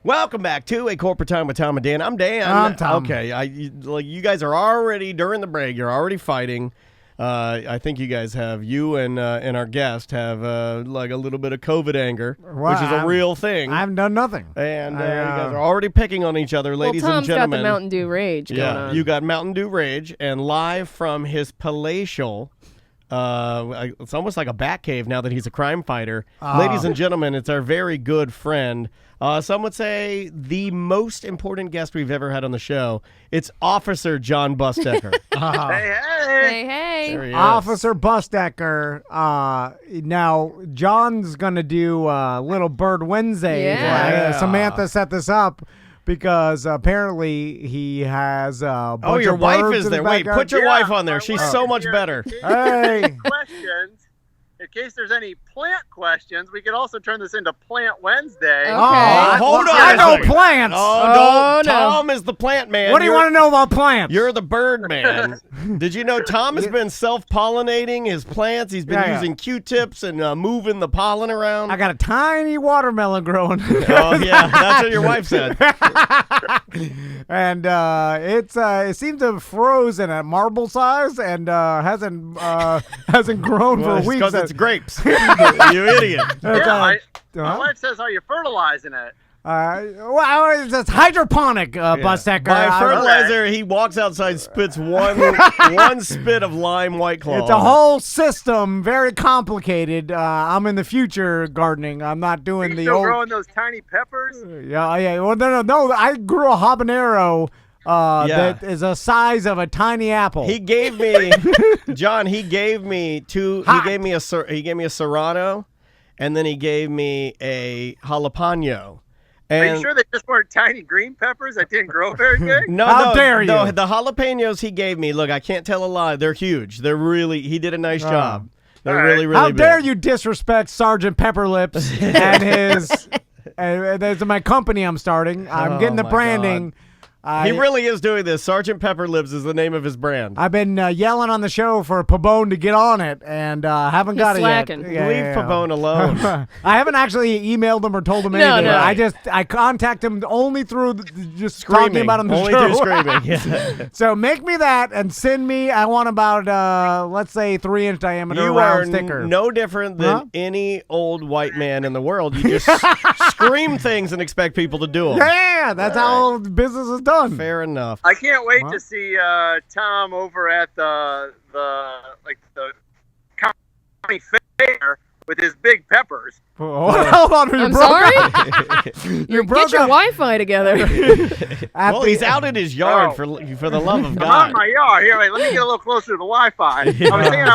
Welcome back to A Corporate Time with Tom and Dan. I'm Dan. I'm Tom. Okay, you guys are already, during the break, you're already fighting. I think you guys have, and our guest have like a little bit of COVID anger, Well, which is a real thing. I haven't done nothing. And you guys are already picking on each other, ladies and Tom's gentlemen. got the Mountain Dew rage going on. You got Mountain Dew rage, and live from his palatial, it's almost like a bat cave now that he's a crime fighter. Ladies and gentlemen, it's our very good friend. Some would say the most important guest we've ever had on the show. It's Officer John Busdecker. Hey. There he is. Officer Busdecker. Now, John's going to do Little Bird Wednesday. Yeah. Samantha set this up because apparently he has a bunch Oh, your of wife words is in the there. Wait, backyard. put your wife on there. my She's wife so is much here. better. Hey. Questions. In case there's any plant questions, we could also turn this into Plant Wednesday. Okay. Oh, hold on I a know second. plants. Oh, no. no. Tom is the plant man. What do you want to know about plants? You're the bird man. Did you know Tom has been self-pollinating his plants? He's been Yeah. using Q-tips and moving the pollen around. I got a tiny watermelon growing. Oh, yeah. That's what your wife said. And it seems to have frozen at marble size and hasn't grown Well, for weeks. because it's grapes. You idiot. My Huh? wife says, "Are you fertilizing it?" Well, it's hydroponic, Busdecker. By fertilizer, he walks outside, spits one spit of lime White Claw. It's a whole system, very complicated. I'm in the future gardening. I'm not doing You the still old. growing those tiny peppers? Yeah. Well, no. I grew a habanero Yeah. that is the size of a tiny apple. He gave me, John. He gave me two. Hot. He gave me a serrano, and then he gave me a jalapeno. Are And you sure they just weren't tiny green peppers that didn't grow very big? No, How no, dare no, you. the jalapenos he gave me. Look, I can't tell a lie. They're huge. They're really. He did a nice job. They're All right. really, really How big. dare you disrespect Sergeant Pepperlips and his? And that's my company I'm starting. I'm Oh, getting the my branding. He really is doing this. Sergeant Pepperlips is the name of his brand. I've been yelling on the show for Pabone to get on it, and haven't got He's it yet. slacking. Leave Pabone alone. I haven't actually emailed him or told him No, anything. no. I contact him only through just talking about him on the Only show. through screaming. Yeah. So make me that and send me. I want about let's say 3-inch diameter You round are sticker. no different than Huh? any old white man in the world. You just scream things and expect people to do them. Yeah, that's how business is done. Fair enough. I can't wait What? to see Tom over at the county fair with his big peppers. Hold on, you I'm broke sorry? up. You broke Get your up Wi-Fi together. at Well, the- he's out in his yard Oh. for the love of I'm God. on my yard here. Wait, let me get a little closer to the Wi-Fi. I was saying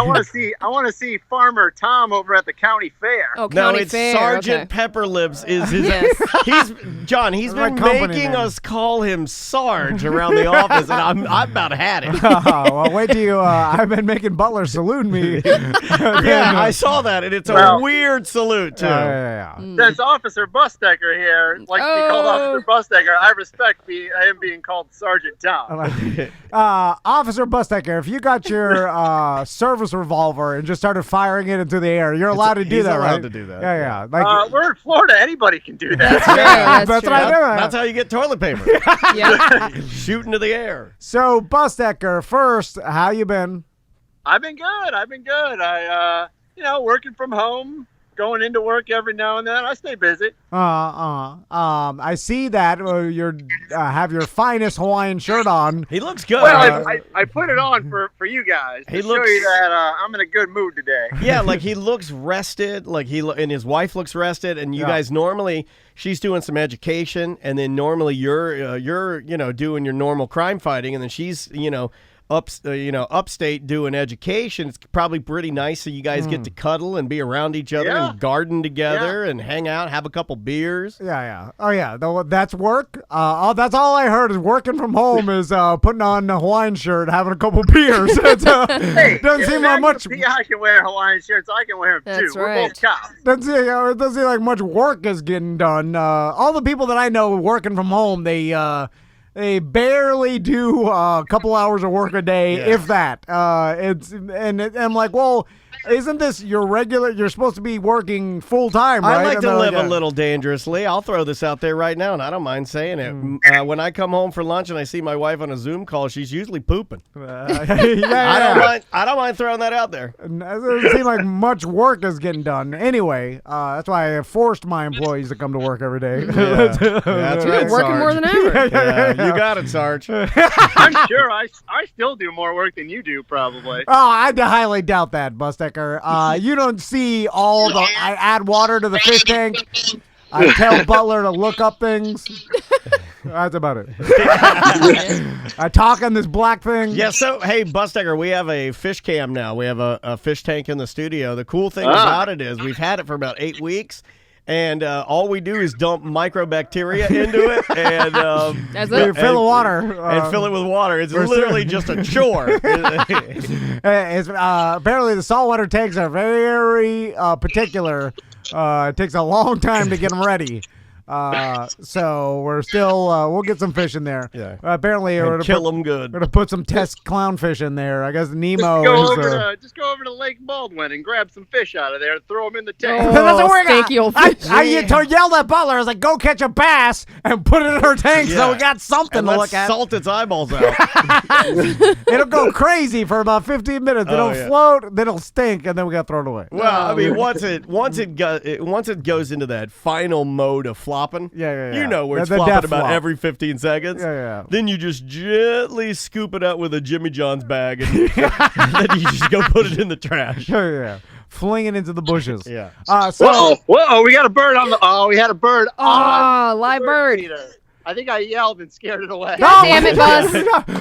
I want to see Farmer Tom over at the county fair. Oh, No, County it's Fair. Sergeant okay. Pepperlips is his. Yes. John. He's My been company making name. us call him Sarge around the office, and I'm about had it. Oh, well, wait till you. I've been making Butler salute me. Yeah, I saw that, and it's a Well- weird salute too. Yeah. Since Officer Busdecker here likes to be called Oh. Officer Busdecker, I respect him being called Sergeant Tom. Officer Busdecker, if you got your service revolver and just started firing it into the air, you're allowed to do he's that, allowed right? to do that, Yeah. Like, We're in Florida. Anybody can do that. That's true. That's true. what I do. That's how you get toilet paper. Yeah. Shoot into the air. So, Busdecker, first, how you been? I've been good. I, working from home, going into work every now and then. I stay busy. I see that you're have your finest Hawaiian shirt on. He looks good. Well, I put it on for you guys to He show looks- you that I'm in a good mood today. Yeah, like he looks rested, and his wife looks rested, and you Yeah. guys normally she's doing some education, and then normally you're doing your normal crime fighting, and then she's upstate doing education. It's probably pretty nice so you guys get to cuddle and be around each other Yeah. and garden together and hang out, have a couple beers. Yeah. Oh, yeah. That's work. That's all I heard is working from home is putting on a Hawaiian shirt, having a couple beers. Hey, doesn't seem like much. I can wear Hawaiian shirts. I can wear them That's too. We're right. both cops. It doesn't seem like much work is getting done. All the people that I know working from home, they barely do a couple hours of work a day, if that. I'm like, well, Isn't this your regular? You're supposed to be working full time, right? I like And to they're live like, a little dangerously. I'll throw this out there right now, and I don't mind saying it. When I come home for lunch and I see my wife on a Zoom call, she's usually pooping. yeah. I don't mind throwing that out there. It doesn't seem like much work is getting done. Anyway, that's why I have forced my employees to come to work every day. That's You're right, working Sarge. more than ever. Yeah, you got it, Sarge. I'm sure I still do more work than you do, probably. Oh, I highly doubt that, Bustecker. You don't see all the. I add water to the fish tank. I tell Butler to look up things. That's about it. I talk on this black thing. Yeah, so, hey, Bustecker, we have a fish cam now. We have a fish tank in the studio. The cool thing about it is we've had it for about 8 weeks, and all we do is dump microbacteria into it and That's You it. fill the water. and fill it with water. It's literally just a chore. Apparently, the saltwater tanks are very particular. It takes a long time to get them ready. So we're still we'll get some fish in there. Yeah. Apparently, we're And gonna kill put, them good. we're gonna put some test clownfish in there. I guess Nemo Just go over to Lake Baldwin and grab some fish out of there and throw them in the tank. Oh, That's what we're gonna- stinky old fish. I yelled at Butler. I was like, "Go catch a bass and put it in our tank, so Yeah. we got something And to let's look at." salt its eyeballs out. It'll go crazy for about 15 minutes. It'll yeah. float, then it'll stink, and then we got to throw it away. Well, I mean, once it goes into that final mode of flopping, Yeah. you know where it's The flopping death about flop. every 15 seconds. Yeah. Then you just gently scoop it out with a Jimmy John's bag, and then you just go put it in the trash. Yeah. Fling it into the bushes. Yeah. Whoa! We got a bird on the. Oh, we had a bird. Oh, live bird. feeder. I think I yelled and scared it away. God damn it, Buzz.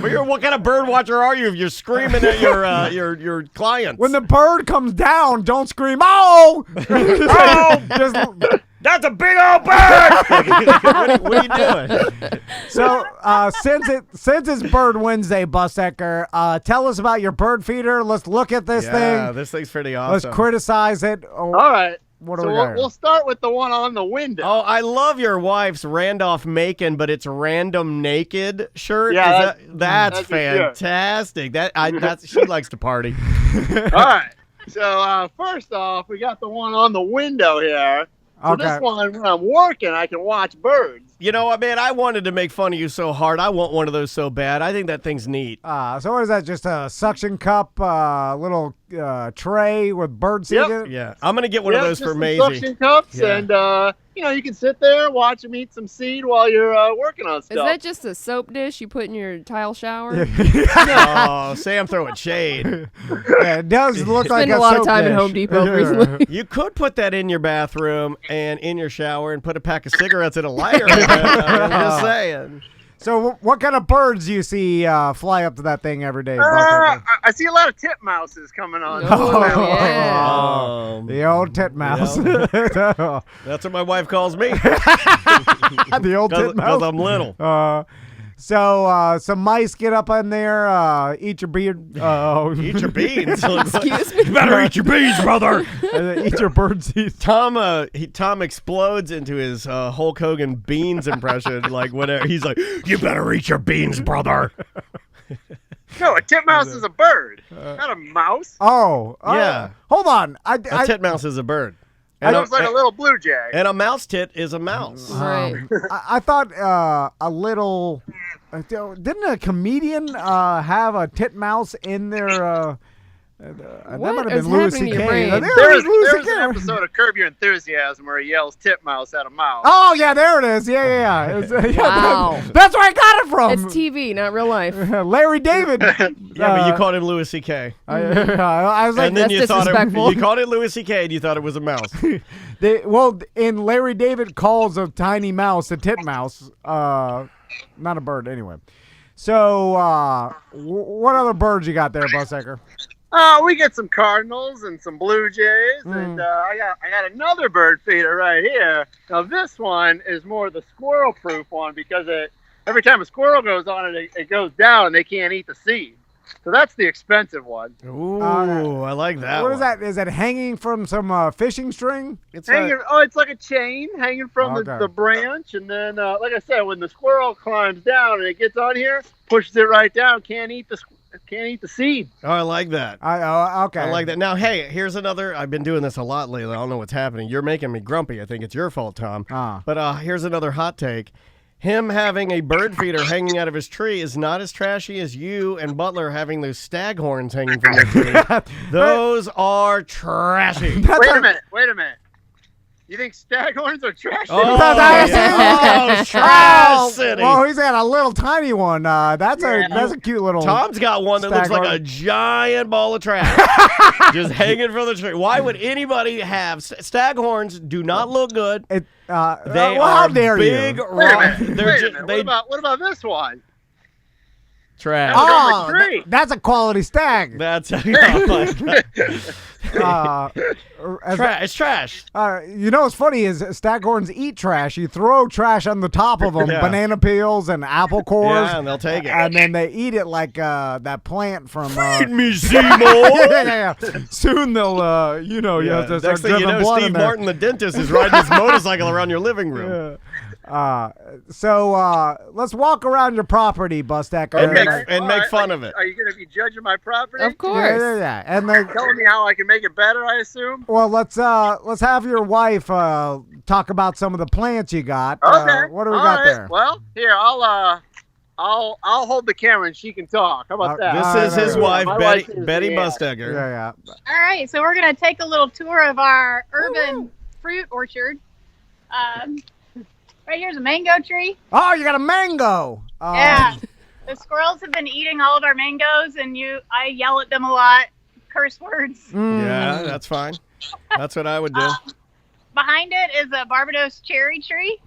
But what kind of bird watcher are you if you're screaming at your clients? When the bird comes down, don't scream, "Oh!" Just, That's a big old bird! what are you doing? so, since it's Bird Wednesday, Bustecker, tell us about your bird feeder. Let's look at this Yeah, thing. this thing's pretty Let's awesome. criticize it. Oh, All right. what do So we got? we'll start with the one on the window. Oh, I love your wife's Randolph Macon, but it's random naked shirt. Yeah, that's that's a shirt. fantastic. That's she likes to party. All right. So first off, we got the one on the window here. So Okay. this one, when I'm working, I can watch birds. You know what, man? I wanted to make fun of you so hard. I want one of those so bad. I think that thing's neat. So what is that? Just a suction cup, little tray with bird seed Yep. in it? Yeah, I'm gonna get one of those just for some Maisie. suction cups, Yeah. and you can sit there, watch them eat some seed while you're working on Is stuff. that just a soap dish you put in your tile shower? Oh, Sam throwing shade. Yeah, it does look like Spend a lot of soap time at dish. Home Depot Yeah. recently. You could put that in your bathroom and in your shower and put a pack of cigarettes and a lighter in it. I'm just saying. So what kind of birds do you see fly up to that thing every day? I see a lot of titmouses coming on. Oh, yeah. The old titmouse. That's what my wife calls me The old because titmouse. I'm little. So some mice get up in there, eat your beard. Eat your beans. Excuse me? You better eat your beans, brother. Eat your bird seed. Tom explodes into his Hulk Hogan beans impression, like whatever. He's like, "You better eat your beans, brother." No, a titmouse is a bird, not a mouse. Oh, Yeah. Hold on. A titmouse is a bird, It looks like a little blue jay. and a mouse tit is a mouse. Right. I thought a little. Didn't a comedian have a titmouse in their? That What might have is been Louis happening to your C.K. brain? There There's it is, Louis an C.K. episode of Curb Your Enthusiasm where he yells titmouse at a mouse. Oh yeah, there it is. Yeah. It's, Wow. That's where I got it from. It's TV, not real life. Larry David. Yeah, but you called him Louis C.K. I was like, And then that's you thought disrespectful. you called it Louis C.K. and you thought it was a mouse. in Larry David calls a tiny mouse a titmouse, not a bird anyway. So, what other birds you got there, Bustecker? We get some cardinals and some blue jays, and I got another bird feeder right here. Now this one is more the squirrel-proof one because every time a squirrel goes on it, it goes down and they can't eat the seed. So that's the expensive one. Ooh, I like that. What is that? Is that hanging from some fishing string? It's It's like a chain hanging from Okay. the branch, and then like I said, when the squirrel climbs down and it gets on here, pushes it right down, can't eat the can't eat the seed. Oh, I like that. Okay. I like that. Now, hey, here's another. I've been doing this a lot lately. I don't know what's happening. You're making me grumpy. I think it's your fault, Tom. But here's another hot take. Him having a bird feeder hanging out of his tree is not as trashy as you and Butler having those stag horns hanging from your tree. Those are trashy. Wait a minute. You think staghorns are trashy? Trash city. Well, he's got a little tiny one. That's a cute little. Tom's got one that looks like a giant ball of trash, just hanging from the tree. Why would anybody have staghorns? Do not look good. They how are dare big. you? Wait a minute. What about this one? Trash. Oh, that's a quality stag. That's trash. It's trash. You know what's funny is staghorns eat trash. You throw trash on the top of them, banana peels and apple cores. Yeah, and they'll take it. And then they eat it like that plant from. Feed me, Seymour. yeah. Soon they'll, you have to start Next thing you know, blood Steve in there. Martin, the dentist, is riding his motorcycle around your living room. So let's walk around your property, Bustecker, and make fun of it. Are you going to be judging my property? Of course. Yeah. And then telling me how I can make it better, I assume. well, let's have your wife talk about some of the plants you got. Okay. What do we got there? Well, here I'll hold the camera and she can talk. How about that? This is his wife, My Betty wife is Betty the- Bustecker. Yeah. All right, so we're going to take a little tour of our urban fruit orchard. Right here's a mango tree. Oh, you got a mango. Yeah. The squirrels have been eating all of our mangoes, and I yell at them a lot, curse words. Yeah, that's fine. That's what I would do. Behind it is a Barbados cherry tree.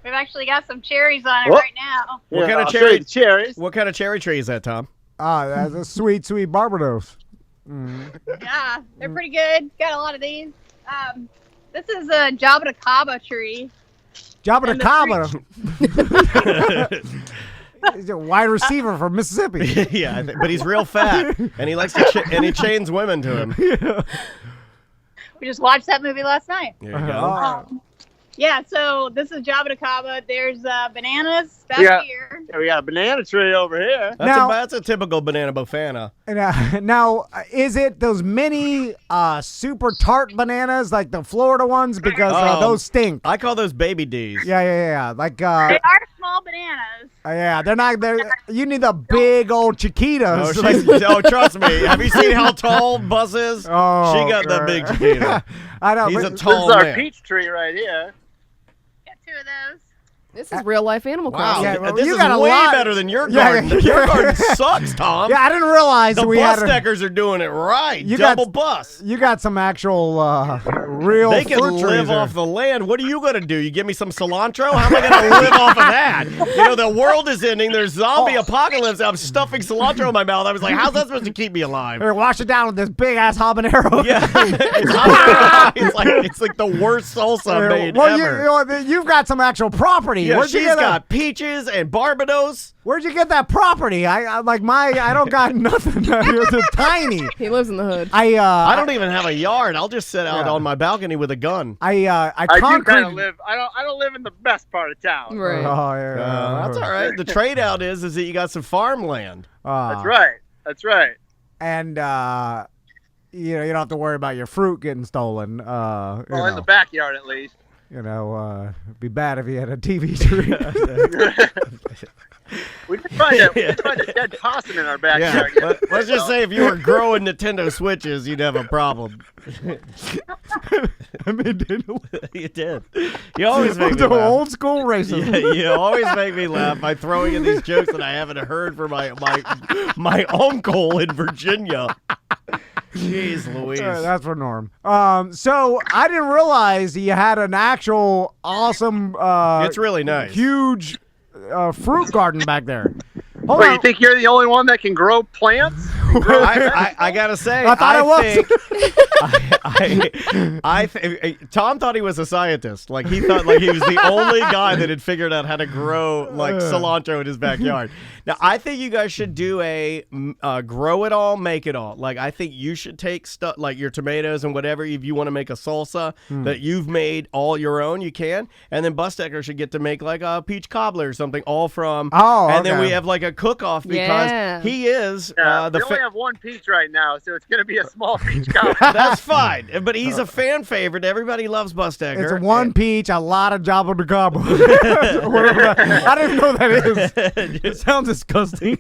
We've actually got some cherries on it right now. What kind of I'll show you cherry? the cherries. What kind of cherry tree is that, Tom? That's a sweet Barbados. Yeah, they're pretty good. Got a lot of these. This is a Jabba da Cabo tree. Jabba And da Cabo. He's a wide receiver from Mississippi. Yeah, but he's real fat, and he likes to and he chains women to him. We just watched that movie last night. There you go. Yeah, so this is Jabba da Cabo. There's bananas back here. Yeah, we got a banana tree over here. That's a typical banana bofana. Now, is it those mini super tart bananas like the Florida ones? Because those stink. I call those baby D's. Yeah. Like They are small bananas. they're not. You need the big old Chiquitas. Trust me. Have you seen how tall Buzz is? Oh, she got the big Chiquita. I know. He's a This tall is our man. peach tree right here. Got two of those. This is real life Animal Wow, Crossing. this you is got a way lot. better than your Yeah, garden. Your garden sucks, Tom. Yeah, I didn't realize The we had. Busteckers are doing it right. You Double got- bus. You got some actual real. They can fruit trees live there. off the land. What are you going to do? You give me some cilantro? How am I going to live off of that? The world is ending. There's zombie apocalypse. I'm stuffing cilantro in my mouth. I was like, how's that supposed to keep me alive? Here, wash it down with this big ass habanero. Yeah, it's like the worst salsa made well, ever. you've got some actual property. Yeah, Where'd you she's get that? got peaches and Barbados. Where'd you get that property? I don't got nothing. It's tiny. He lives in the hood. I don't even have a yard. I'll just sit out Yeah. on my balcony with a gun. I do concrete. kind of live. I don't live in the best part of town. Right. Oh, yeah. That's all right. The trade out is that you got some farmland. That's right. That's right. And you don't have to worry about your fruit getting stolen. Well, in the backyard at least. It'd be bad if you had a TV tree. We did find a dead possum in our backyard. Yeah, let's just say if you were growing Nintendo Switches, you'd have a problem. I mean, You did. You always make me the laugh. old school racism. Yeah, you always make me laugh by throwing in these jokes that I haven't heard from my uncle in Virginia. Jeez Louise. That's for Norm. So I didn't realize you had an actual awesome, It's really nice. huge fruit garden back there. Hold Wait, on. you think you're the only one that can grow plants? I gotta say, I thought I think Tom thought he was a scientist. Like he thought, like he was the only guy that had figured out how to grow like cilantro in his backyard. Now I think you guys should do a grow it all, make it all. Like I think you should take stuff like your tomatoes and whatever. If you want to make a salsa that you've made all your own, you can. And then Bustecker should get to make like a peach cobbler or something, all from. And then we have like a cook-off because he is we only have one peach right now, so it's going to be a small peach cobbler. That's fine, but he's a fan favorite. Everybody loves Bustecker. It's one peach, a lot of Jabba de Cabo. I didn't know what that is. It sounds disgusting.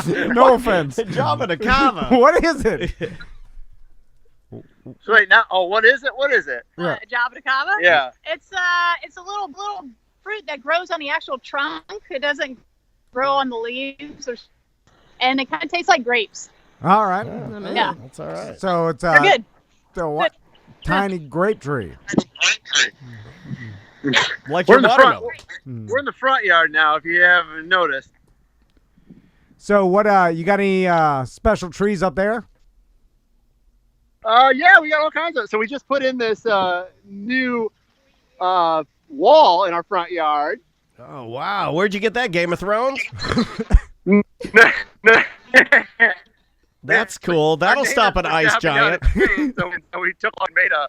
No offense. Jabba de Cabo. What is it? So wait, now, what is it? What is it? Jabba de Cabo? Yeah. It's a little fruit that grows on the actual trunk. It doesn't grow on the leaves, and it kind of tastes like grapes. All right. Yeah. That's all right. So it's They're good. So what? Tiny grape tree. Like We're your in the front. watermelon. We're in the front yard now, if you haven't noticed. So what? You got any special trees up there? Yeah, we got all kinds of. So we just put in this new wall in our front yard. Oh wow! Where'd you get that? Game of Thrones? That's cool. That'll stop an ice giant. So we took and made a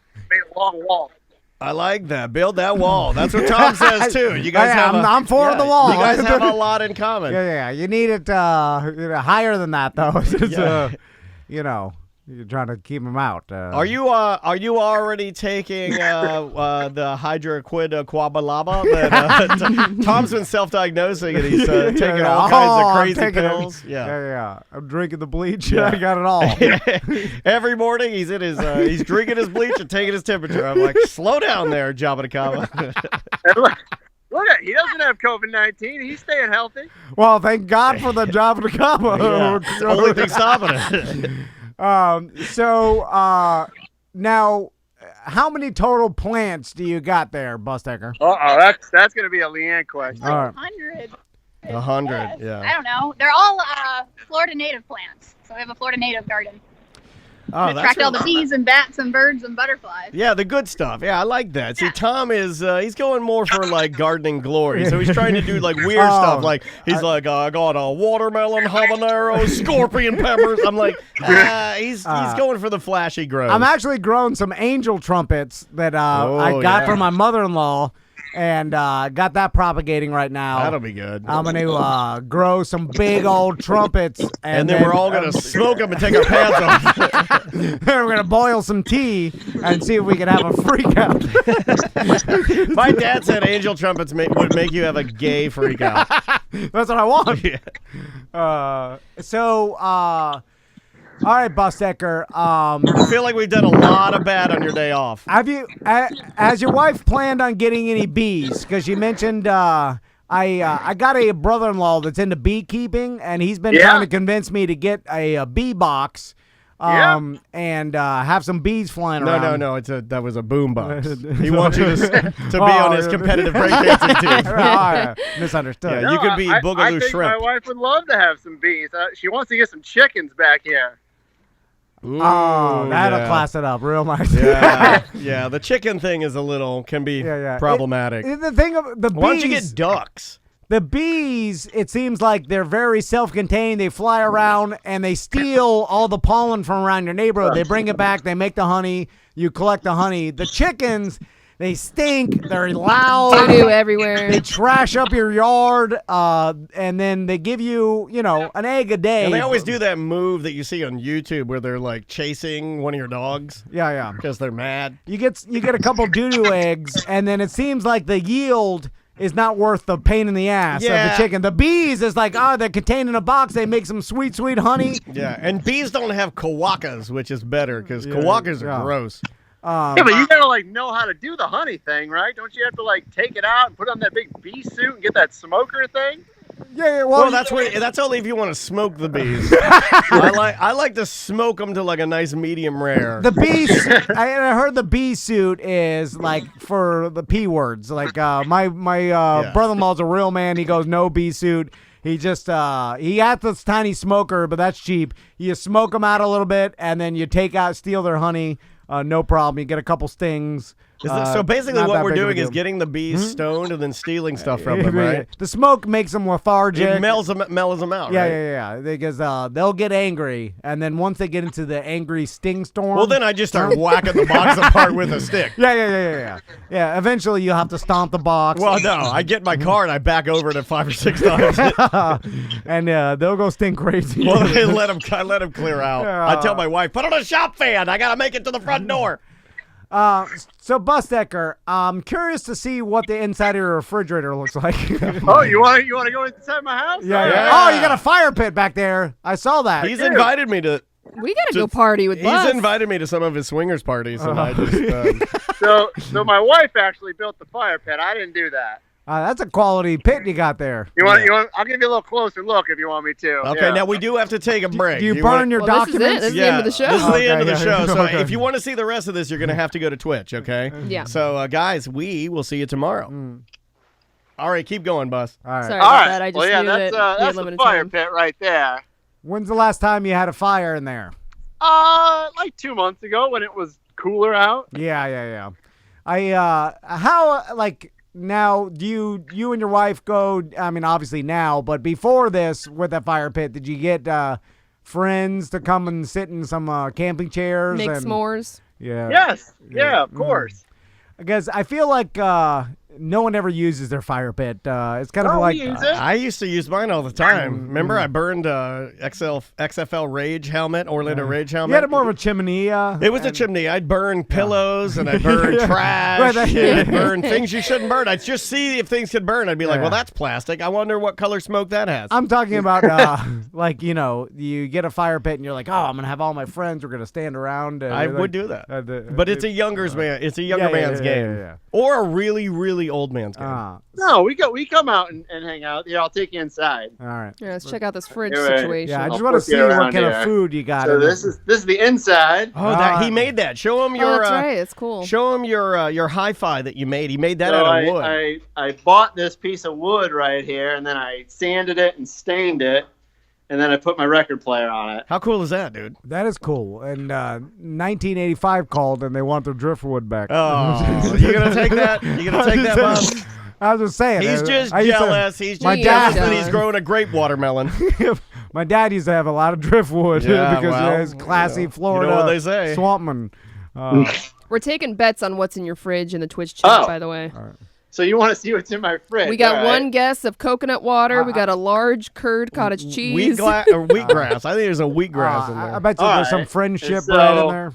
long wall. I like that. Build that wall. That's what Tom says too. You guys have. I'm for the wall. You guys have a lot in common. Yeah. You need it higher than that though. You're trying to keep them out. Are you already taking the hydroquinquabalaba? Tom's been self-diagnosing and he's taking all kinds of crazy pills. Yeah. I'm drinking the bleach. I got it all. Every morning he's in his he's drinking his bleach and taking his temperature. I'm like, slow down there, Jabba de Cabo. Look at, he doesn't have COVID-19. He's staying healthy. Well, thank God for the Jabba de Cabo. It's the only thing stopping it. Now, how many total plants do you got there, Bustecker? That's going to be a Leanne question. All right. 100. 100, yeah. I don't know. They're all Florida native plants. So we have a Florida native garden. Oh, We attract all the bees and bats and birds and butterflies. Yeah, the good stuff. Yeah, I like that. See, Tom is he's going more for like gardening glory. So he's trying to do like weird stuff. Like he's I got a watermelon, habanero, scorpion peppers. I'm like, he's going for the flashy growth. I'm actually growing some angel trumpets that I got from my mother-in-law. And got that propagating right now. That'll be good. I'm going to grow some big old trumpets. And then we're all going to smoke them and take our pants off. Then we're going to boil some tea and see if we can have a freak out. My dad said angel trumpets would make you have a gay freak out. That's what I want. Yeah. All right, Bustecker. I feel like we've done a lot of bad on your day off. Have you? Has your wife planned on getting any bees? Because you mentioned I got a brother-in-law that's into beekeeping, and he's been trying to convince me to get a bee box. And have some bees flying around. No, that was a boom box. He wants you to be on his competitive breakdancing team. Misunderstood. Yeah, you could be Boogaloo I think Shrimp. my wife would love to have some bees. She wants to get some chickens back here. Ooh, that'll class it up real nice. Yeah, the chicken thing is can be problematic. The thing of the bees. Why don't you get ducks? The bees, it seems like they're very self-contained. They fly around and they steal all the pollen from around your neighborhood. They bring it back. They make the honey. You collect the honey. The chickens, they stink. They're loud. Doo-doo everywhere. They trash up your yard, and then they give you, an egg a day. And they always do that move that you see on YouTube where they're like chasing one of your dogs. Yeah. Because they're mad. You get a couple doo-doo eggs, and then it seems like the yield is not worth the pain in the ass of the chicken. The bees is like, they're contained in a box. They make some sweet, sweet honey. Yeah, and bees don't have kawakas, which is better because kawakas are gross. But you gotta know how to do the honey thing, right? Don't you have to take it out and put on that big bee suit and get that smoker thing? Yeah, Well, that's only if you want to smoke the bees. I like to smoke them to like a nice medium rare. the bee suit, I heard the bee suit is like for the P words. Like my brother-in-law's a real man. He goes, no bee suit. He just he has this tiny smoker, but that's cheap. You smoke them out a little bit, and then you steal their honey. No problem. You get a couple stings. So basically not what that we're big of a doing is deal. getting the bees stoned and then stealing stuff from them, right? The smoke makes them lethargic. It mellows them out, Yeah, right? yeah. Because they'll get angry, and then once they get into the angry sting storm. Well, then I just start whacking the box apart with a stick. Yeah. Eventually, you'll have to stomp the box. Well, no, I get in my car and I back over it 5 or 6 times. and they'll go sting crazy. Well, I let them clear out. I tell my wife, put on a shop fan. I got to make it to the front door. So, Bustecker, I'm curious to see what the inside of your refrigerator looks like. Oh, you want to go inside my house? Yeah. Oh, you got a fire pit back there. I saw that. He's invited me to. We gotta go party with Buzz. He's invited me to some of his swingers parties, and I just. So my wife actually built the fire pit. I didn't do that. That's a quality pit you got there. You want? I'll give you a little closer look if you want me to. Okay, Yeah. now we do have to take a break. Do you burn your Well, this is it. documents? This is the end of the show. This is the end of the Okay, show. So okay. if you want to see the rest of this, you're going to have to go to Twitch, okay? Yeah. So, guys, we will see you tomorrow. All right, keep going, Buzz. All right. Sorry All about right. that. I just well, yeah, knew that's that we had the limited fire time. pit right there. When's the last time you had a fire in there? Like 2 months ago when it was cooler out. Yeah. How now do you and your wife go? I mean, obviously now, but before this with that fire pit, did you get friends to come and sit in some camping chairs? Make and, s'mores. Yeah. Yes. Yeah, of course. Because I feel like no one ever uses their fire pit. It's kind of Oh, like we use it. I used to use mine all the time. Remember, I burned XFL Rage helmet, Orlando Rage helmet. you had more of a chimney. It was a chimney. I'd burn pillows and I'd burn trash. Right, and I'd burn things you shouldn't burn. I'd just see if things could burn. I'd be like, well, that's plastic. I wonder what color smoke that has. I'm talking about like you get a fire pit and you're like, oh, I'm gonna have all my friends. We're gonna stand around. And I like, would do that. But it's a younger man's game. Yeah. Or a really, really old man's game. No, we come out and hang out. Yeah, I'll take you inside. All right. Yeah, let's check out this fridge Anyway, situation. Yeah, I just I'll want to flip you see what around kind of here. food you got. So in this is the inside. Oh, he made that. Show him Oh, your. that's right. It's cool. Show him your hi-fi that you made. He made that So out of wood. I bought this piece of wood right here, and then I sanded it and stained it, and then I put my record player on it. How cool is that, dude? That is cool. And 1985 called and they want their driftwood back. Oh, you gonna take that? You gonna take that, Bob? I was just saying. He's just I used to- jealous. He's my just jealous dad- that he's growing a grape watermelon. my dad used to have a lot of driftwood Yeah, because well, he's classy you know Florida what they say. swampman. We're taking bets on what's in your fridge in the Twitch chat, Oh. by the way. So you want to see what's in my fridge? We got all right? one guess of coconut water. We got a large curd cottage cheese. Wheatgrass. I think there's a wheatgrass in there. I bet you All there's some right. friendship So- bread in there.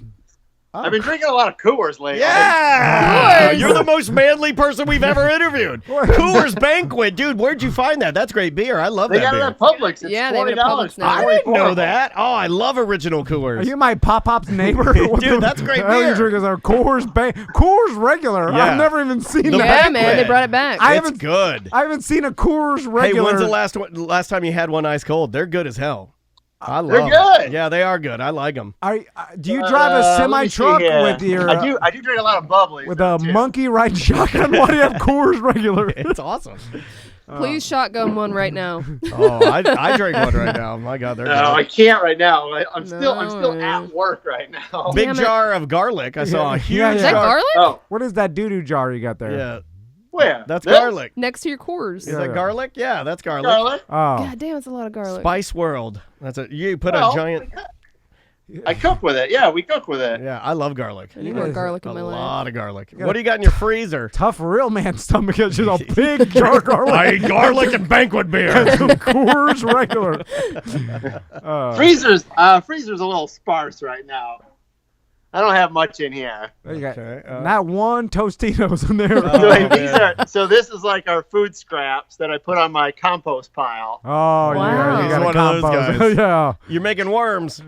I've been drinking a lot of Coors lately. Yeah! Coors. You're the most manly person we've ever interviewed. Coors Banquet. Dude, where'd you find that? That's great beer. I love They that got beer. it at Publix. It's Yeah, they have it $40 at Publix now. I didn't know that. Oh, I love original Coors. Are you my Pop-Pop's neighbor? Dude, that's great All you beer. drink is our Coors regular. Yeah. I've never even seen The that. Yeah, Banquet. man, they brought it back. I It's haven't- good. I haven't seen a Coors Hey, regular. when's the last time you had one ice cold? They're good as hell. I love They're 'em. good. Yeah, they are good. I like them. Do you drive a Let semi me see truck here. with your I do drink a lot of bubbly. with a monkey riding shotgun? Why do you have Coors regular? It's awesome. Please shotgun one right now. Oh, I drink one right now. My God, they're No, good. I can't right now. I'm still No. at work right now. Big Damn it. jar of garlic. I saw a huge Yeah, Is yeah. that jar. garlic? Oh, What is that doo-doo jar you got there? Yeah, where? that's This? garlic. Next to your Coors. Is Yeah. that garlic? Yeah, that's garlic. Garlic. Oh. God damn, it's a lot of garlic. Spice World. That's it. You put Well, a giant. I cook with it. Yeah, we cook with it. Yeah, I love garlic. I need more garlic A in my life. lot of garlic. What do you got in your freezer? Tough real man stomach is just a big jar of garlic. I eat garlic and banquet beer. Some Coors regular. Freezer's a little sparse right now. I don't have much in here. There you go. Okay, Not one Tostitos in there. Oh, So, like, man. so this is like our food scraps that I put on my compost pile. Oh, yeah. Wow. You He's got one a of those compost. guys. Yeah. You're making worms.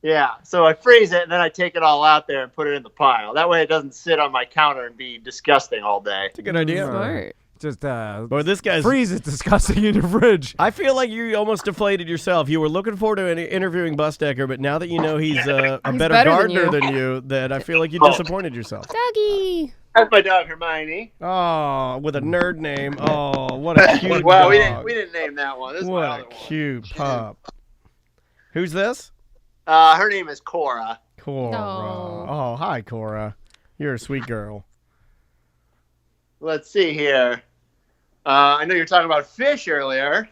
Yeah, so I freeze it and then I take it all out there and put it in the pile. That way it doesn't sit on my counter and be disgusting all day. It's a good idea. Smart. just Boy, this guy's. freezes disgusting in your fridge. I feel like you almost deflated yourself. You were looking forward to interviewing Busdecker, but now that you know he's a He's better better than gardener you. than you, that I feel like you disappointed yourself. Doggy. That's my dog Hermione. Oh, with a nerd name. Oh, what a cute Well, dog. we didn't name that one. This is my What other a one. cute pup. Who's this? Her name is Cora. Cora. Oh. Oh, hi, Cora. You're a sweet girl. Let's see here. I know you were talking about fish earlier.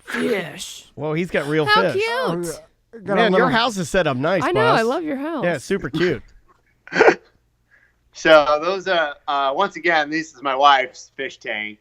Fish. Well, he's got real How fish. cute. Got a Man, your little- house is set up nice, I know. boss. I love your house. Yeah, it's super cute. So those are once again, this is my wife's fish tank.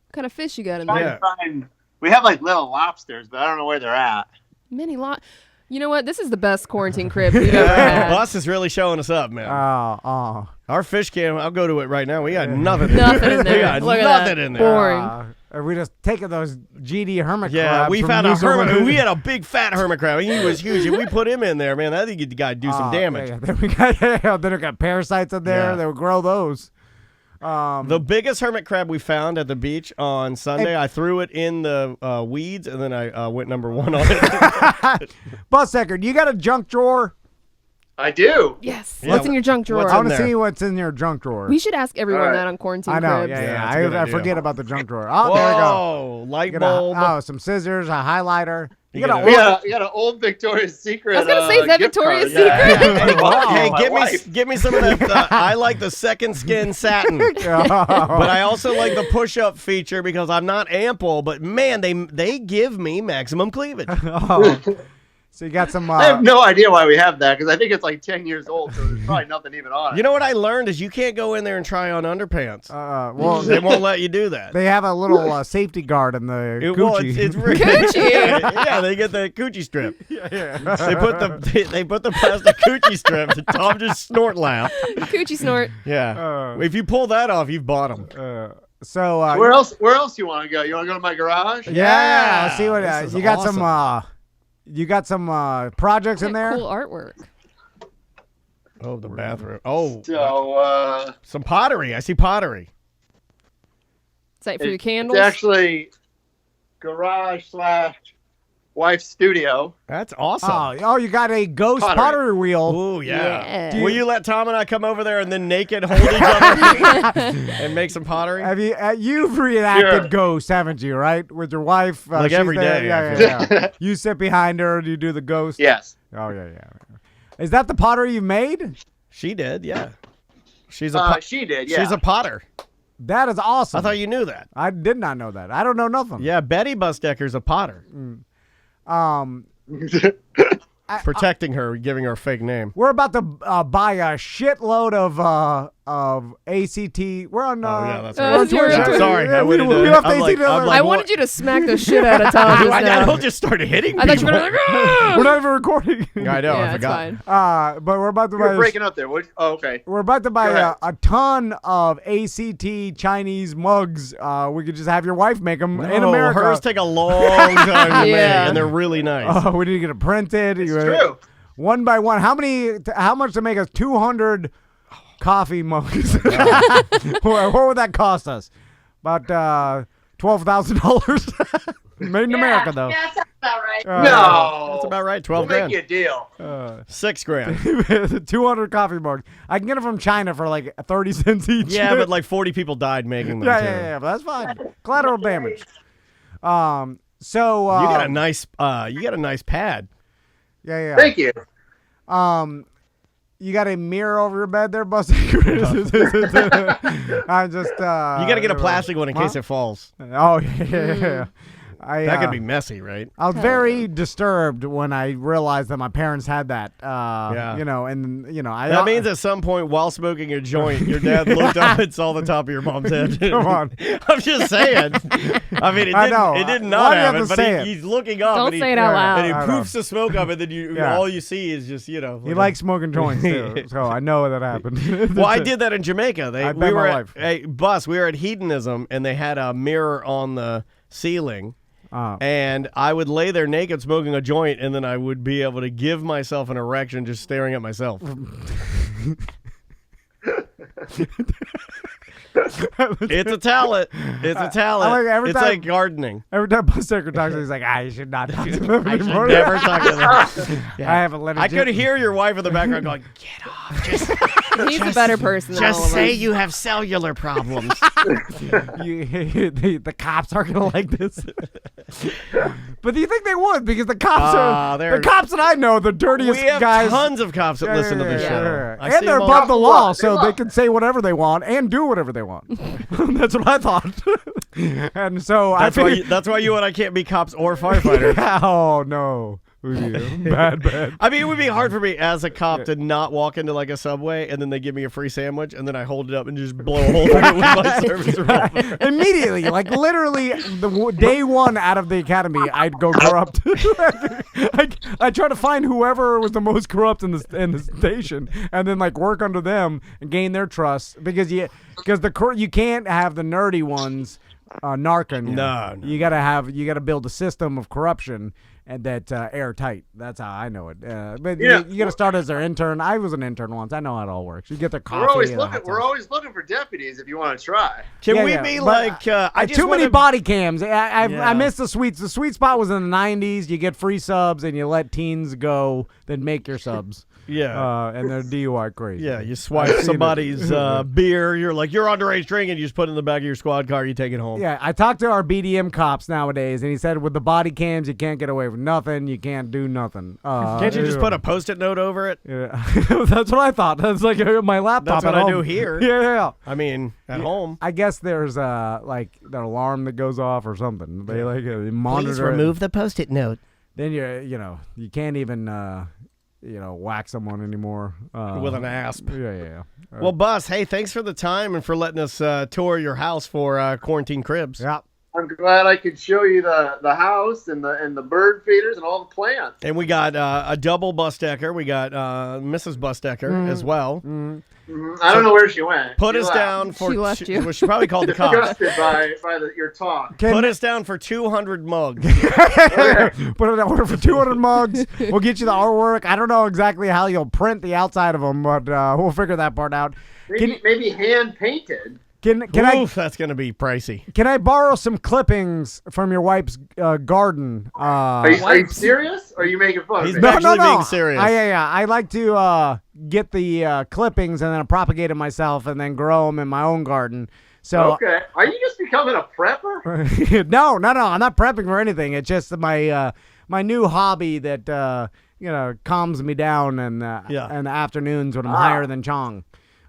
What kind of fish you got in Trying there? to find- we have like little lobsters, but I don't know where they're at. Mini lot. You know what? This is the best quarantine crib we've ever had. Boss is really showing us up, man. Oh. Our fish cam, I'll go to it right now. We got nothing. Nothing in We there. got Look at nothing that. in there. Boring. Are we just taking those GD hermit Yeah, crabs? we from found a Newsom- hermit. We had a big fat hermit crab. He was huge. And we put him in there, man. I think the guy do some damage. Yeah. Then we got then we got parasites in there. Yeah. They would grow those. The biggest hermit crab we found at the beach on Sunday, I threw it in the weeds, and then I went number one on it. Bussecker, you got a junk drawer? I do. Yes. Yeah, What's in your junk drawer? what's I in want to there? see what's in your junk drawer. We should ask everyone All right. that on quarantine I know. cribs. Yeah, that's a good I idea. forget about the junk drawer. Oh, there we go. Whoa, light You got bulb. some scissors, a highlighter. You You got got a We got an old Victoria's Secret. I was gonna say, is that gift Victoria's card. Secret? Hey, My give wife. me some of that. I like the second skin satin, but I also like the push-up feature because I'm not ample. But man, they give me maximum cleavage. So you got some. I have no idea why we have that because I think it's like 10 years old, so there's probably nothing even on it. You know what I learned is you can't go in there and try on underpants. well, They won't let you do that. they have a little safety guard in the Well, coochie. it's really, Coochie. yeah, they get the coochie strip. They put the plastic coochie strip. And Tom just snort laughed. Coochie snort. Yeah. If you pull that off, you've bought them. So Where else you want to go? You want to go to my garage? Yeah, let's see what This is you got. awesome. You got some projects in there. Cool artwork. Oh, the bathroom. Oh, So some pottery. I see pottery. Is that for your it's candles? actually garage / wife's studio. That's awesome. Oh, you got a ghost Pottery. pottery wheel. Oh, yeah. Yeah. Will you let Tom and I come over there and then naked hold each other and make some pottery? Have you've reenacted Sure. ghosts, haven't you? Right, with your wife. Like she's every there. day, Yeah, I yeah, feel yeah. You sit behind her and you do the ghost. Yes. Oh yeah. Is that the pottery you made? She did, yeah. She's a She did. Yeah. she's a potter. That is awesome. I thought you knew that. I did not know that. I don't know nothing. Yeah, Betty Busdecker's a potter. Protecting her, giving her a fake name. We're about to buy a shitload of ACT. We're on. Oh, yeah, that's Oh, right. you're I'm right. sorry. Yeah, I we wouldn't left I'm like, ACT I'm like, I what? wanted you to smack the shit out of Tom just I now. don't just start hitting I thought you people. were like, "Ah!" We're not even recording. I know, Yeah, I it's forgot. fine. But we're about to You're buy. breaking up there. Oh, okay. We're about to Go buy ahead. a ton of ACT Chinese mugs. We could just have your wife make them in America. Hers take a long time to Yeah. make, and they're really nice. We need to get it printed. It's true. One by one. How much to make us 200 coffee mugs? what would that cost us? About $12,000. Made in America, though. Yeah, sounds about right. No. That's about right. We'll 12 make grand. you a deal. $6,000. 200 coffee mugs. I can get them from China for like 30 cents each. Yeah, but like 40 people died making them. yeah, too. yeah, but that's fine. Collateral damage. So You got a nice pad. yeah. Thank you. You got a mirror over your bed there, Buster? I just. You got to get a plastic one in case it falls. Oh yeah. That could be messy, right? I was very disturbed when I realized that my parents had that. Yeah. I That means at some point while smoking a joint, your dad looked up and saw the top of your mom's head. Come on. I'm just saying. I mean, I know. it did Why not do you have happen, to but say it? he's looking up Don't and he, say it out loud. and he I know. poofs the smoke up, and then Yeah. all you see is just, He likes smoking joints too, so I know that happened. Well, I did that in Jamaica. I bet we were my at wife. a bus. We were at Hedonism, and they had a mirror on the ceiling. And I would lay there naked smoking a joint, and then I would be able to give myself an erection just staring at myself. It's a talent. It's a talent. like every it's time- like gardening. Every time Buster talks, he's like, "I should not talk to them I should anymore." never talk to them. I haven't let it. I could hear your wife in the background going, "Get off! Just, He's a better person than all just of say us. you have cellular problems." the cops aren't gonna like this. But do you think they would? Because the cops are the cops that I know, the dirtiest We have guys. tons of cops that listen to the show. I And see they're them all. above the law, They so love. they can say whatever they want and do whatever they want. That's what I thought. And so That's why you and I can't be cops or firefighters. Oh no. Bad. I mean, it would be hard for me as a cop to not walk into like a Subway and then they give me a free sandwich and then I hold it up and just blow a hole in it with my service revolver. Immediately, like literally, day one out of the academy, I'd go corrupt. I try to find whoever was the most corrupt in the station, and then like work under them and gain their trust because you can't have the nerdy ones narking you. No. You gotta build a system of corruption. And that airtight. That's how I know it. But Yeah. you got to start as their intern. I was an intern once. I know how it all works. You get their coffee. We're always and looking. hot We're sauce. always looking for deputies if you want to try. Can Yeah, we yeah. be But, like, I just too many wanna- body cams. I Yeah. missed the sweets. The sweet spot was in the 90s. You get free subs and you let teens go, then make your subs. Yeah. And they're DUI crazy. Yeah, you I've swipe seen it. somebody's beer. You're like, you're underage drinking. You just put it in the back of your squad car. You take it home. Yeah, I talked to our BDM cops nowadays, and he said with the body cams, you can't get away with nothing. You can't do nothing. Can't you just put a Post-it note over it? Yeah. That's what I thought. That's like my laptop That's what at I home. do here. Yeah. I mean, at home. I guess there's like the alarm that goes off or something. They like monitor. the Post-it note. Then you can't even whack someone anymore With an asp. Yeah. Well, Bus, hey, thanks for the time and for letting us tour your house for Quarantine Cribs. Yeah. I'm glad I could show you the house and the bird feeders and all the plants. And we got a double bus decker. We got Mrs. Bus Decker as well. I don't know where she went. Put She us left. down for. She left you. Well, she probably called the cops. Disgusted by your talk. Put us down for 200 mugs. Put it order for 200 mugs. We'll get you the artwork. I don't know exactly how you'll print the outside of them, but we'll figure that part out. Maybe hand painted. Can Oof, that's going to be pricey. I borrow some clippings from your wife's garden? Are you serious? Or are you making fun He's of me? actually being serious. I like to get the clippings and then propagate them myself and then grow them in my own garden. So Okay. Are you just becoming a prepper? no, I'm not prepping for anything. It's just my my new hobby that calms me down in the afternoons when I'm higher than Chong.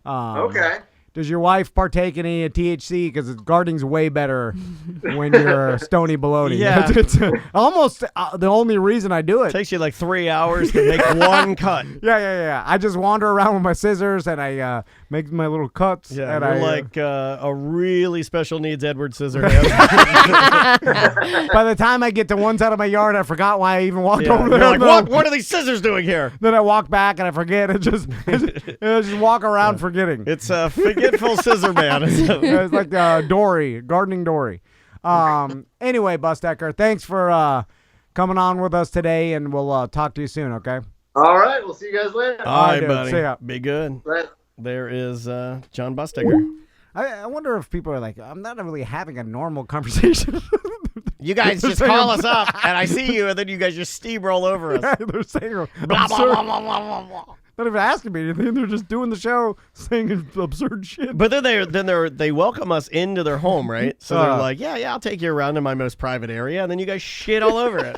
Okay. Does your wife partake in any THC? Because gardening's way better when you're stony baloney. Yeah. It's almost the only reason I do it. Takes you like 3 hours to make one cut. Yeah. I just wander around with my scissors and I make my little cuts. Yeah, and you're I, like a really special needs Edward Scissorhands. by the time I get to one side of my yard, I forgot why I even walked Yeah, over you're there. like, what are these scissors doing here? Then I walk back and I forget. I just walk around forgetting. It's a forgetful scissor man. It's like gardening Dory. Anyway, Bus Decker, thanks for coming on with us today, and we'll talk to you soon, okay? All right. We'll see you guys later. All right, dude, buddy. see ya. Be good. Right. There is John Bustiger. I wonder if people are like, I'm not really having a normal conversation. You guys just call us up, and I see you, and then you guys just steamroll over us. They're saying Blah, blah, absurd, blah, blah, blah, blah. not even asking me anything. They're just doing the show, saying absurd shit. But then they welcome us into their home, right? So they're like, yeah, I'll take you around to my most private area, and then you guys shit all over it.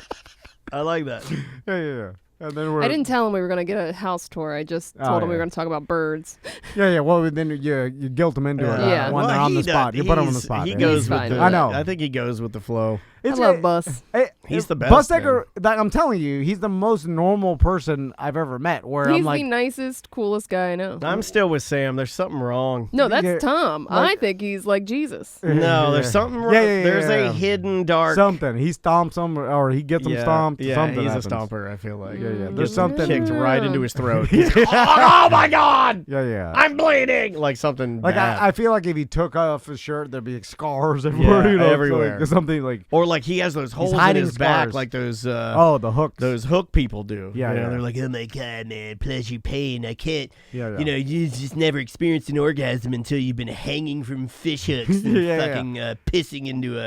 I like that. Yeah. And then I didn't tell him we were going to get a house tour. I just told him we were going to talk about birds. Yeah. Well, then you guilt them into it Yeah. when they're on the he spot. does- You put them on the he's- spot. He yeah. goes He's with fine the. with I know. I think he goes with the flow. I love Bus. He's the best, Bus Decker, I'm telling you, he's the most normal person I've ever met. Where He's I'm like, the nicest, coolest guy I know. I'm still with Sam. There's something wrong. No, that's Yeah, Tom. I think he's like Jesus. No, there's something wrong. Yeah. There's a hidden dark. something. He stomps them, or he gets them stomped. Yeah, something he's happens. a stomper. I feel like. Yeah. Gets There's something. kicked right into his throat. Yeah. oh my God! Yeah. I'm bleeding. Like something Like bad. I feel like if he took off his shirt, there'd be scars everywhere. Yeah, you know, everywhere. Something like Or like he has those holes in hiding his back, scars. like those. the hooks. Those hook people do. Yeah, You know, yeah. They're like, oh my god, man, pleasure, pain. I can't. Yeah. You know, you just never experienced an orgasm until you've been hanging from fish hooks and fucking pissing into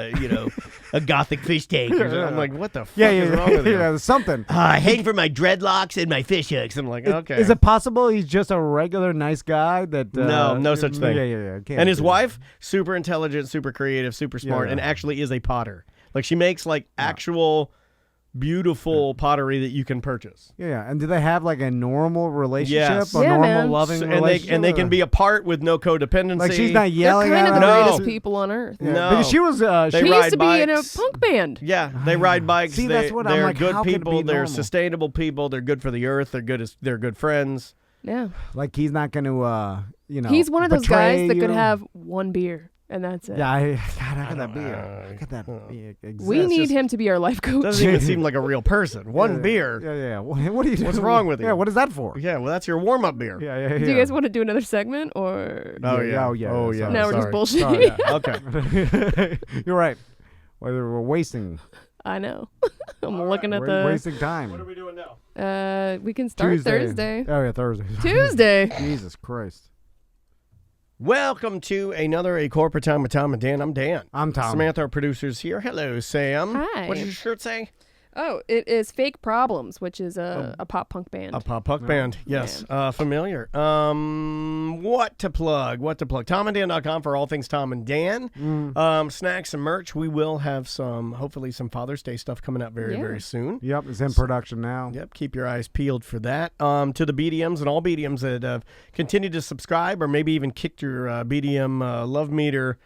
a gothic fish tank. Or something. I'm like, what the fuck is wrong with you? There's something. I hang from my dreadlocks and my fish hooks. I'm like, okay. Is it possible he's just a regular nice guy that? No such thing. Yeah. Can't And his be. wife, super intelligent, super creative, super smart, yeah. and actually is a potter. Like she makes like actual beautiful pottery that you can purchase. Yeah. And do they have like a normal relationship? Yes. A Yeah, normal man. loving And relationship? they can be apart with no codependency. like she's not They're yelling kind at of the him. greatest people on earth. Yeah. No. Because she was. They He ride used to be in a bikes. punk band. Yeah, they ride bikes. See, that's what I'm they're like, good how can it people. be They're normal? sustainable people. They're good for the earth. They're good friends. Yeah. Like he's not going to, He's one of those betray guys that could you. have one beer, and that's it. Yeah, God, I got that beer. I got that. We need him to be our life coach. Doesn't even seem like a real person. One beer. Yeah. What are you doing? What's wrong with you? Yeah, what is that for? Yeah, well, that's your warm-up beer. Yeah. Do you guys want to do another segment, or Oh Yeah, yeah. oh, yeah, now we're just sorry. bullshitting? Okay. You're right. Whether we're wasting, I know. I'm looking at we're the. wasting time. What are we doing now? We can start Tuesday. Thursday. Oh yeah, Thursday. Tuesday. Jesus Christ. Welcome to another A Corporate Time with Tom and Dan. I'm Dan. I'm Tom. Samantha, our producers here. Hello, Sam. Hi. What does your shirt say? Oh, it is Fake Problems, which is a pop punk band. A pop punk band. Yes. Familiar. What to plug? TomandDan.com for all things Tom and Dan. Snacks and merch. We will have hopefully some Father's Day stuff coming out very, very soon. Yep, it's in production now. Yep, keep your eyes peeled for that. To the BDMs and all BDMs that have continued to subscribe or maybe even kicked your BDM love meter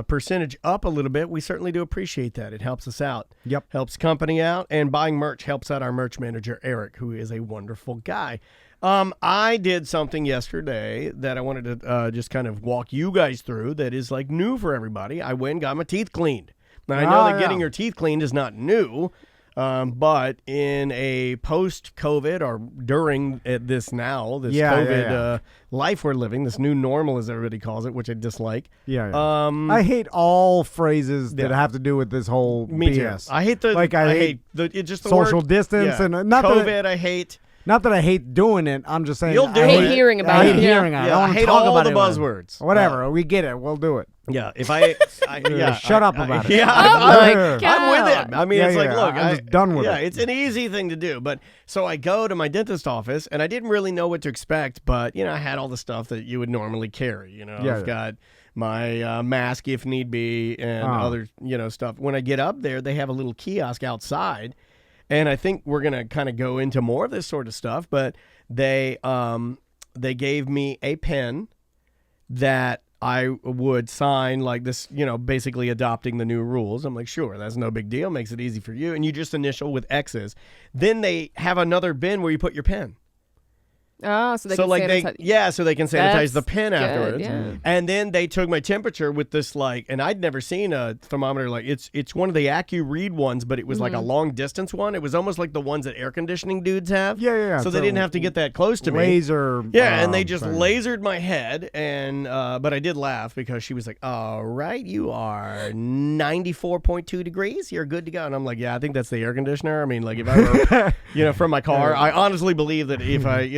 percentage up a little bit, we certainly do appreciate that. It helps us out. Yep. Helps company out, and buying merch helps out our merch manager, Eric, who is a wonderful guy. I did something yesterday that I wanted to just kind of walk you guys through that is like new for everybody. I went and got my teeth cleaned. Now, I know that getting your teeth cleaned is not new, but in a post-COVID or during this COVID life we're living, this new normal as everybody calls it, which I dislike. Yeah. I hate all phrases that Yeah. have to do with this whole Me BS. too. I hate the Like, I hate just the social word, distance yeah. and not COVID. that I hate. Not that I hate doing it. I'm just saying You'll do I it. hate hearing about I it. hate hearing it. I Yeah, don't I want to hate talk all about the it. buzzwords. Whatever. We get it. We'll do it. Yeah, if Shut up about it. Yeah, Oh I'm my with God. it. I mean, Yeah, it's like, yeah, look, I'm just done with yeah, it. it's an easy thing to do. But so I go to my dentist office, and I didn't really know what to expect. But I had all the stuff that you would normally carry. I've got my mask if need be, and other stuff. When I get up there, they have a little kiosk outside, and I think we're gonna kind of go into more of this sort of stuff. But they gave me a pen that I would sign like this, basically adopting the new rules. I'm like, sure, that's no big deal. Makes it easy for you. And you just initial with X's. Then they have another bin where you put your pen. Oh, so they can sanitize. So they can sanitize That's the pen good, afterwards. yeah. And then they took my temperature with this and I'd never seen a thermometer like it's one of the AccuRead ones, but it was like a long distance one. It was almost like the ones that air conditioning dudes have. Yeah. So they didn't have to get that close to me. Laser. Yeah, and they just thing. lasered my head, and but I did laugh because she was like, "All right, you are 94.2 degrees. You're good to go." And I'm like, "Yeah, I think that's the air conditioner. I mean, like if I were, from my car, I honestly believe that if I,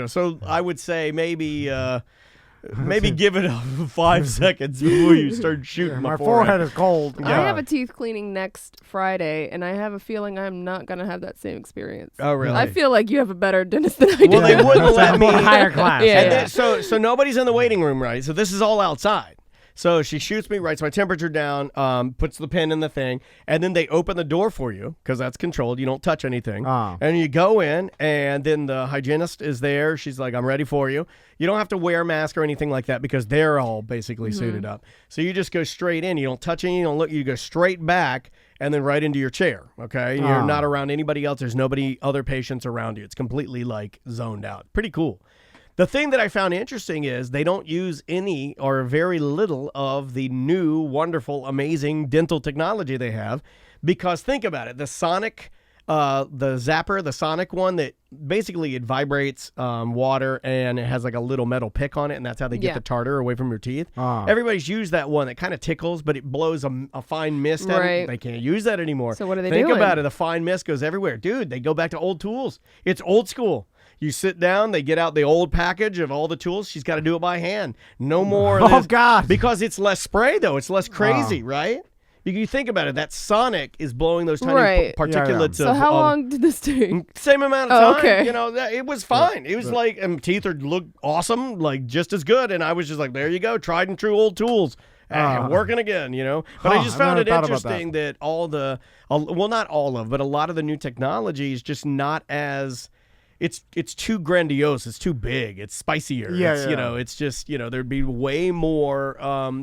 so I would say maybe give it 5 seconds before you start shooting My forehead is cold. I have a teeth cleaning next Friday, and I have a feeling I'm not going to have that same experience. Oh, really? I feel like you have a better dentist than I do. Well, they wouldn't let me. Higher class. Yeah. And then, so nobody's in the waiting room, right? So this is all outside. So she shoots me, writes my temperature down, puts the pen in the thing, and then they open the door for you because that's controlled. You don't touch anything. And you go in, and then the hygienist is there. She's like, "I'm ready for you." You don't have to wear a mask or anything like that because they're all basically suited up. So you just go straight in. You don't touch anything. You don't look. You go straight back and then right into your chair, okay? And you're not around anybody else. There's other patients around you. It's completely, zoned out. Pretty cool. The thing that I found interesting is they don't use any or very little of the new, wonderful, amazing dental technology they have because think about it. The sonic the zapper, the sonic one that basically it vibrates water and it has like a little metal pick on it, and that's how they get the tartar away from your teeth. Everybody's used that one that kind of tickles, but it blows a fine mist at it. They can't use that anymore. So what are they doing? Think doing? about it. The fine mist goes everywhere. Dude, they go back to old tools. It's old school. You sit down, they get out the old package of all the tools. She's got to do it by hand. No more. Oh, God. Because it's less spray, though. It's less crazy, right? You think about it. That sonic is blowing those tiny particulates. So how long did this take? Same amount of time. Okay. You know, it was fine. It was like, and teeth look awesome, like just as good. And I was just like, there you go, tried and true old tools. Working again, you know. But I just found it interesting that all the, well, not all of, but a lot of the new technology is just not as. It's too grandiose. It's too big. It's spicier. You know, it's just, you know, there'd be way more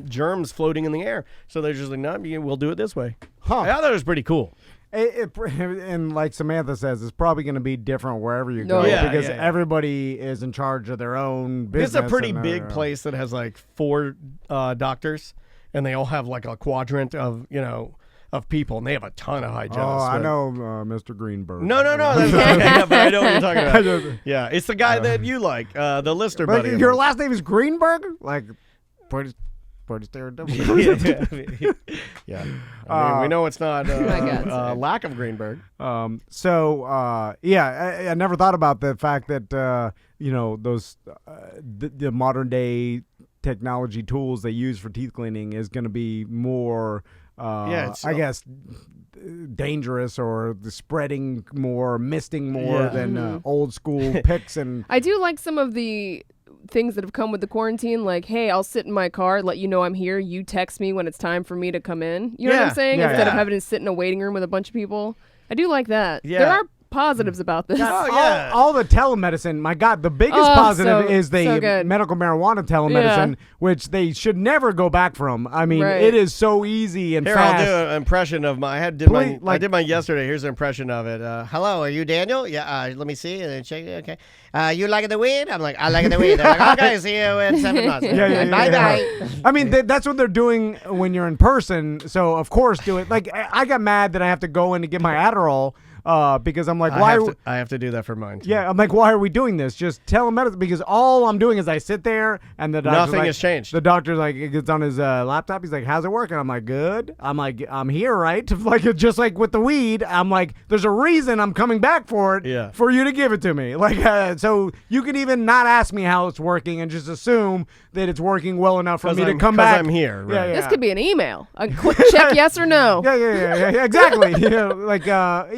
germs floating in the air. So they're just like, no, we'll do it this way. I thought it was pretty cool. And like Samantha says, it's probably going to be different wherever you go because everybody is in charge of their own business. It's a pretty big place that has like 4 doctors, and they all have like a quadrant of, you know, of people, and they have a ton of hygienists. Oh, I know Mr. Greenberg. No. That's not, but I know what you're talking about. Yeah, it's the guy that you like, the listener buddy. Your last name is Greenberg? Like, pretty stereotypical. Yeah. I mean, we know it's not lack of Greenberg. I never thought about the fact that, you know, those the modern day technology tools they use for teeth cleaning is going to be more... I guess dangerous or spreading more, misting more than old school picks. And I do like some of the things that have come with the quarantine, like, hey, I'll sit in my car, let you know I'm here. You text me when it's time for me to come in. You know what I'm saying? Instead of having to sit in a waiting room with a bunch of people. I do like that. Yeah. There are positives about this. All the telemedicine, my God, the biggest positive is the medical marijuana telemedicine, which they should never go back from. I mean, it is so easy and fast. I'll do an impression of I did mine yesterday. Here's an impression of it. Hello, are you Daniel? Yeah, let me see. Check. Okay. You liking the weed? I'm like, I like the weed. They're like, okay, see you in 7 months. Bye-bye. I mean, that's what they're doing when you're in person. So, of course, do it. Like, I got mad that I have to go in to get my Adderall. Because I'm like, I have to do that for mine too. Yeah, I'm like, why are we doing this? Just telemedicine. Because all I'm doing is I sit there and the doctor's nothing has changed. The doctor's like, it gets on his laptop. He's like, how's it working? I'm like, good. I'm like, I'm here, right? Like, just like with the weed, I'm like, there's a reason I'm coming back for it. For you to give it to me. Like, so you can even not ask me how it's working and just assume that it's working well enough for me to come back. I'm here. Right? This could be an email. A quick check, yes or no. Yeah, exactly. You know, like,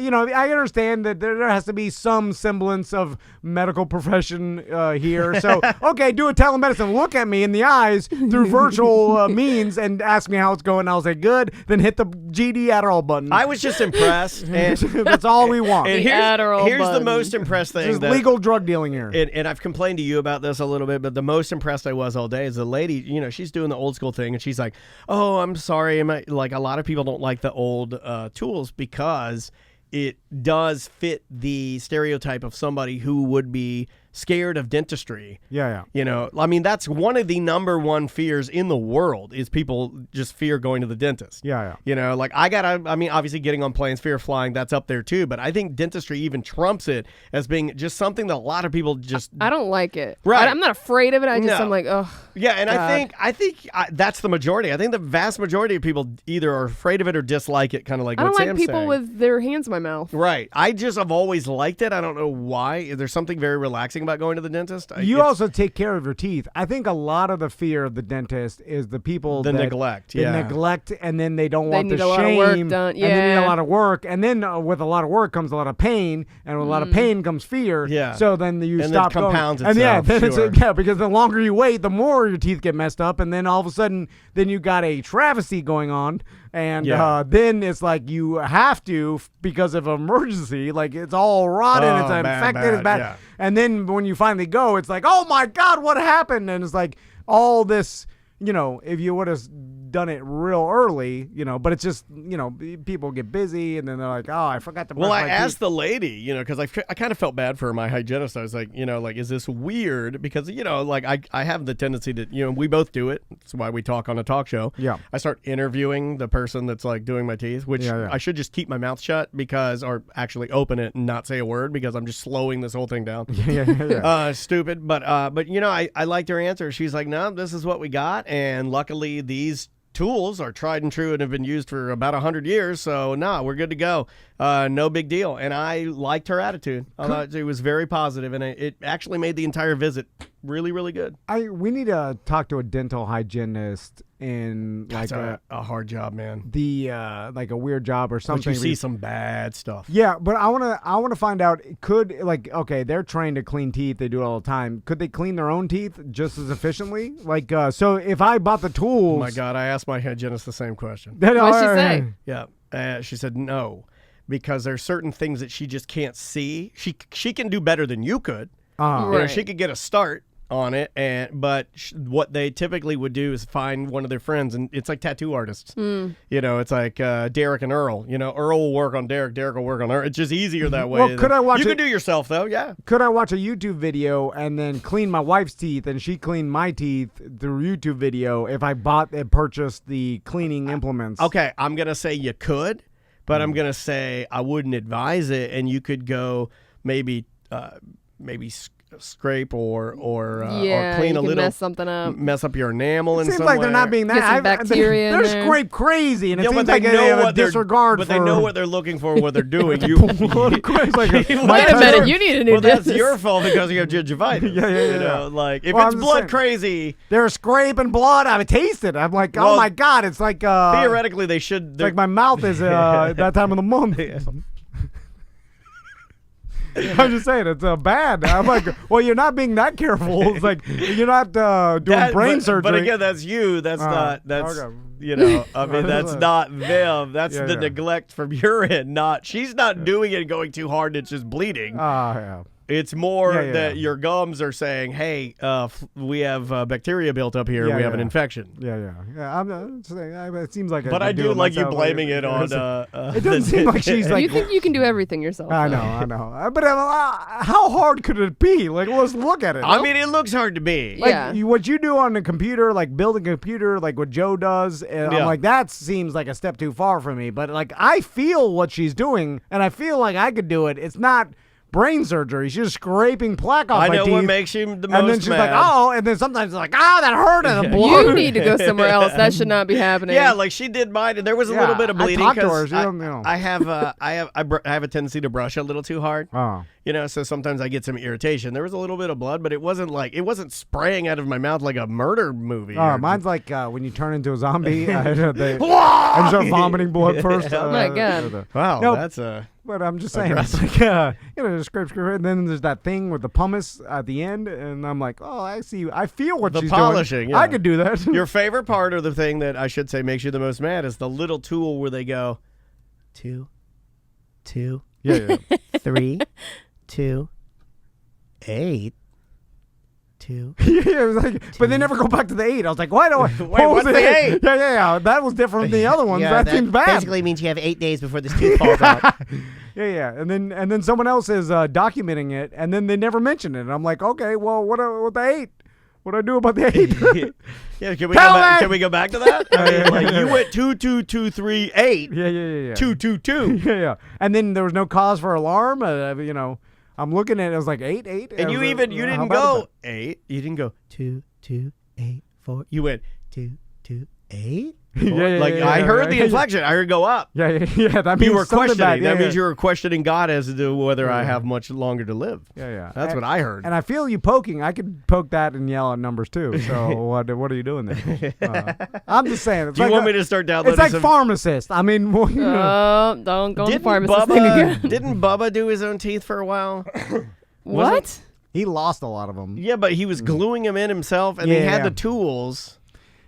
you know, I understand that there has to be some semblance of medical profession here. So, okay, do a telemedicine. Look at me in the eyes through virtual means and ask me how it's going. I'll say, good. Then hit the GD Adderall button. I was just impressed. And that's all we want. And here's the most impressed thing. This is legal drug dealing here. And I've complained to you about this a little bit, but the most impressed I was all day is the lady, you know, she's doing the old school thing, and she's like, oh, I'm sorry. Like, a lot of people don't like the old tools because it does fit the stereotype of somebody who would be scared of dentistry. Yeah. You know, I mean, that's one of the number one fears in the world is people just fear going to the dentist. Yeah. You know, like I mean, obviously getting on planes, fear of flying, that's up there too. But I think dentistry even trumps it as being just something that a lot of people just... I don't like it. Right. I'm not afraid of it. I'm like, oh. Yeah, and God. I think that's the majority. I think the vast majority of people either are afraid of it or dislike it, kind of like what Sam's saying. I don't like people with their hands in my mouth. Right. I just have always liked it. I don't know why. There's something very relaxing about going to the dentist. You also take care of your teeth. I think a lot of the fear of the dentist is the people that neglect. Neglect, and then they don't want the shame. They need a lot of work done. Yeah. And they need a lot of work. And then with a lot of work comes a lot of pain. And with a lot of pain comes fear. Yeah. So then you stop going. And then it compounds itself. Because the longer you wait, the more your teeth get messed up. And then all of a sudden, then you got a travesty going on. And then it's like you have to because of emergency. Like it's all rotten, it's infected, it's bad. Yeah. And then when you finally go, it's like, oh my God, what happened? And it's like all this, you know, if you would have done it real early, but it's just, people get busy and then they're like, oh, I forgot to brush my teeth. Well, I asked the lady, because I kind of felt bad for my hygienist. I was like, is this weird? Because, I have the tendency to, we both do it. That's why we talk on a talk show. Yeah. I start interviewing the person that's like doing my teeth, which I should just keep my mouth shut or actually open it and not say a word because I'm just slowing this whole thing down. Stupid. But I liked her answer. She's like, no, this is what we got. And luckily these tools are tried and true and have been used for about 100 years. So, we're good to go. No big deal. And I liked her attitude. I thought it was very positive, and it actually made the entire visit really, really good. We need to talk to a dental hygienist in That's a hard job, man. Like a weird job or something. But you see some bad stuff. Yeah, but I want to find out, okay, they're trained to clean teeth, they do it all the time. Could they clean their own teeth just as efficiently? So if I bought the tools. Oh my God, I asked my hygienist the same question. What'd she say? Yeah, she said no, because there's certain things that she just can't see. She can do better than you could. Right. She could get a start on it, but what they typically would do is find one of their friends, and it's like tattoo artists. It's like Derek and Earl. Earl will work on Derek, Derek will work on Earl. It's just easier that way. Well, could I watch You can do yourself though, yeah. Could I watch a YouTube video and then clean my wife's teeth, and she cleaned my teeth through YouTube video if I bought and purchased the cleaning implements? Okay, I'm gonna say you could, but I'm gonna say I wouldn't advise it, and you could go maybe scrape or clean a little, mess something up, mess up your enamel. It seems like they're not being that. Get some bacteria they're in there. scrape crazy, and it seems they like they have a disregard. But for... they know what they're looking for, what they're doing. Wait a minute, you need a new Well, that's dentist. your fault because you have gingivitis. Yeah. If it's blood crazy, they're scraping blood. I taste it. I'm like, oh my God, it's like theoretically they should. It's like my mouth is at that time of the month. I'm just saying, it's bad. I'm like, well, you're not being that careful. It's like, you're not doing brain surgery. But again, that's you. That's not, that's, okay. I mean, that's not them. That's the neglect from your end. She's not doing it and going too hard. It's just bleeding. Yeah. It's more that your gums are saying, hey, we have bacteria built up here. We have an infection. Yeah. I'm not saying, it seems like But I do like you blaming it on... it doesn't seem like she's like... You think you can do everything yourself. I know. But how hard could it be? Like, let's look at it. I mean, it looks hard to be. Yeah. What you do on the computer, like build a computer, like what Joe does, and I'm like, that seems like a step too far for me. But, like, I feel what she's doing, and I feel like I could do it. It's not... brain surgery. She's just scraping plaque off my teeth. I know what makes you the most And then she's mad. like, and then sometimes it's like, that hurt. And You need to go somewhere else. That should not be happening. Yeah, like she did mine, and there was a little bit of bleeding. I talked to her. She don't. I have a tendency to brush a little too hard. So sometimes I get some irritation. There was a little bit of blood, but it wasn't spraying out of my mouth like a murder movie. Mine's like when you turn into a zombie and start vomiting blood first. Oh my God. Wow, that's a... But I'm just saying, it's like, scrape, and then there's that thing with the pumice at the end, and I'm like, I see, I feel what she's polishing, doing. I could do that. Your favorite part, or the thing that I should say makes you the most mad, is the little tool where they go, 2, 3, 2, 8. 2. It was like, but they never go back to the 8. I was like, why do I? Wait, what's the 8? Yeah. That was different than the other ones. That seems bad. Basically means you have 8 days before this tooth falls out. Yeah. And then someone else is documenting it, and then they never mention it. And I'm like, okay, well, what the 8? What do I do about the 8? Yeah, can we go back to that? I mean, you went 2, 2, 2, 3, 8. Yeah. 2, 2, 2. Yeah. And then there was no cause for alarm. I'm looking at it. I was like 8. And you didn't go 8. You didn't go 2, 2, 8, 4. You went 2, 2, 8. I heard the inflection. I heard go up. Yeah. That means you were questioning. That means you were questioning God as to whether I have much longer to live. Yeah. That's what I heard. And I feel you poking. I could poke that and yell at numbers too. So what are you doing there? I'm just saying. Do you want me to start downloading? It's like pharmacist. I mean, don't go to pharmacist. Didn't Bubba do his own teeth for a while? What? He lost a lot of them. Yeah, but he was gluing them in himself, and he had the tools.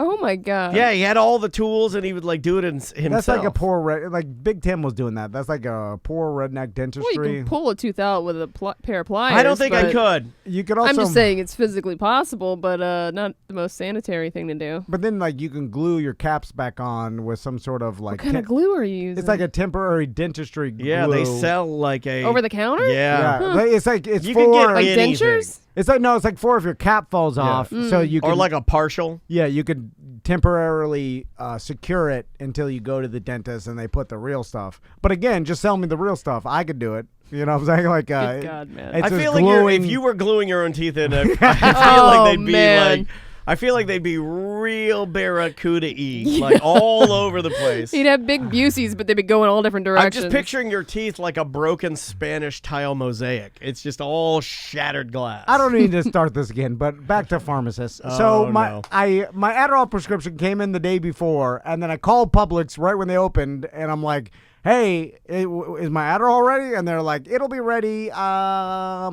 Oh my god. Yeah, he had all the tools, and he would like do it himself. That's like a poor Big Tim was doing that. That's like a poor redneck dentistry. Well, you can pull a tooth out with a pair of pliers. I don't think I but could. You could also. I'm just saying it's physically possible, but not the most sanitary thing to do. But then, like, you can glue your caps back on with some sort of like. What kind of glue are you using? It's like a temporary dentistry glue. Yeah, they sell like a over the counter. Yeah, Huh. It's like it's you for can get like anything. dentures. It's like no, it's like for if your cap falls off, so you can, or like a partial. Yeah, you could temporarily secure it until you go to the dentist and they put the real stuff. But again, just sell me the real stuff. I could do it. You know what I'm saying? Like, Good God, man. it's I just feel like if you were gluing your own teeth in, I feel Oh, like they'd be man. like. I feel like they'd be real barracuda-y, like all over the place. You'd have big Buseys, but they'd be going all different I'm directions. just picturing your teeth like a broken Spanish tile mosaic. It's just all shattered glass. I don't need to start this again, but back to pharmacists. So my Adderall prescription came in the day before, and then I called Publix right when they opened, and I'm like, hey, is my Adderall ready? And they're like, it'll be ready about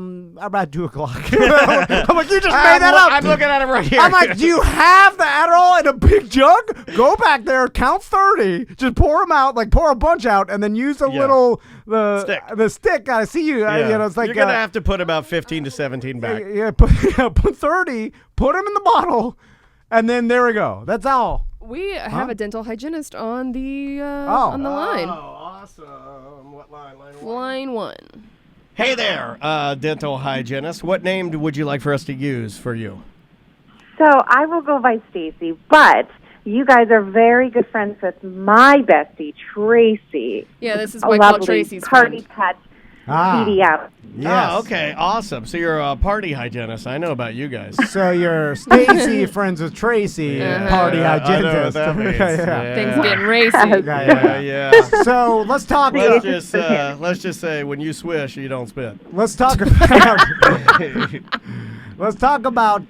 2 o'clock. I'm like, you just made that up. I'm looking at it right here. I'm like, do you have the Adderall in a big jug? Go back there, count 30, just pour them out, like pour a bunch out, and then use the little the stick. I see you. Yeah. You know, it's like you're gonna have to put about 15 to 17 back. Yeah, put 30, put them in the bottle, and then there we go. That's all. We have a dental hygienist on the line. Oh, awesome. What line? Line 1. Hey there, dental hygienist. What name would you like for us to use for you? So I will go by Stacy, but you guys are very good friends with my bestie, Tracy. Yeah, this is A why I call lovely Tracy's party friend. pet BDM. Yes. Oh, okay, awesome. So you're a party hygienist. I know about you guys. So you're Stacy friends with Tracy, party I know what hygienist. that means. Yeah. Things getting racy. Yeah. So let's talk. Let's just say when you swish, you don't spit. Let's talk about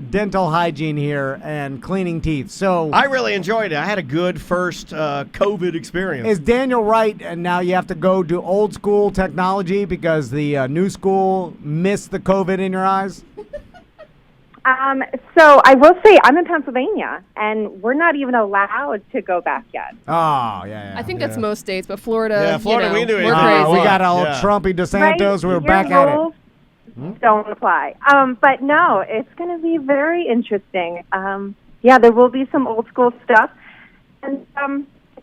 dental hygiene here and cleaning teeth. So I really enjoyed it. I had a good first COVID experience. is Daniel right? And now you have to go to old school technology because the new school missed the COVID in your eyes? So I will say I'm in Pennsylvania, and we're not even allowed to go back yet. Oh, yeah. I think that's most states, but Florida, Yeah, Florida, you know, we do it. we're Oh, crazy. We got old Yeah. Trumpy DeSantos. We're Your back at it. rules don't apply. But no, it's going to be very interesting. Yeah, there will be some old school stuff, and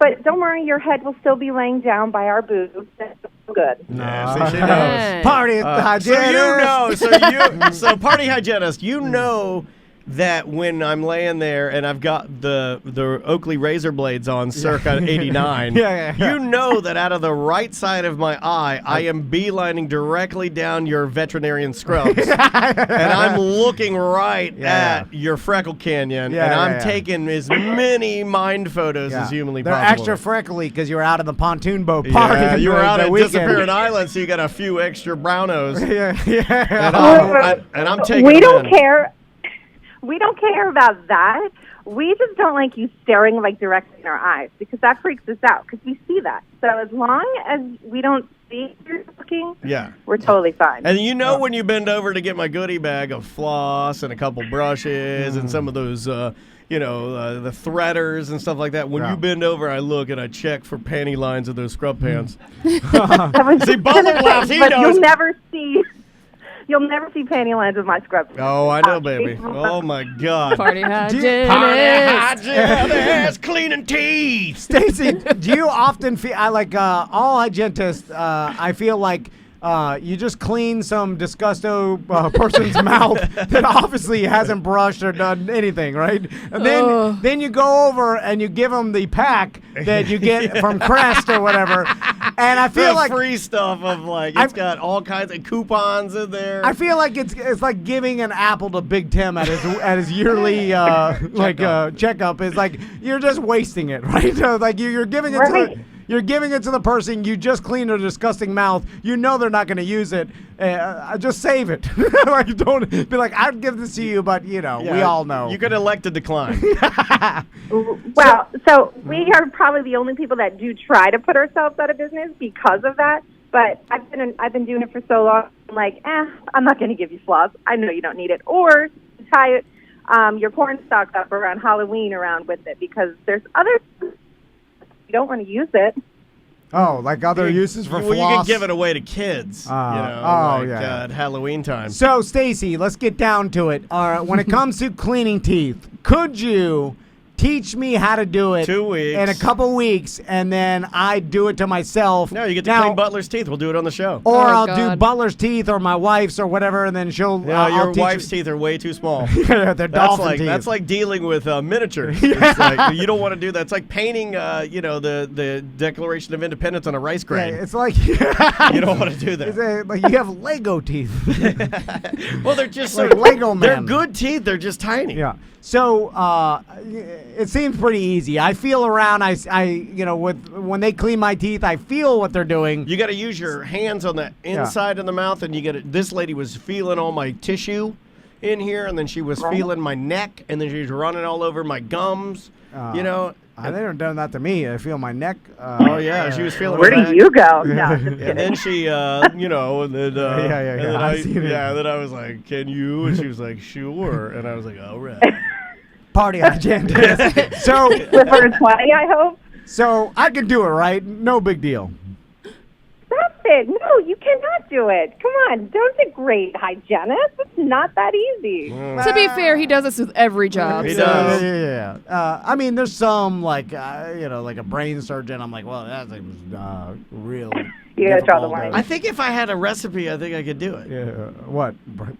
but don't worry, your head will still be laying down by our booth. That's good. Yeah, see, she knows. Hey. Party hygienist. So party hygienist, you know that when I'm laying there and I've got the Oakley razor blades on circa 89, Yeah. you know that out of the right side of my eye, I am beelining directly down your veterinarian scrubs. And I'm looking right at your freckle canyon, and I'm taking as many mind photos as humanly They're possible. extra freckly because you were out on the pontoon boat partying. Yeah, you were out the at weekend. Disappearing Island, so you got a few extra brownos. Yeah. And I'm taking We them don't in. care. We don't care about that. We just don't like you staring like directly in our eyes because that freaks us out because we see that. So as long as we don't see you looking, Yeah. we're totally fine. And you know when you bend over to get my goodie bag of floss and a couple brushes and some of those, the threaders and stuff like that, when you bend over, I look and I check for panty lines of those scrub pants. I was See, just Butler gonna say, laughs. He but knows. You'll never see panty lines with my scrub. Oh, I know, baby. Oh, my God. Party hygienist. Party hygienist, cleaning teeth. Stacy, do you often feel all hygienists? I feel like you just clean some disgusto person's mouth that obviously hasn't brushed or done anything, right? And then you go over and you give them the pack that you get from Crest or whatever. And I feel The like free stuff of it's got all kinds of coupons in there. I feel like it's like giving an apple to Big Tim at his yearly checkup. Is like you're just wasting it, right? Like you're giving it to you're giving it to the person you just cleaned their disgusting mouth. You know they're not going to use it. Just save it. Like don't be like I'd give this to you, but we all know You could elect to decline. Well, so we are probably the only people that do try to put ourselves out of business because of that. But I've been doing it for so long. I'm like, I'm not going to give you floss. I know you don't need it. Or to tie it, your corn stalk up around Halloween around with it, because there's other you don't want to use it. Oh, like other uses for floss? You can give it away to kids, at Halloween time. So, Stacy, let's get down to it. When it comes to cleaning teeth, could you teach me how to do it 2 weeks. in a couple weeks, and then I do it to myself? No, you get to clean Butler's teeth. We'll do it on the show. Or I'll do Butler's teeth or my wife's or whatever, and then she'll. No, your wife's teeth are way too small. Yeah, they're dolphin teeth. That's like dealing with miniatures. It's like, you don't want to do that. It's like painting, the Declaration of Independence on a rice grain. Yeah, it's like you don't want to do that. Like you have Lego teeth. Well, they're just like Lego man. They're good teeth. They're just tiny. Yeah. So it seems pretty easy. I feel around. When they clean my teeth, I feel what they're doing. You got to use your hands on the inside of the mouth, and you get it. This lady was feeling all my tissue in here, and then she was feeling my neck, and then she was running all over my gums. They never done that to me. I feel my neck. She was feeling. Where do you go? No, and then she, and then then I was like, "Can you?" And she was like, "Sure." And I was like, "All right." Party agenda. So for 20, I hope. So I can do it, right? No big deal. Stop it! No, you cannot do it. Come on, don't degrade hygienist. It's not that easy. To be fair, he does this with every job. He so. does. Yeah. I mean, there's some like a brain surgeon. I'm like, well, that's real. You gotta draw the line. I think if I had a recipe, I think I could do it. Yeah. What?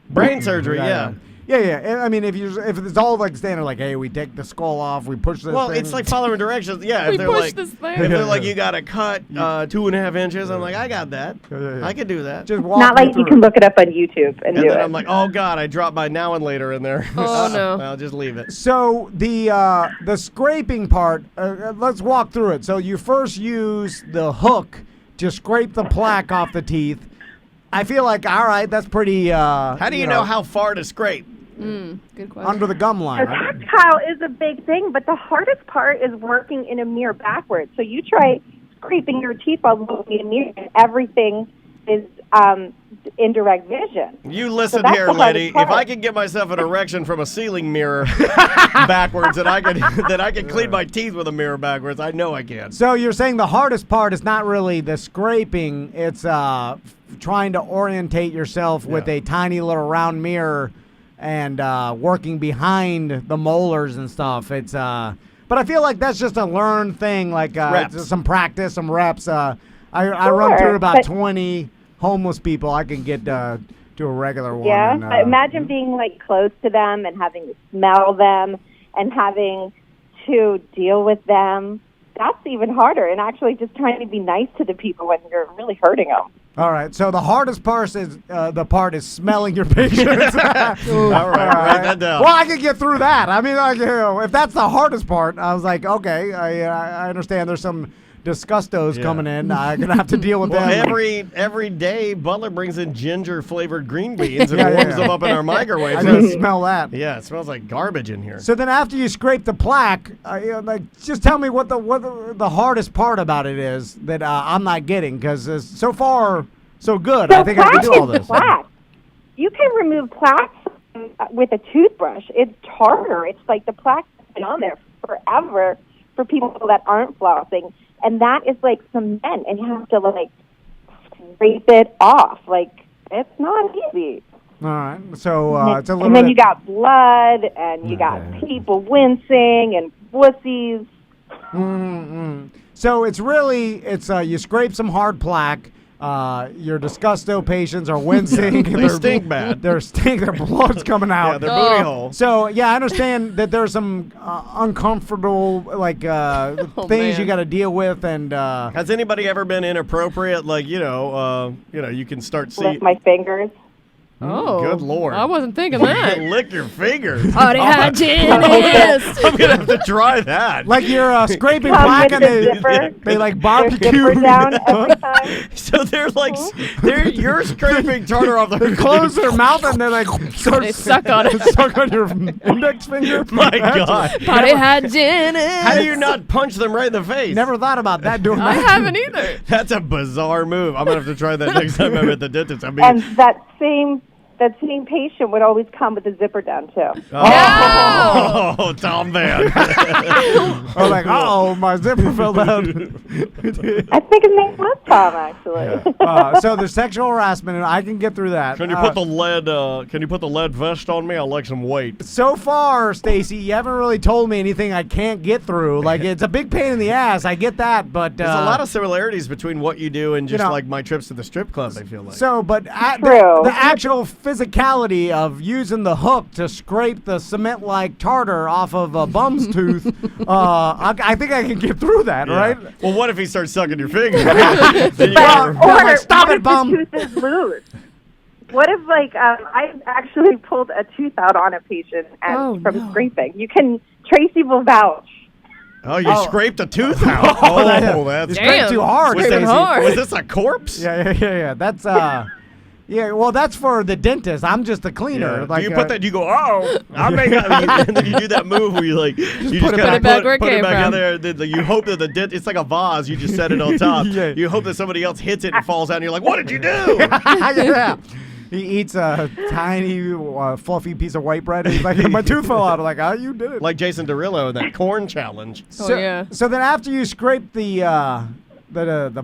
Brain surgery. Yeah. Yeah. I mean, if it's all like standard, like, hey, we take the skull off, we push this. Well, thing. it's like following directions. Yeah, We if they're push like, this thing. if they're like, you got to cut 2.5 inches, I'm like, I got that. Yeah. I can do that. Just walk Not me like you through can it. look it up on YouTube and do then it. I'm like, oh God, I dropped my now and later in there. Oh, no. I'll just leave it. So the scraping part, let's walk through it. So you first use the hook to scrape the plaque off the teeth. I feel like, all right, that's pretty. How do you know how far to scrape? Good question. Under the gum line, The right? tactile is a big thing, but the hardest part is working in a mirror backwards. So you try scraping your teeth while looking in a mirror, and everything is indirect vision. You listen that's here, the hardest lady. part. If I can get myself an erection from a ceiling mirror backwards, then I can clean my teeth with a mirror backwards. I know I can. So you're saying the hardest part is not really the scraping; it's trying to orientate yourself with a tiny little round mirror and working behind the molars and stuff. It's but I feel like that's just a learned thing, like some practice, some reps. I run through about 20 homeless people. I can get to a regular one. Yeah, and, imagine being like close to them and having to smell them and having to deal with them. That's even harder. And actually just trying to be nice to the people when you're really hurting them. All right, so the hardest part is smelling your patients. All right, write that down. Well, I can get through that. I mean, if that's the hardest part, I was like, okay, I understand. There's some disgustos coming in. I'm gonna have to deal with them. Every day, Butler brings in ginger flavored green beans and warms them up in our microwave. I can smell that. Yeah, it smells like garbage in here. So then, after you scrape the plaque, just tell me what the hardest part about it is that I'm not getting, because so far so good. I think I can do all this. Plaque. You can remove plaque with a toothbrush. It's harder. It's like the plaque has been on there forever for people that aren't flossing. And that is like cement, and you have to like scrape it off. Like, it's not easy. All right, so it's a little. And then bit... you got blood, and you got people wincing and wussies. So it's you scrape some hard plaque. Your disgusto patients are wincing. They stink bad. Their blood's coming out. Yeah, their booty hole. So yeah, I understand that there's some uncomfortable things you got to deal with. And has anybody ever been inappropriate? Like you can start seeing. Lift my fingers. Oh, good Lord! I wasn't thinking that. Lick your fingers. Party hygienist. I'm gonna have to try that. Like you're scraping plaque and they like barbecue zipper down every time. So you're scraping tartar off They close their mouth and they're like They suck on it. suck on your index finger. My God! Party hygienist. How do you not punch them right in the face? Never thought about that doing I that. haven't either. That's a bizarre move. I'm gonna have to try that next time I'm at the dentist. And that same that same patient would always come with a zipper down too. Oh, Tom Van. I'm like, oh, my zipper fell down. I think his name was Tom, actually. So there's sexual harassment, and I can get through that. Can you put the lead? Can you put the lead vest on me? I like some weight. So far, Stacy, you haven't really told me anything I can't get through. Like, it's a big pain in the ass. I get that, but there's a lot of similarities between what you do and just like my trips to the strip club. I feel like. So, but the actual physicality of using the hook to scrape the cement-like tartar off of a bum's tooth, I think I can get through that, right? Well, what if he starts sucking your finger? Or stop it, bum. The tooth is loose. What if, like, I actually pulled a tooth out on a patient from scraping? Tracy will vouch. Oh, you scraped a tooth out. Oh, that's scraped too hard. Was this a corpse? Yeah. That's yeah. Well, that's for the dentist. I'm just a cleaner. Yeah. Like, do you put that? You go, and then you do that move where you just put it back where it came in there. You hope that the dent. It's like a vase. You just set it on top. You hope that somebody else hits it and falls out. And you're like, what did you do? Yeah. He eats a tiny, fluffy piece of white bread. And he's like, my tooth fell out. I'm like, how you did it? Like Jason Derulo, that corn challenge. So then after you scrape the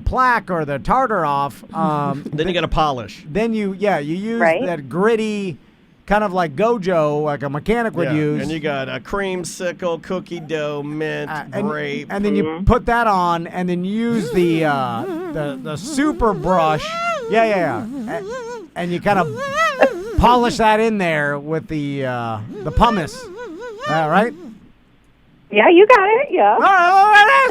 plaque or the tartar off, then you got to polish. Then you use that gritty, kind of like Gojo, like a mechanic would use. And you got a creamsicle, cookie dough, mint, grape. And then you put that on, and then use the super brush. Yeah. And you kind of polish that in there with the pumice. Right? Yeah, you got it. Yeah.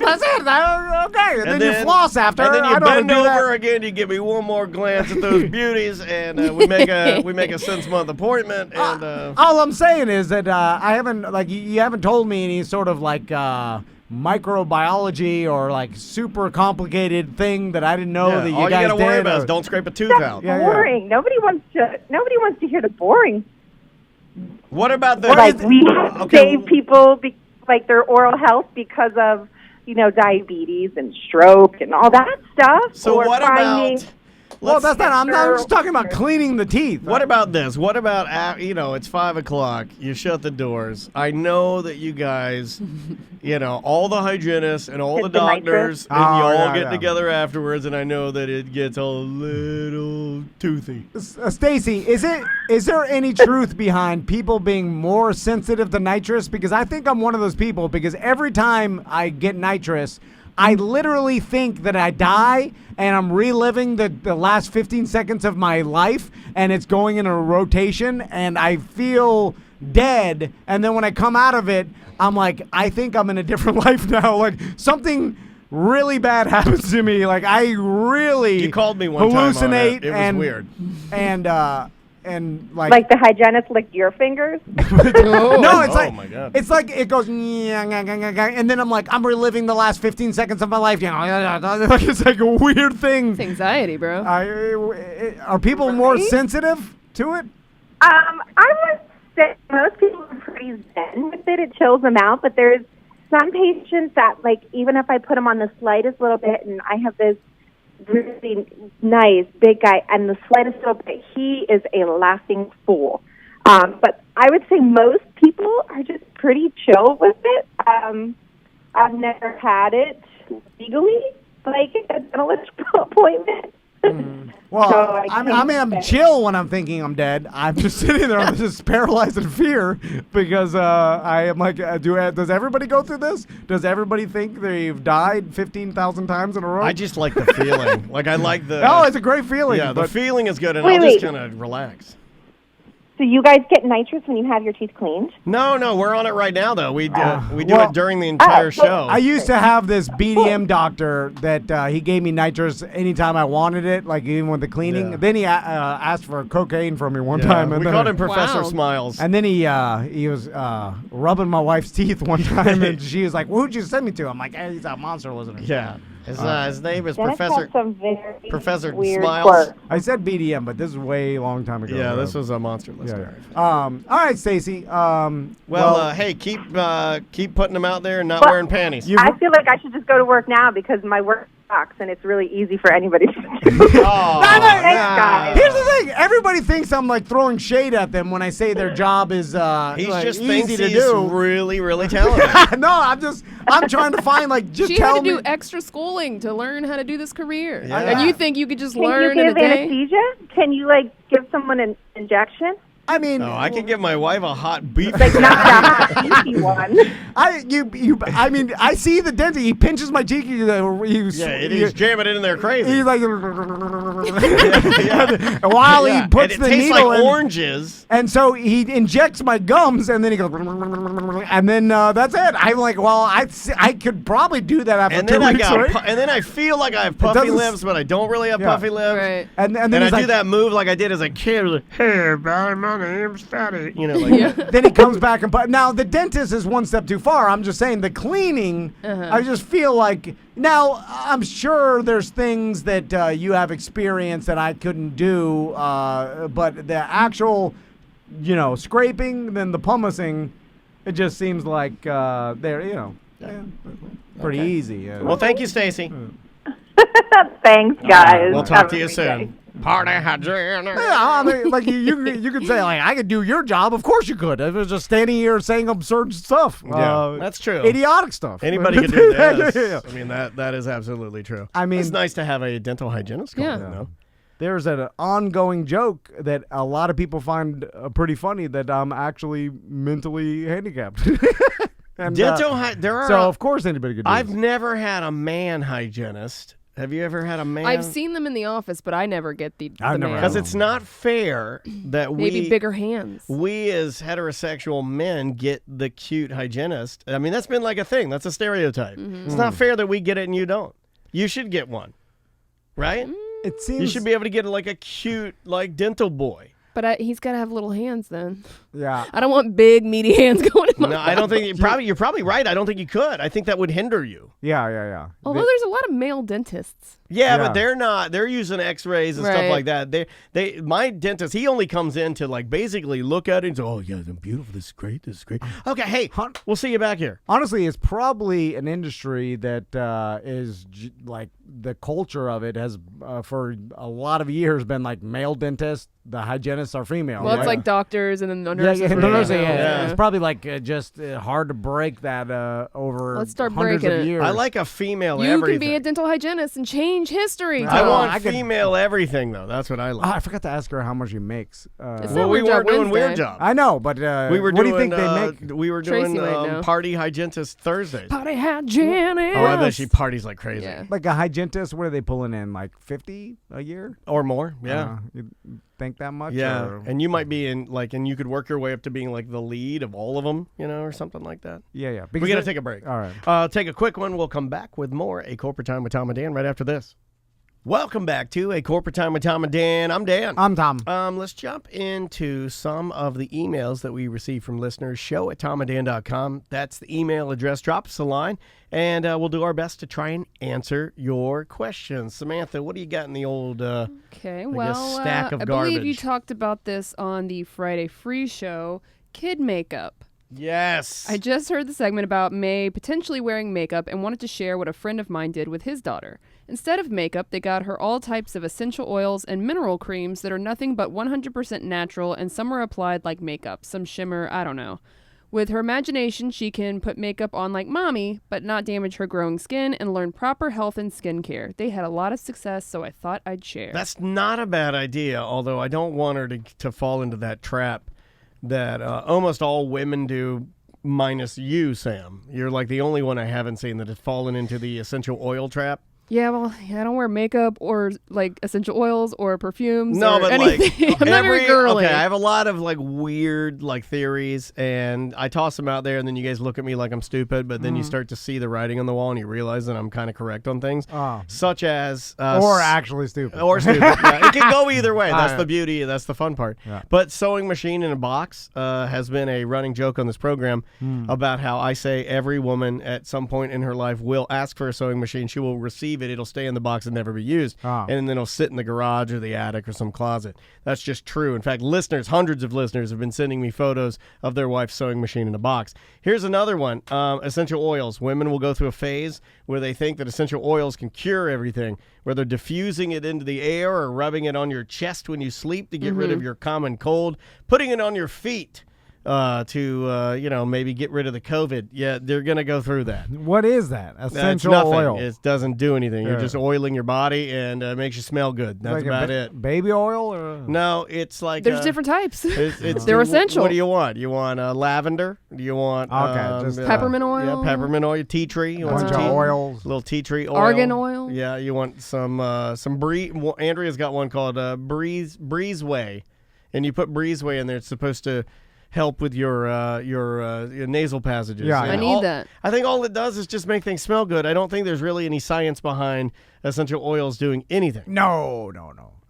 That's it. Okay. And then you floss after. And then you bend over again. You give me one more glance at those beauties, and we make a 6-month appointment. And all I'm saying is that I haven't you haven't told me any sort of microbiology or super complicated thing that I didn't know that you guys did. All you gotta worry about is don't scrape a tooth out. That's boring. Nobody wants to hear the boring. What about the we save people their oral health because of diabetes and stroke and all that stuff. So what about? Well, that's not. I'm just talking about cleaning the teeth. What about this? What about it's 5:00. You shut the doors. I know that you guys, all the hygienists and all the doctors, and you all get together afterwards. And I know that it gets a little toothy. Stacy, is there any truth behind people being more sensitive to nitrous? Because I think I'm one of those people. Because every time I get nitrous, I literally think that I die and I'm reliving the last 15 seconds of my life, and it's going in a rotation, and I feel dead. And then when I come out of it, I'm like, I think I'm in a different life now. Like, something really bad happens to me. Like, I really you called me one time on it. It was weird. And like the hygienist licked your fingers? No, it's oh my God. It's like it goes, and then I'm like, I'm reliving the last 15 seconds of my life. It's like a weird thing. It's anxiety, bro. Are people more sensitive to it? I would say most people are pretty zen with it. It chills them out, but there's some patients that, even if I put them on the slightest little bit, and I have this really nice big guy, and the slightest little bit, he is a laughing fool. But I would say most people are just pretty chill with it. I've never had it legally, at a dentalist appointment. Well, so I'm chill when I'm thinking I'm dead. I'm just sitting there, I'm just paralyzed in fear because I am like, does everybody go through this? Does everybody think they've died 15,000 times in a row? I just like the feeling. I like the... Oh, it's a great feeling. Yeah, the feeling is good, and I'll just kind of relax. So you guys get nitrous when you have your teeth cleaned? No, we're on it right now, though. We do it during the entire show. I used to have this BDM doctor that he gave me nitrous anytime I wanted it, even with the cleaning. Yeah. Then he asked for cocaine from me one time. And we called him Professor Smiles. And then he was rubbing my wife's teeth one time, and she was like, who'd you send me to? I'm like, hey, he's a monster listener. Yeah. His name is Professor Smiles. Quirks. I said BDM, but this is way long time ago. Yeah, this was a monster listener. Yeah. All right, Stacy. Hey, keep putting them out there and not wearing panties. I feel like I should just go to work now because my work box, and it's really easy for anybody to do. Oh, Thanks, guys. Here's the thing. Everybody thinks I'm like throwing shade at them when I say their job is he like, just easy thinks to he's do. really, really talented. No, I'm trying to find like just She tell had to me. do extra schooling to learn how to do this career. Yeah. And you think you could just Can learn you in a give day? anesthesia? Can you like give someone an injection? I mean, No, I could give my wife a hot beef. Like not the hot easy one. I mean, I see the dentist. He pinches my cheek. He's jamming it in there crazy. He's like, while he puts and the it tastes needle like in. oranges. And so he injects my gums, and then he goes, and then that's it. I'm like, well, I could probably do that after And 2 then weeks, right? and then I feel like I have puffy doesn't lips, but I don't really have Yeah. puffy lips. Right. And then And I he's do like, that move like I did as a kid. Like, hey, my name's Fatty. You know, like that. then he comes back and now the dentist is one step too far. I'm just saying the cleaning. I just feel like now I'm sure there's things that you have experience that I couldn't do, but the actual, scraping, then the pumicing, it just seems like they're pretty easy. Yeah. Well, thank you, Stacy. Thanks, guys. We'll talk Have to a you great day. soon. Party hygiene. Yeah, I mean, like you could say like I could do your job. Of course you could. If it was just standing here saying absurd stuff. Yeah, that's true. Idiotic stuff. Anybody can do this. Yeah. I mean, that is absolutely true. I mean, it's nice to have a dental hygienist call. Yeah. You know? There's an ongoing joke that a lot of people find pretty funny that I'm actually mentally handicapped. And, Dental there are. so of course anybody could do I've this. never had a man hygienist. Have you ever had a man? I've seen them in the office, but I never get the I've never man. had Because it's not fair that Maybe bigger hands. we as heterosexual men get the cute hygienist. I mean, that's been like a thing. That's a stereotype. It's not fair that we get it and you don't. You should get one, right? It seems You should be able to get like a cute like dental boy. But he's got to have little hands then. yeah. I don't want big, meaty hands going in my No, I don't think you're probably right. I don't think you could. I think that would hinder you. Yeah. Although there's a lot of male dentists. Yeah, Yeah. but they're not. They're using X-rays and stuff Right. like that. My dentist, he only comes in to like basically look at it and say, "Oh yeah, they're beautiful. This is great. This is great." Okay, hey, we'll see you back here. Honestly, it's probably an industry that is like the culture of it has for a lot of years been like male dentists. The hygienists are female. Well, right? it's like doctors and then the Yeah, nurses. yeah, are the nursing, female. yeah. It's probably like just hard to break that over Let's start hundreds breaking of it. years. I like a female You everything. can be a dental hygienist and change history. I Oh, want I could- female everything though. That's what I Oh, like. I forgot to ask her how much she makes. It's Well, not we Weird Job weren't doing Wednesday. weird job. I know, but We were what doing. do you think they make? We were Tracy doing might know. party hygienist Thursdays. Potty hygienist. Oh, I bet she parties like crazy. Yeah. Like a hygienist, what are they pulling in? Like 50 a year? Or more. Yeah. You think that much? Yeah, or- and you might be in like, and you could work your way up to being like the lead of all of them, or something like that. yeah. We got to take a break. All right. Take a quick one. We'll come back with more A Corporate Time with Tom and Dan right after this. Welcome back to A Corporate Time with Tom and Dan. I'm Dan. I'm Tom. Let's jump into some of the emails that we received from listeners. show@tomandan.com. That's the email address. Drop us a line, and we'll do our best to try and answer your questions. Samantha, what do you got in the old Okay, guess well, stack of I believe you garbage? talked about this on the Friday Free Show, kid makeup. Yes. I just heard the segment about May potentially wearing makeup and wanted to share what a friend of mine did with his daughter. Instead of makeup, they got her all types of essential oils and mineral creams that are nothing but 100% natural, and some are applied like makeup, some shimmer, I don't know. With her imagination, she can put makeup on like mommy, but not damage her growing skin and learn proper health and skincare. They had a lot of success, so I thought I'd share. That's not a bad idea, although I don't want her to fall into that trap that almost all women do, minus you, Sam. You're like the only one I haven't seen that has fallen into the essential oil trap. Yeah, well, I don't wear makeup or like essential oils or perfumes No, or but anything. like I'm not very girly. Okay, I have a lot of like weird like theories, and I toss them out there, and then you guys look at me like I'm stupid. But then you start to see the writing on the wall, and you realize that I'm kind of correct on things, such as Or actually stupid. or stupid. Yeah, it can go either way. That's All the right. beauty. That's the fun part. Yeah. But sewing machine in a box has been a running joke on this program about how I say every woman at some point in her life will ask for a sewing machine. She will receive leave it, it'll stay in the box and never be used. And then it'll sit in the garage or the attic or some closet. That's just true. In fact, hundreds of listeners have been sending me photos of their wife's sewing machine in a box. Here's another one. Essential oils. Women will go through a phase where they think that essential oils can cure everything, where they're diffusing it into the air or rubbing it on your chest when you sleep to get rid of your common cold, putting it on your feet to maybe get rid of the COVID. Yeah, they're going to go through that. What is that? Essential That's nothing. oil. It doesn't do anything. You're just oiling your body and makes you smell good. That's like about it. Baby oil? Or? No, it's like... There's different types. They're essential. What do you want? You want lavender? Do you want... just peppermint oil? Yeah, peppermint oil. Tea tree. You want bunch of oils. Little tea tree oil. Argan oil? Yeah, you want some Andrea's got one called Breezeway. And you put Breezeway in there. It's supposed to help with your nasal passages. Yeah, I need that. I think all it does is just make things smell good. I don't think there's really any science behind essential oils doing anything. No.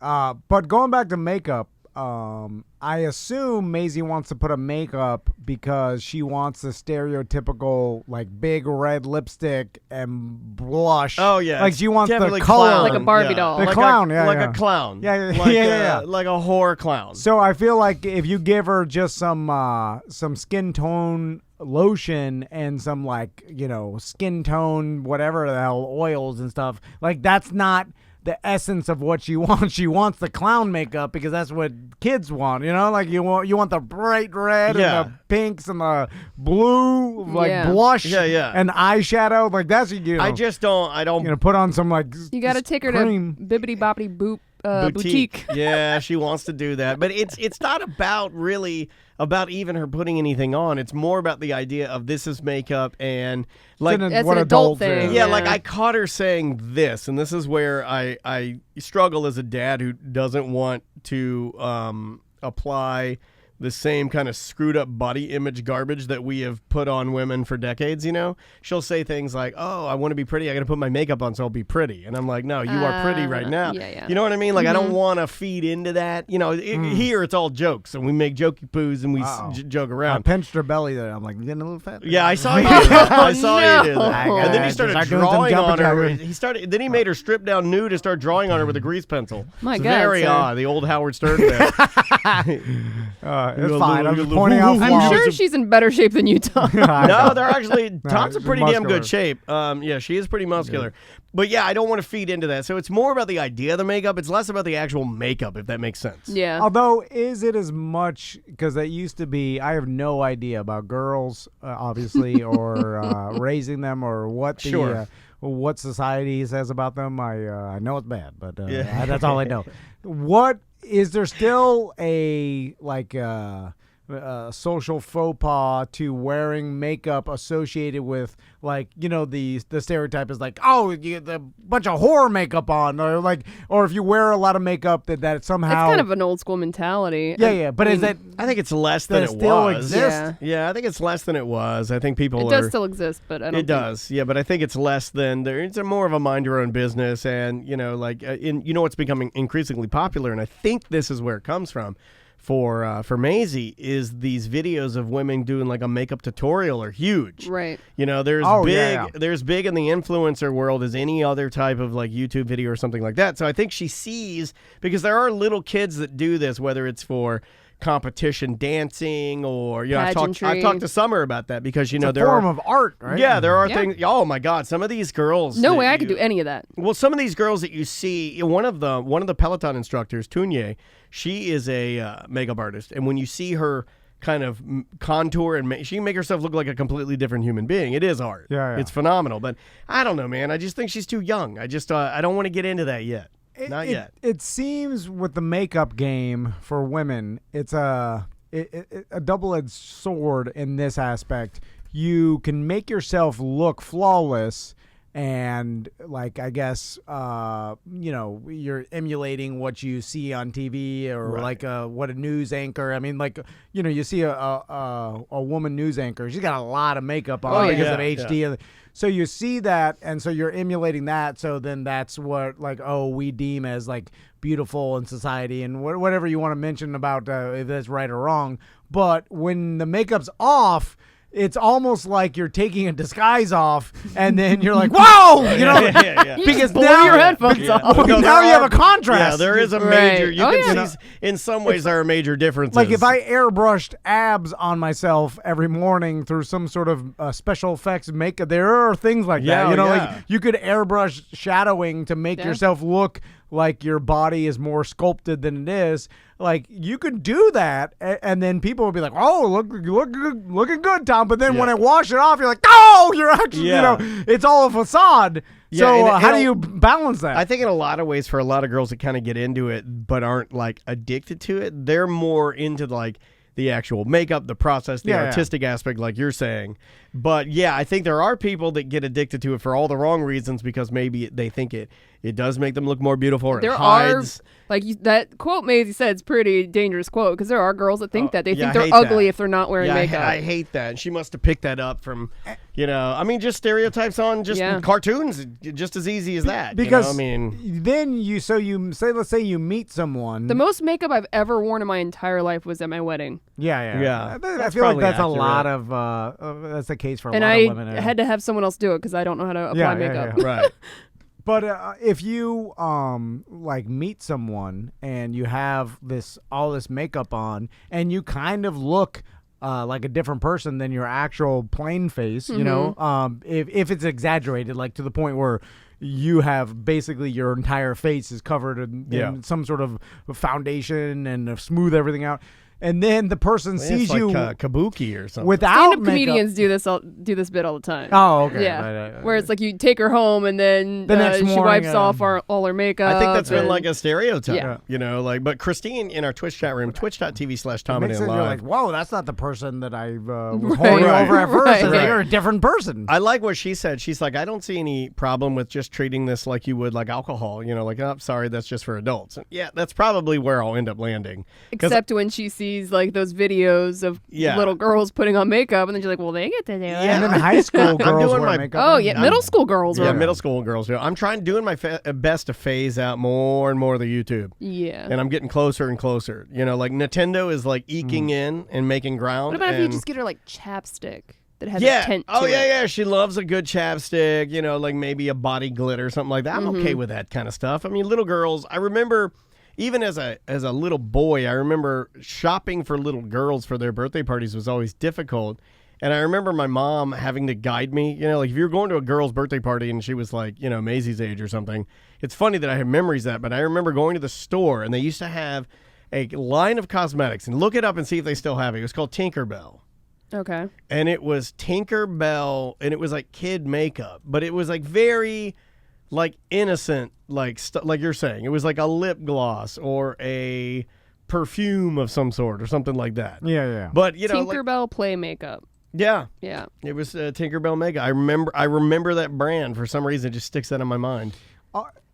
But going back to makeup, I assume Maisie wants to put a makeup because she wants the stereotypical like big red lipstick and blush. Oh yeah, like she wants the color, like a Barbie doll. The like clown, like yeah. a clown. Yeah. Like a horror clown. So I feel like if you give her just some skin tone lotion and some skin tone whatever the hell oils and stuff, like that's not the essence of what she wants. She wants the clown makeup because that's what kids want, like you want the bright red and the pinks and the blue blush and eyeshadow, like that's what you know. I don't put on some you got to take her cream. to Bibbidi Boppity Boop boutique. Yeah, she wants to do that, but it's not about even her putting anything on. It's more about the idea of this is makeup and like that's an adult thing. Yeah, like I caught her saying this, and this is where I struggle as a dad who doesn't want to apply the same kind of screwed up body image garbage that we have put on women for decades, She'll say things like, oh, I want to be pretty. I got to put my makeup on so I'll be pretty. And I'm like, no, you are pretty right now. Yeah. You know what I mean? Like, I don't want to feed into that. Here it's all jokes and we make jokey poos and we joke around. I pinched her belly there. I'm like, you getting a little fat? Yeah, I saw you do that. I saw you do that. No. And then he started drawing on her. Then he made her strip down nude and start drawing on her with a grease pencil. My it's God, very sir. odd. The old Howard Stern bit. It's fine. I'm just pointing out I'm flaws. sure she's in better shape than you, Tom. No, they're actually Tom's in she's pretty damn muscular. good shape. Yeah, she is pretty muscular. But yeah, I don't want to feed into that. So it's more about the idea of the makeup. It's less about the actual makeup, if that makes sense. Yeah. Although, is it as much, because that used to be, I have no idea about girls, obviously, or raising them, or what the what society says about them. I know it's bad, but that's all I know. What is there still a social faux pas to wearing makeup associated with the stereotype is like, oh, you get a bunch of horror makeup on, or if you wear a lot of makeup that somehow it's kind of an old school mentality. But is that I think it's less than it still was. exists? Yeah, I think it's less than it was. I think people it does still exist, but I don't it does. Yeah, but I think it's less than there. It's more of a mind your own business, and what's becoming increasingly popular, and I think this is where it comes from. For Maisie is these videos of women doing like a makeup tutorial are huge. Right. There's big in the influencer world as any other type of like YouTube video or something like that. So I think she sees, because there are little kids that do this, whether it's for competition dancing or I've talked to Summer about that because it's a there form are of art, right? Yeah, there are things. Oh my God, some of these girls. No way I could do any of that. Well, some of these girls that you see, one of the Peloton instructors, Tunye, she is a makeup artist, and when you see her kind of contour and she can make herself look like a completely different human being. It is art. Yeah. It's phenomenal, but I don't know, man. I just think she's too young. I just I don't want to get into that yet. Not yet. It seems with the makeup game for women, it's a double-edged sword in this aspect. You can make yourself look flawless, and I guess you're emulating what you see on TV or what a news anchor. I mean, you see a woman news anchor. She's got a lot of makeup on because of HD. Yeah. So you see that, and so you're emulating that. So then that's what we deem as beautiful in society, and whatever you want to mention about if that's right or wrong. But when the makeup's off, it's almost like you're taking a disguise off, and then you're like, "Whoa!" You know, because blow now your headphones off. Because now you have a contrast. Yeah, there is a major. You can see in some ways there are major differences. Like if I airbrushed abs on myself every morning through some sort of special effects makeup, there are things like that. You know, like you could airbrush shadowing to make yourself look like your body is more sculpted than it is. Like you could do that, and then people would be like, "Oh, looking good, Tom." But then when I wash it off, you're like, "Oh, you're actually, you know, it's all a facade." So how do you balance that? I think in a lot of ways, for a lot of girls that kind of get into it but aren't like addicted to it, they're more into like the actual makeup, the process, the artistic aspect, like you're saying. But yeah, I think there are people that get addicted to it for all the wrong reasons because maybe they think it does make them look more beautiful. Or there it hides. That quote Maisie said is pretty dangerous quote because there are girls that think that they think they're ugly if they're not wearing makeup. I hate that. And she must have picked that up from, just stereotypes on just cartoons, just as easy as that. Because then let's say you meet someone. The most makeup I've ever worn in my entire life was at my wedding. Yeah. I feel like that's accurate. A lot of that's the case for a lot of women. And I had to have someone else do it because I don't know how to apply makeup. Right. But if you like meet someone and you have all this makeup on and you kind of look like a different person than your actual plain face, you know, if it's exaggerated, like to the point where you have basically your entire face is covered in some sort of foundation and smooth everything out. And then the person sees like you kabuki or something. without stand-up makeup. Comedians do this bit all the time. Oh, okay. Yeah, right. Where it's like you take her home and then the next morning, she wipes off all her makeup. I think that's been like a stereotype. Yeah. But Christine in our Twitch chat room, twitch.tv/Tom and Live. You're like, whoa, that's not the person that I was horny over at first. You're a different person. I like what she said. She's like, I don't see any problem with just treating this like you would like alcohol. You know, like, oh, sorry, that's just for adults. And yeah, that's probably where I'll end up landing. Except when she sees like those videos of little girls putting on makeup, and then she's like, well, they get to do it. And then high school girls wear makeup. Oh, yeah, middle school girls. Yeah, middle school girls. I'm doing my best to phase out more and more of the YouTube. Yeah. And I'm getting closer and closer. You know, like Nintendo is like eking in and making ground. What about if you just get her like chapstick that has a tint to it? Yeah. She loves a good chapstick, you know, like maybe a body glitter or something like that. I'm okay with that kind of stuff. I mean, little girls, I remember... Even as a little boy, I remember shopping for little girls for their birthday parties was always difficult. And I remember my mom having to guide me. You know, like if you're going to a girl's birthday party and she was like, you know, Maisie's age or something, it's funny that I have memories of that. But I remember going to the store and they used to have a line of cosmetics. And look it up and see if they still have it. It was called Tinkerbell. Okay. And it was Tinkerbell and it was like kid makeup. But it was like very... like innocent, like you're saying. It was like a lip gloss or a perfume of some sort or something like that. Yeah. But, you know, Tinkerbell play makeup. Yeah. Yeah. It was Tinkerbell makeup. I remember that brand. For some reason, it just sticks that in my mind.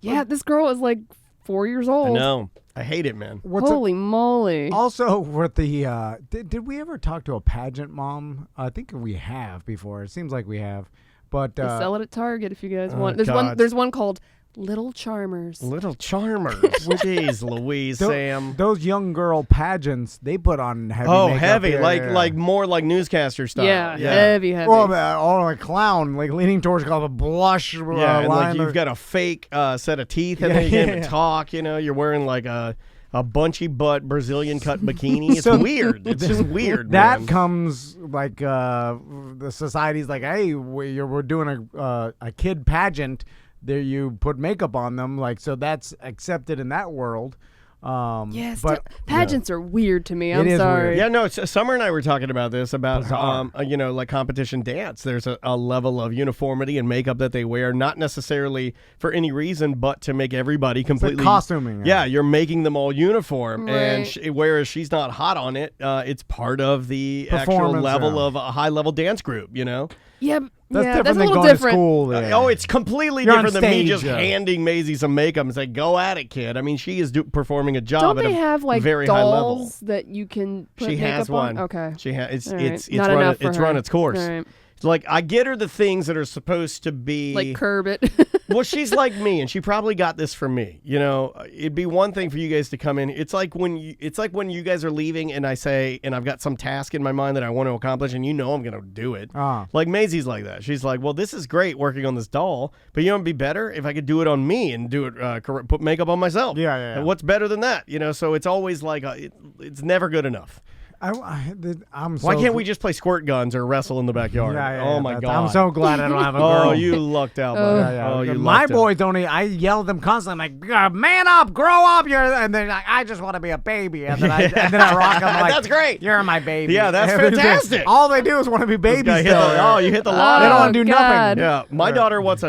This girl is like 4 years old. I know. I hate it, man. Holy moly. Also, with the, did we ever talk to a pageant mom? I think we have before. It seems like we have. But they sell it at Target if you guys want. There's one called Little Charmers. Little Charmers. Jeez, Louise, Sam. Those young girl pageants, they put on heavy makeup. Heavy, like more like newscaster style. Yeah, heavy. Well, or a clown, like leaning towards called a blush. And like you've got a fake set of teeth, and then you can't even talk. You know, you're wearing like a bunchy butt Brazilian cut bikini. It's weird. It's just weird. That man. comes like the society's like, hey, we're doing a kid pageant. There you put makeup on them, like, so that's accepted in that world. Yes, but pageants are weird to me. I'm sorry. Weird. Yeah, no. Summer and I were talking about this about like competition dance. There's a level of uniformity and makeup that they wear, not necessarily for any reason, but to make everybody completely costuming. Yeah, you're making them all uniform, right. and whereas she's not hot on it, it's part of the actual level of a high level dance group. You know. Yeah. That's a little going different. To school, yeah. Oh, it's completely You're different than me just stage, handing Maisie some makeup and say, "Go at it, kid." I mean, she is performing a job Don't at they a have like very high level. dolls that you can put She makeup has one. On? Okay. She has. Right. It's run its course. Right. Like, I get her the things that are supposed to be... Like curb it. Well, she's like me, and she probably got this from me. You know, it'd be one thing for you guys to come in. It's like when you guys are leaving, and I say, and I've got some task in my mind that I want to accomplish, and you know I'm going to do it. Like Maisie's like that. She's like, well, this is great working on this doll, but you know, it'd be better if I could do it on me and do it, put makeup on myself. Yeah. And what's better than that? You know, so it's always like it's never good enough. Why can't we just play squirt guns or wrestle in the backyard? Oh my God! I'm so glad I don't have a girl. Oh, you lucked out, buddy. Oh, you my lucked boys don't. I yell at them constantly. I'm like, man up, grow up. And they're like, I just want to be a baby. And then I rock them like, that's great. You're my baby. Yeah, that's fantastic. All they do is want to be babies. You hit the line. They don't want to do nothing. Yeah, my daughter wants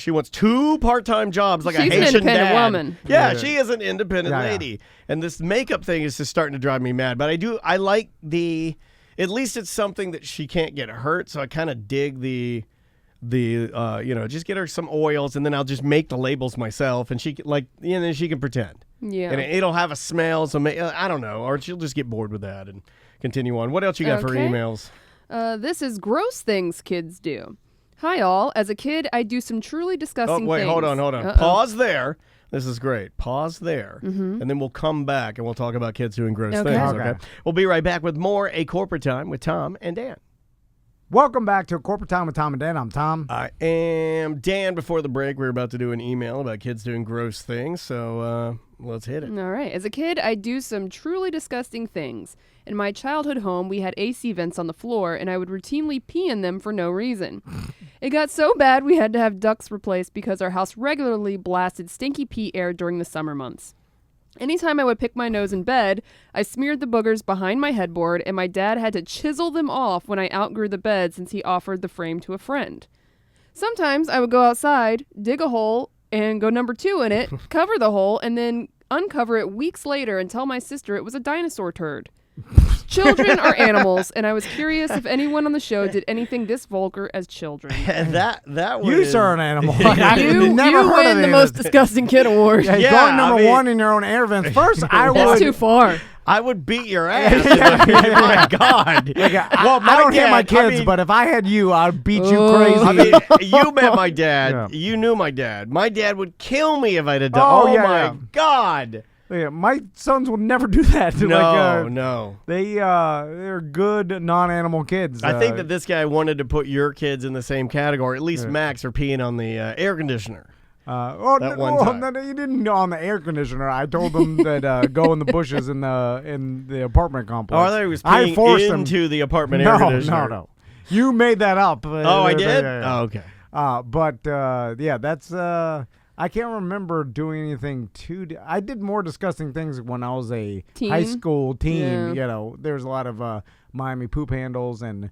she wants 2 part-time jobs like She's a Haitian an independent dad. woman. Yeah, she is an independent lady. And this makeup thing is just starting to drive me mad. But I like at least it's something that she can't get hurt. So I kind of dig just get her some oils, and then I'll just make the labels myself, and she then she can pretend. Yeah. And it'll have a smell. So I don't know, or she'll just get bored with that and continue on. What else you got for emails? This is gross things kids do. Hi all. As a kid, I do some truly disgusting things. Hold on. Uh-oh. Pause there. This is great. Pause there, and then we'll come back and we'll talk about kids doing gross things. Okay. We'll be right back with more A Corporate Time with Tom and Dan. Welcome back to Corporate Time with Tom and Dan. I'm Tom. I am Dan. Before the break, we were about to do an email about kids doing gross things, so let's hit it. All right. As a kid, I do some truly disgusting things. In my childhood home, we had AC vents on the floor, and I would routinely pee in them for no reason. It got so bad we had to have ducts replaced because our house regularly blasted stinky pee air during the summer months. Anytime I would pick my nose in bed, I smeared the boogers behind my headboard, and my dad had to chisel them off when I outgrew the bed since he offered the frame to a friend. Sometimes I would go outside, dig a hole, and go number 2 in it, cover the hole, and then uncover it weeks later and tell my sister it was a dinosaur turd. Children are animals, and I was curious if anyone on the show did anything this vulgar as children. that was... You, sir, an animal. You win the most disgusting kid award. Going number 1 in your own air vents. First, That's too far. I would beat your ass. My God. I don't hit my kids, but if I had you, I'd beat you crazy. I mean, you met my dad. Yeah. You knew my dad. My dad would kill me if I'd have done. My God. Yeah, my sons will never do that. No. They're good non-animal kids. I think that this guy wanted to put your kids in the same category. At least Max are peeing on the air conditioner. No, you didn't know on the air conditioner. I told them that go in the bushes in the apartment complex. Oh, I thought he was peeing into the apartment air conditioner. No. You made that up. I did? Oh, okay. That's... I can't remember doing anything I did more disgusting things when I was a high school teen. Yeah. You know, there's a lot of Miami poop handles and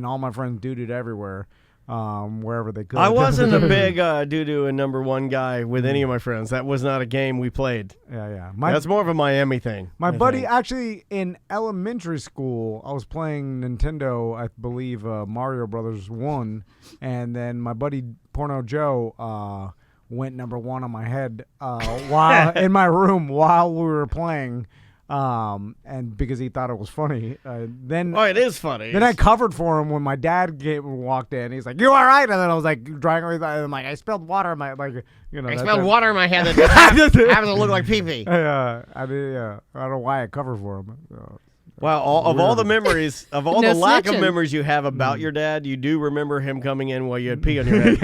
all my friends doo-dooed everywhere, wherever they could. I wasn't a big doo-doo and number 1 guy with any of my friends. That was not a game we played. Yeah. That's more of a Miami thing. My buddy, actually, in elementary school, I was playing Nintendo, I believe, Mario Brothers 1, and then my buddy Porno Joe went number 1 on my head while in my room while we were playing, and because he thought it was funny. It is funny. Then I covered for him when my dad walked in. He's like, "You all right?" And then I was like, drying away. I'm like, I spilled water in my I spilled water in my head that happens to look like pee-pee. I don't know why I covered for him. Wow, of all the memories, of all the lack of memories you have about your dad, you do remember him coming in while you had pee on your head.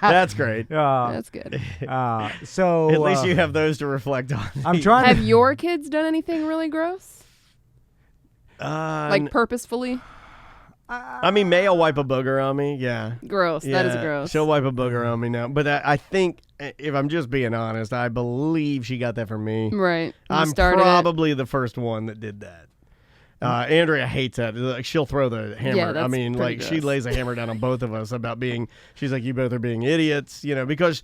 That's great. That's good. So at least you have those to reflect on. I'm trying. Have your kids done anything really gross? Like purposefully? I mean, May will wipe a booger on me. Yeah. Gross. Yeah. That is gross. She'll wipe a booger on me now. But I think, if I'm just being honest, I believe she got that from me. Right. I'm probably the first one that did that. Andrea hates that. Like, she'll throw the hammer. Yeah, that's pretty she lays a hammer down on both of us about she's like, you both are being idiots, because,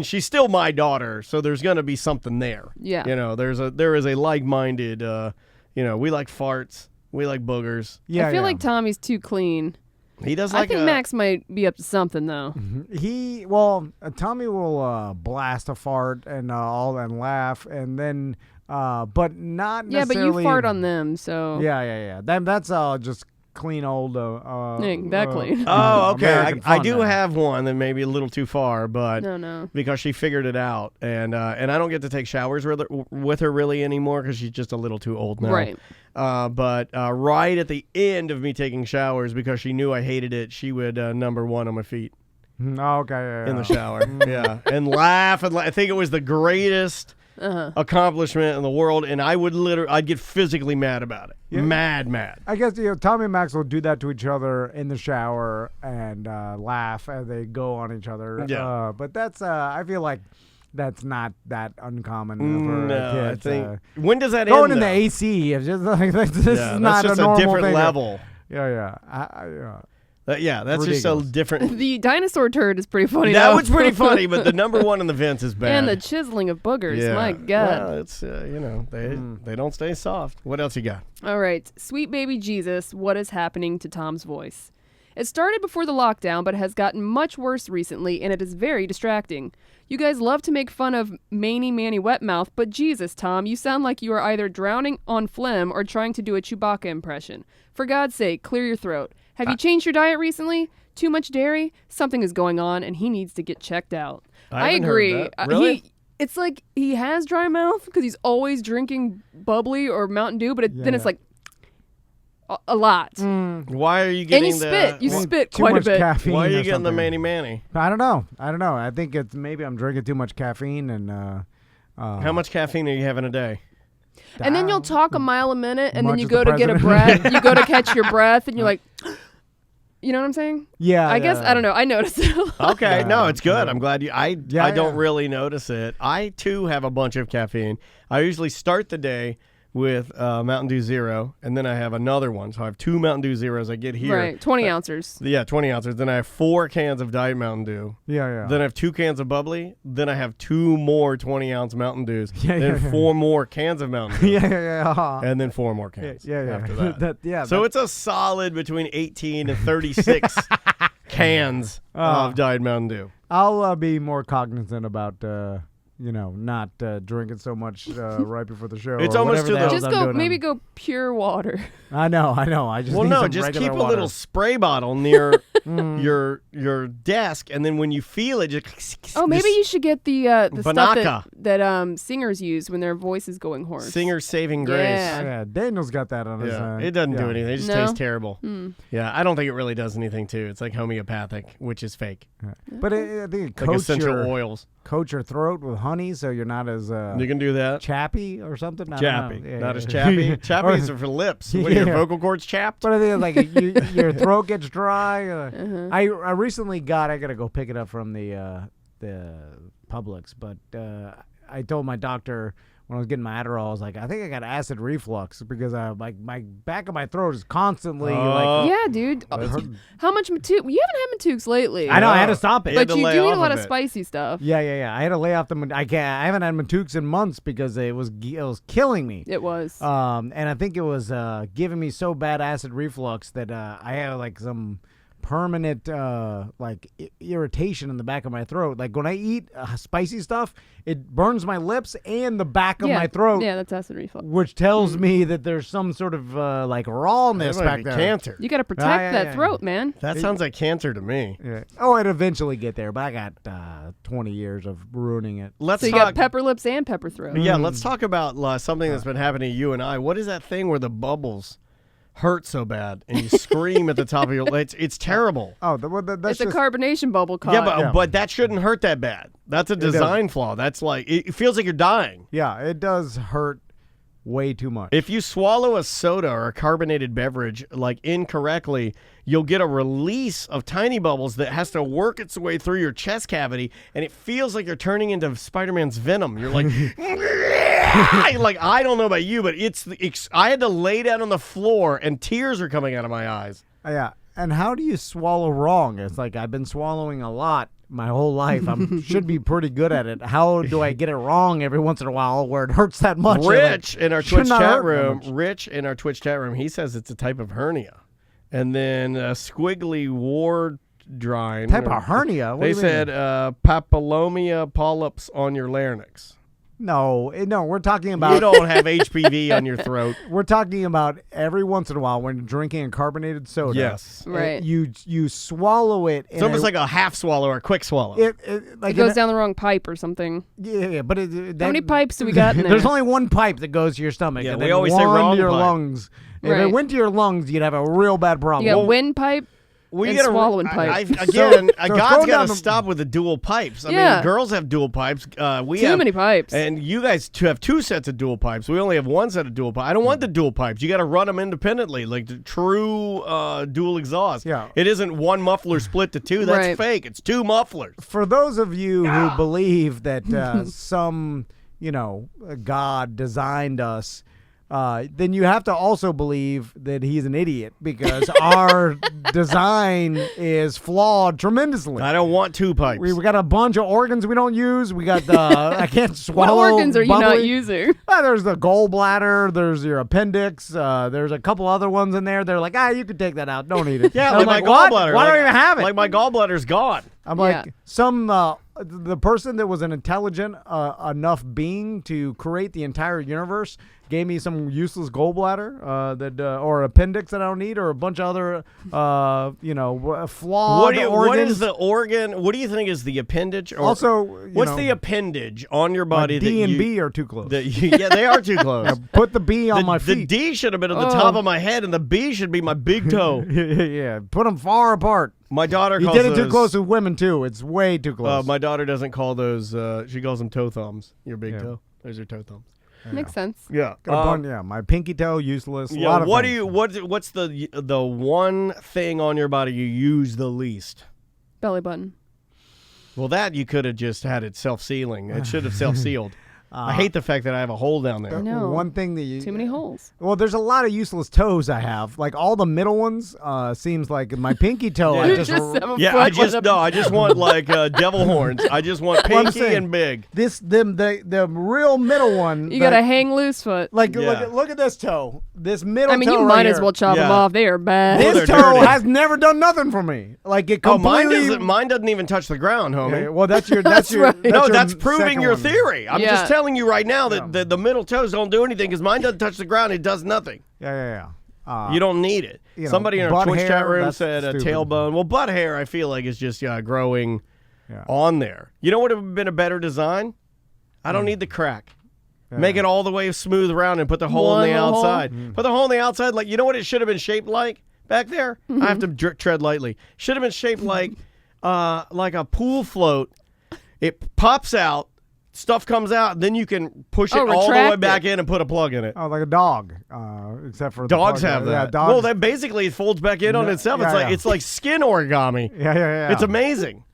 she's still my daughter, so there's going to be something there. Yeah. There is a like-minded, we like farts, we like boogers. Yeah. I feel like Tommy's too clean. He does I think Max might be up to something, though. Tommy will blast a fart and all and laugh, and then... but not necessarily. Yeah, but you fart on them, so. Yeah. That's just clean old. Ain't that clean. Oh, okay. American I fun do there. have one that may be a little too far, but No. because she figured it out, and I don't get to take showers with her really anymore because she's just a little too old now. Right. But right at the end of me taking showers, because she knew I hated it, she would number one on my feet Oh, okay. Yeah, in the shower. Yeah, and laugh and I think it was the greatest accomplishment in the world, and I'd get physically mad about it. Yeah. Mad. I guess Tommy and Max will do that to each other in the shower and laugh as they go on each other. Yeah. But that's I feel like that's not that uncommon for No, kids. I think. When does that Going end? in the though? AC is just like this is Yeah, not that's just a normal different thing. level. Yeah. Yeah, that's Ridiculous. just a different. The dinosaur turd is pretty funny. That though. was pretty funny, but the number one in the vents is bad. And the chiseling of boogers. Yeah. My God. Well, it's they don't stay soft. What else you got? All right. Sweet baby Jesus, what is happening to Tom's voice? It started before the lockdown, but has gotten much worse recently, and it is very distracting. You guys love to make fun of Manny Manny Wetmouth, but Jesus, Tom, you sound like you are either drowning on phlegm or trying to do a Chewbacca impression. For God's sake, clear your throat. Have you changed your diet recently? Too much dairy? Something is going on, and he needs to get checked out. I haven't heard agree. that. Really? It's like he has dry mouth because he's always drinking bubbly or Mountain Dew, but then it's like a lot. Why are you And getting you spit. You spit Too quite a much bit. caffeine. Why are you or getting the something. Manny? I don't know. I think it's maybe I'm drinking too much caffeine and. How much caffeine are you having a day? And then you'll talk a mile a minute, and then Much you as go the to get a president. breath. You go to catch your breath, and you're like, you know what I'm saying? Yeah. I guess I don't know. I noticed it. Okay, Yeah. no, it's good. I'm glad you. I Yeah, don't yeah. really notice it. I too have a bunch of caffeine. I usually start the day with Mountain Dew Zero, and then I have another one. So I have 2 Mountain Dew Zeros. I get here. Right, 20 ounces. Yeah, 20 ounces. Then I have 4 cans of Diet Mountain Dew. Yeah. Then I have 2 cans of bubbly. Then I have 2 more 20-ounce Mountain Dews. Yeah, then yeah. 4 more cans of Mountain Dew. yeah. And then 4 more cans. Yeah. After that. So it's it's a solid between 18 and 36 cans of Diet Mountain Dew. I'll be more cognizant about not drinking so much right before the show. It's or almost whatever to the the- hell Just I'm go, doing. maybe go pure water. I know. I just Well, need no, some just regular keep water. a little spray bottle near your desk, and then when you feel it, just Oh, maybe you should get the stuff Banaka. that singers use when their voice is going hoarse. Singer Saving Grace. Yeah. Yeah, Daniel's got that on his. Yeah, it doesn't do anything. It just No? tastes terrible. Yeah, I don't think it really does anything too. It's like homeopathic, which is fake. But I think it Like coats essential oils. coat your throat with honey, so you're not as You can do that. chappy or something. I don't Chappy, know. Yeah, not yeah. as chappy. Chappies are for lips. What are your Yeah. vocal cords chapped? But I think like your throat gets dry. I recently I gotta go pick it up from the Publix, but I told my doctor when I was getting my Adderall, I was like, I think I got acid reflux because my back of my throat is constantly like. Yeah, dude. How much Matoux? You haven't had Matux lately. I know I had to stop it. He had But to you lay do eat a off lot of of it. spicy stuff. Yeah. I had to lay off the. I haven't had Matux in months because it was killing me. It was. And I think it was giving me so bad acid reflux that I had like some permanent irritation in the back of my throat. Like when I eat spicy stuff, it burns my lips and the back of my throat. Yeah, that's acid reflux. Which tells me that there's some sort of rawness That might back be there. cancer. You got to protect yeah, that yeah. throat, man. That sounds like cancer to me. Yeah. Oh, I'd eventually get there, but I got 20 years of ruining it. Let's So you talk. got pepper lips and pepper throat. Yeah, let's talk about something that's been happening to you and I. What is that thing where the bubbles hurt so bad and you scream at the top of your lungs? It's terrible. Oh, that's It's a carbonation bubble caught. Yeah, but that shouldn't hurt that bad. That's a design flaw. That's like it feels like you're dying. Yeah, it does hurt way too much. If you swallow a soda or a carbonated beverage like incorrectly, you'll get a release of tiny bubbles that has to work its way through your chest cavity, and it feels like you're turning into Spider-Man's Venom. You're like, like I don't know about you, but I had to lay down on the floor, and tears are coming out of my eyes. Yeah. And how do you swallow wrong? It's like I've been swallowing a lot my whole life. I should be pretty good at it. How do I get it wrong every once in a while where it hurts that much? Rich in our should Twitch not chat hurt that room, much. he says it's a type of hernia. And then Squiggly Wardrine. Type of hernia? What They do you mean? said papillomia polyps on your larynx. No, we're talking You about don't have HPV on your throat. we're talking about every once in a while when you're drinking a carbonated soda. Yes. Right. You swallow it. It's almost like a half swallow or a quick swallow. It goes down the wrong pipe or something. Yeah, but How many pipes do we got in there? There's only one pipe that goes to your stomach. Yeah, and we then always say one wrong to your pipe. lungs. If Right. it went to your lungs, you'd have a real bad problem. You got windpipe and swallowing pipe. Again, a so guy's throw got down to the- stop with the dual pipes. I Yeah. mean, girls have dual pipes. We Too have many pipes. And you guys have two sets of dual pipes. We only have one set of dual pipes. I don't want the dual pipes. You got to run them independently, like the true dual exhaust. Yeah. It isn't one muffler split to two. That's Right. fake. It's two mufflers. For those of you who believe that some, God designed us, then you have to also believe that he's an idiot because our design is flawed tremendously. I don't want two pipes. We got a bunch of organs we don't use. We got the I can't What swallow. organs are you not bubbly. using? There's the gallbladder. There's your appendix. There's a couple other ones in there. They're like, you could take that out. Don't eat it. Yeah, And like I'm my what? gallbladder. Why like, don't I even have it? Like my gallbladder's gone. I'm Yeah. like the person that was an intelligent enough being to create the entire universe gave me some useless gallbladder or appendix that I don't need or a bunch of other flawed organs. What is the organ? What do you think is the appendage? Or Also, what's the appendage on your body? like D that and you, B are too close. yeah, they are too close. Yeah, put the B on my The feet. D should have been at the top of my head, and the B should be my big toe. Yeah, put them far apart. My daughter You calls did it too those- close with women too. It's way too close. My daughter doesn't call those. She calls them toe thumbs. Your big Yeah. toe. Those are toe thumbs. Makes sense. Yeah. Got a bunch, my pinky toe useless. A Yeah. lot of What things. What's the one thing on your body you use the least? Belly button. Well, that you could have just had it self-sealing. It should have self-sealed. I hate the fact that I have a hole down there. I know. One thing that you Too many holes. Well, there's a lot of useless toes I have. Like all the middle ones seems like my pinky toe. I You just, just have a Yeah, foot I just with a- I just want like devil horns. I just want Well, I'm pinky saying, and big. the real middle one. You got a hang loose foot. look at this toe. This middle. I mean, toe you right might here. as well chop them Yeah. off. They are bad. Well, This they're toe dirty. has never done nothing for me. Like it Oh, mine completely. doesn't even touch the ground, homie. Yeah, well, that's your. right. No, your that's proving second your one. theory. I'm Yeah. just telling you right now that the middle toes don't do anything because mine doesn't touch the ground. It does nothing. Yeah. You don't need it. Somebody in our butt Twitch hair, chat room that's said a stupid. tailbone. Well, butt hair, I feel like is just growing Yeah. on there. You know what would have been a better design? I don't need the crack. Make it all the way smooth around and put the hole on One the little hole? outside. Put the hole on the outside. Like, you know what it should have been shaped like back there? I have to tread lightly. Should have been shaped like a pool float. It pops out. Stuff comes out, then you can push it all the way retract back it. in and put a plug in it. Oh, like a dog, except for the Dogs plug. have that. Yeah, dogs. Well, that basically it folds back in on Yeah, itself. yeah, It's yeah. like skin origami. Yeah. It's amazing.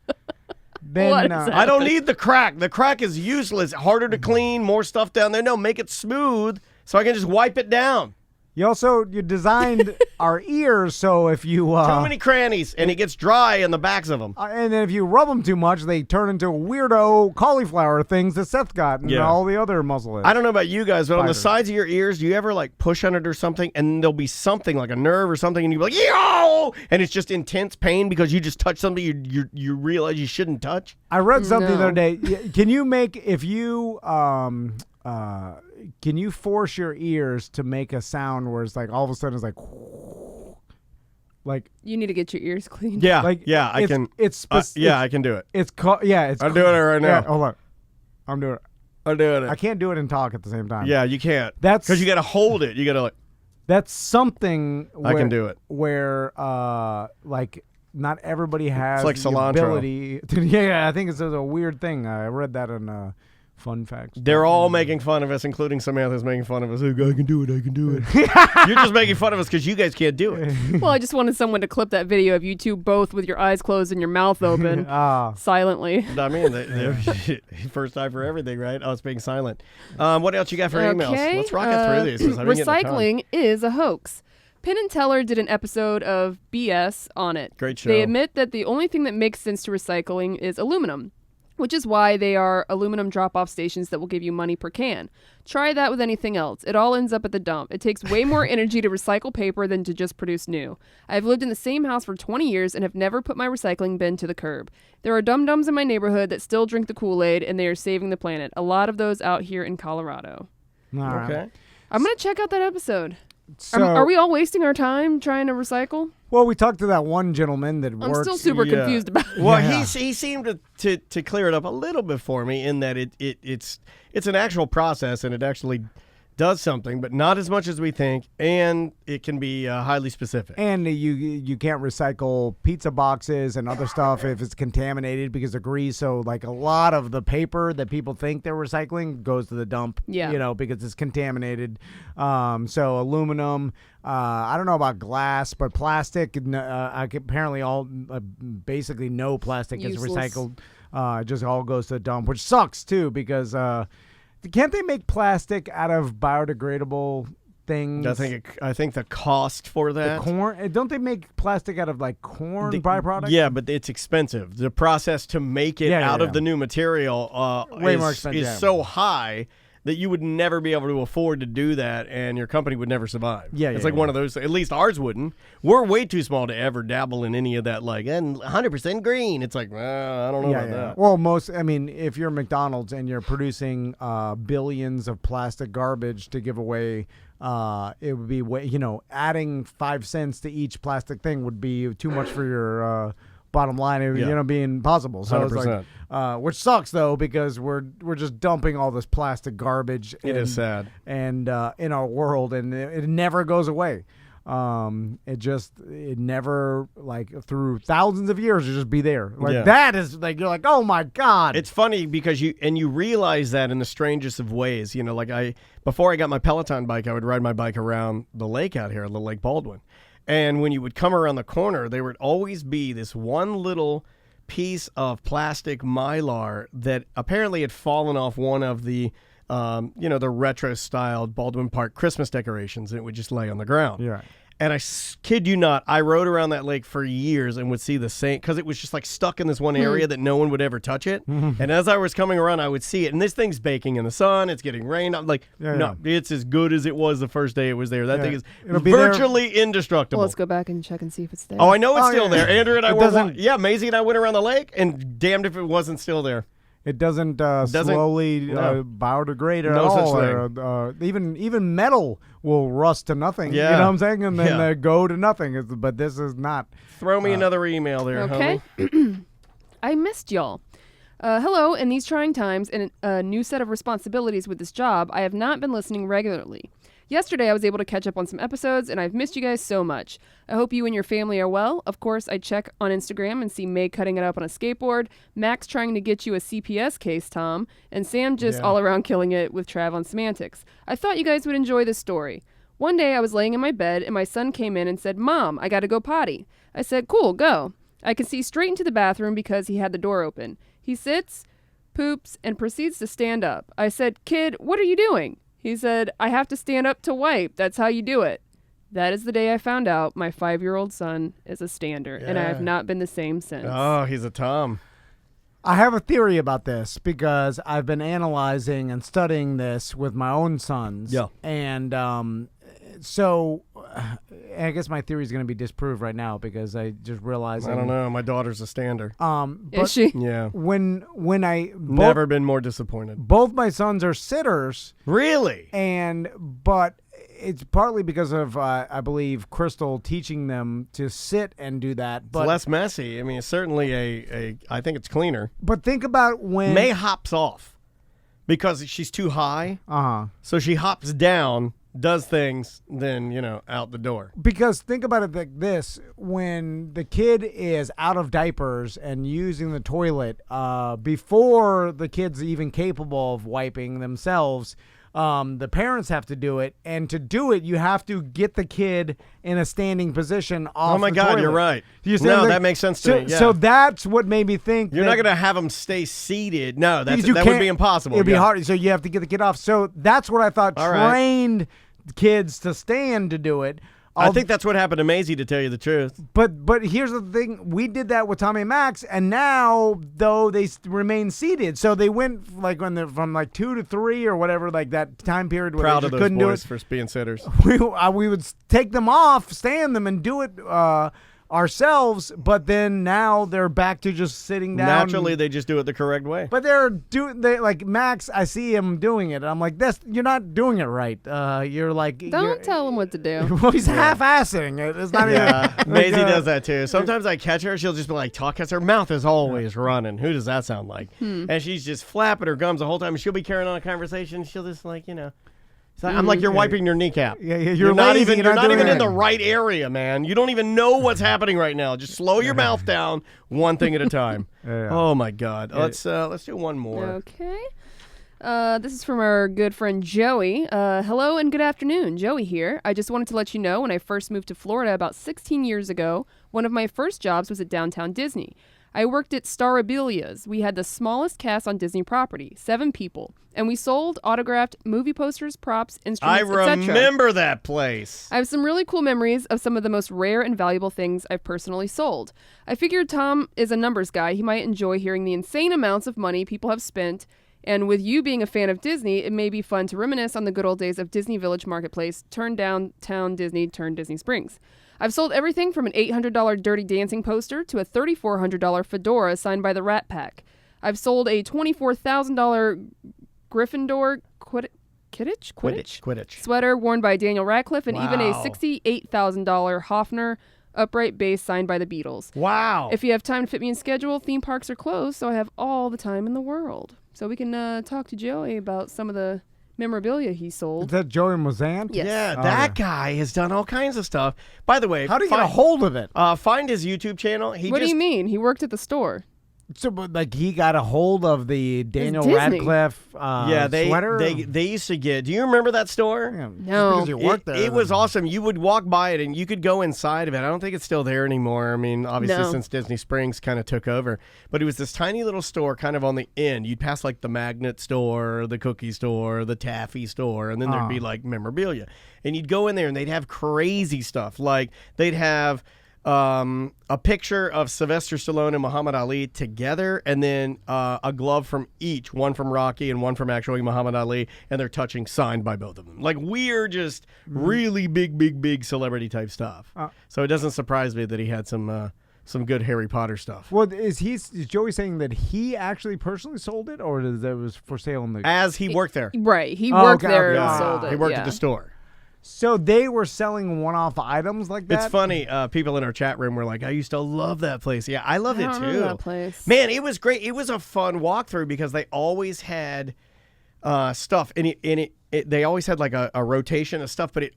Then, What is that? I don't need the crack. The crack is useless. Harder to clean, more stuff down there. No, make it smooth so I can just wipe it down. You designed our ears so if you Too many crannies, and it gets dry in the backs of them. and then if you rub them too much, they turn into weirdo cauliflower things that Seth got and Yeah. all the other muscle is. I don't know about you guys, but on the Spiders. sides of your ears, do you ever like push on it or something, and there'll be something like a nerve or something, and you'll be like, yo! And it's just intense pain because you just touched something you realize you shouldn't touch? I read something the No. other day. Can you make if you can you force your ears to make a sound where it's like all of a sudden it's like You need to get your ears cleaned. Yeah, like yeah, I it's- can. It's I can do it. It's called it's I'm doing it right now. Yeah, hold on, I'm doing it. I'm doing I it. can't do it and talk at the same time. Yeah, you can't. That's- because you got to hold it. You got to like. That's something I can do it. Where like not everybody has like the cilantro. ability to, yeah, I think it's a weird thing. I read that in Fun Facts. They're all making fun of us, including Samantha's making fun of us. Hey, I can do it. I can do it. You're just making fun of us because you guys can't do it. Well, I just wanted someone to clip that video of you two both with your eyes closed and your mouth open silently. I mean, first time for everything, right? Oh, it's being silent. What else you got for emails? Okay. Let's rock it through these. 'Cause I've been getting a ton. Recycling is a hoax. Penn and Teller did an episode of BS on it. Great show. They admit that the only thing that makes sense to recycling is aluminum, which is why they are aluminum drop-off stations that will give you money per can. Try that with anything else. It all ends up at the dump. It takes way more energy to recycle paper than to just produce new. I've lived in the same house for 20 years and have never put my recycling bin to the curb. There are dum-dums in my neighborhood that still drink the Kool-Aid, and they are saving the planet. A lot of those out here in Colorado. All right. Okay. I'm going to check out that episode. So, Are we all wasting our time trying to recycle? well, we talked to that one gentleman that I'm works. still super confused about it. Well, Yeah. he seemed to clear it up a little bit for me in that it's an actual process and it actually does something, but not as much as we think, and it can be highly specific. And you can't recycle pizza boxes and other stuff if it's contaminated because of grease. So like a lot of the paper that people think they're recycling goes to the dump. Yeah. Because it's contaminated. So aluminum. I don't know about glass, but plastic. Apparently, basically no plastic is Useless. recycled. It just all goes to the dump, which sucks too because. Can't they make plastic out of biodegradable things? I think the cost for that. Corn? Don't they make plastic out of like corn byproduct? Yeah, but it's expensive. The process to make it out of the new material Way more expensive, is so high that you would never be able to afford to do that, and your company would never survive. It's like one of those. At least ours wouldn't. We're way too small to ever dabble in any of that. Like, and 100% green. It's like, well, I don't know about that. Well, if you're McDonald's and you're producing billions of plastic garbage to give away, it would be adding 5 cents to each plastic thing would be too much for your. Bottom line, it would be impossible. So 100%. it's like, which sucks though because we're just dumping all this plastic garbage. It is sad, and in our world, and it never goes away. It never through thousands of years it'll just be there. That is like you're like, oh my god. It's funny because you realize that in the strangest of ways. Before I got my Peloton bike, I would ride my bike around the lake out here, Little Lake Baldwin. And when you would come around the corner, there would always be this one little piece of plastic Mylar that apparently had fallen off one of the, the retro-styled Baldwin Park Christmas decorations, and it would just lay on the ground. Yeah. And I kid you not, I rode around that lake for years and would see the same, because it was just like stuck in this one area that no one would ever touch it. And as I was coming around, I would see it. And this thing's baking in the sun. It's getting rain. I'm like, it's as good as it was the first day it was there. That thing is virtually indestructible. Well, let's go back and check and see if it's there. Oh, I know it's still there. Andrew and I doesn't- Maisie and I went around the lake, and damned if it wasn't still there. It doesn't slowly biodegrade at No all. such thing. Even metal will rust to nothing. Yeah. You know what I'm saying? And then go to nothing. But this is not. Throw me another email there, Okay. homie. I missed y'all. Hello, in these trying times and a new set of responsibilities with this job, I have not been listening regularly. Yesterday, I was able to catch up on some episodes, and I've missed you guys so much. I hope you and your family are well. Of course, I check on Instagram and see May cutting it up on a skateboard, Max trying to get you a CPS case, Tom, and Sam just all around killing it with Trav on semantics. I thought you guys would enjoy this story. One day, I was laying in my bed, and my son came in and said, Mom, I gotta go potty. I said, cool, go. I could see straight into the bathroom because he had the door open. He sits, poops, and proceeds to stand up. I said, Kid, what are you doing? He said, I have to stand up to wipe. That's how you do it. That is the day I found out my 5-year-old son is a stander, and I have not been the same since. Oh, he's a Tom. I have a theory about this because I've been analyzing and studying this with my own sons. Yeah. And so I guess my theory is going to be disproved right now because I just realized. I don't know. My daughter's a stander. Is she? Yeah. When Never been more disappointed. both my sons are sitters, Really? but it's partly because of I believe Crystal teaching them to sit and do that. But It's less messy. I mean, it's certainly I think it's cleaner. but think about when May hops off because she's too high. So she hops down, does things, then, out the door. Because think about it like this: when the kid is out of diapers and using the toilet, before the kid's even capable of wiping themselves, the parents have to do it. And to do it, you have to get the kid in a standing position off. Oh my the God, toilet. you're right. You see No, what I'm saying? that makes sense to me, yeah. So that's what made me think You're that not going to have them stay seated. No, that because you would can't- be impossible. It'd be yeah. hard. So you have to get the kid off. So that's what I thought All right. trained kids to stand to do it. I think that's what happened to Maisie, to tell you the truth. But here's the thing: we did that with Tommy and Max, and now though they remain seated, so they went like when they're from like 2 to 3 or whatever, like that time period where Proud they of just those couldn't do boys it. for being sitters. We would take them off, stand them, and do it ourselves. But then now they're back to just sitting down. Naturally, they just do it the correct way. But they like Max. I see him doing it, and I'm like, you're not doing it right. You're like, Don't tell him what to do. Well, he's half-assing it. It's not even. Maisie does that too. Sometimes I catch her, she'll just be like, talk, because her mouth is always running. Who does that sound like? And she's just flapping her gums the whole time. She'll be carrying on a conversation. She'll just like, I'm like, you're wiping your kneecap. Yeah, you're not lazy, even. You're not even in the right area, man. You don't even know what's happening right now. Just slow your mouth down, one thing at a time. Oh my God. Let's do one more. Okay. This is from our good friend Joey. Hello and good afternoon. Joey here. I just wanted to let you know when I first moved to Florida about 16 years ago, one of my first jobs was at Downtown Disney. I worked at Starabilia's. We had the smallest cast on Disney property, 7 people, and we sold autographed movie posters, props, instruments, I etc. remember that place. I have some really cool memories of some of the most rare and valuable things I've personally sold. I figured Tom is a numbers guy. He might enjoy hearing the insane amounts of money people have spent, and with you being a fan of Disney, it may be fun to reminisce on the good old days of Disney Village Marketplace, turned downtown Disney, turned Disney Springs. I've sold everything from an $800 Dirty Dancing poster to a $3,400 fedora signed by the Rat Pack. I've sold a $24,000 Gryffindor Quidditch sweater worn by Daniel Radcliffe, and even a $68,000 Hofner upright bass signed by the Beatles. Wow. If you have time to fit me in schedule, theme parks are closed, so I have all the time in the world. So we can talk to Joey about some of the memorabilia he sold. Is that Joey Mozant? Yes. Yeah, that guy has done all kinds of stuff. By the way, How do you get a hold of it? Find his YouTube channel. What do you mean? He worked at the store. So, like, he got a hold of the Daniel Disney. Radcliffe sweater? They used to get. Do you remember that store? Yeah, No. because you worked there. It was awesome. You would walk by it and you could go inside of it. I don't think it's still there anymore. I mean, obviously No. since Disney Springs kind of took over. But it was this tiny little store kind of on the end. You'd pass like the magnet store, the cookie store, the taffy store, and then there'd be like memorabilia. And you'd go in there and they'd have crazy stuff. Like they'd have a picture of Sylvester Stallone and Muhammad Ali together, and then a glove from each, one from Rocky and one from actually Muhammad Ali, and they're touching, signed by both of them. Like, we're just really big celebrity type stuff. So it doesn't surprise me that he had some good Harry Potter stuff. Well, is Joey saying that he actually personally sold it, or that it was for sale in the... As he worked there. Right. He worked there okay. and sold it. He worked yeah. at the store. So they were selling one-off items like that? It's funny. People in our chat room were like, I used to love that place. Yeah, I loved it I too. remember that place. Man, it was great. It was a fun walkthrough because they always had stuff. And they always had like a rotation of stuff, but it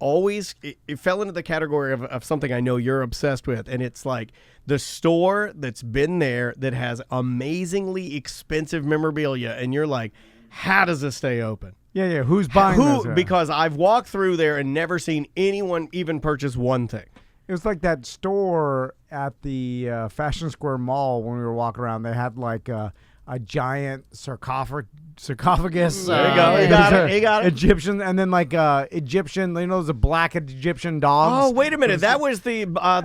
fell into the category of something I know you're obsessed with. And it's like the store that's been there that has amazingly expensive memorabilia. And you're like, how does this stay open? Yeah. Who's buying this? Because I've walked through there and never seen anyone even purchase one thing. It was like that store at the Fashion Square Mall when we were walking around. They had like a giant sarcophagus. There you go. You got it. Egyptian, and then like Egyptian. You know, there's a black Egyptian dogs. Oh, wait a minute. That was the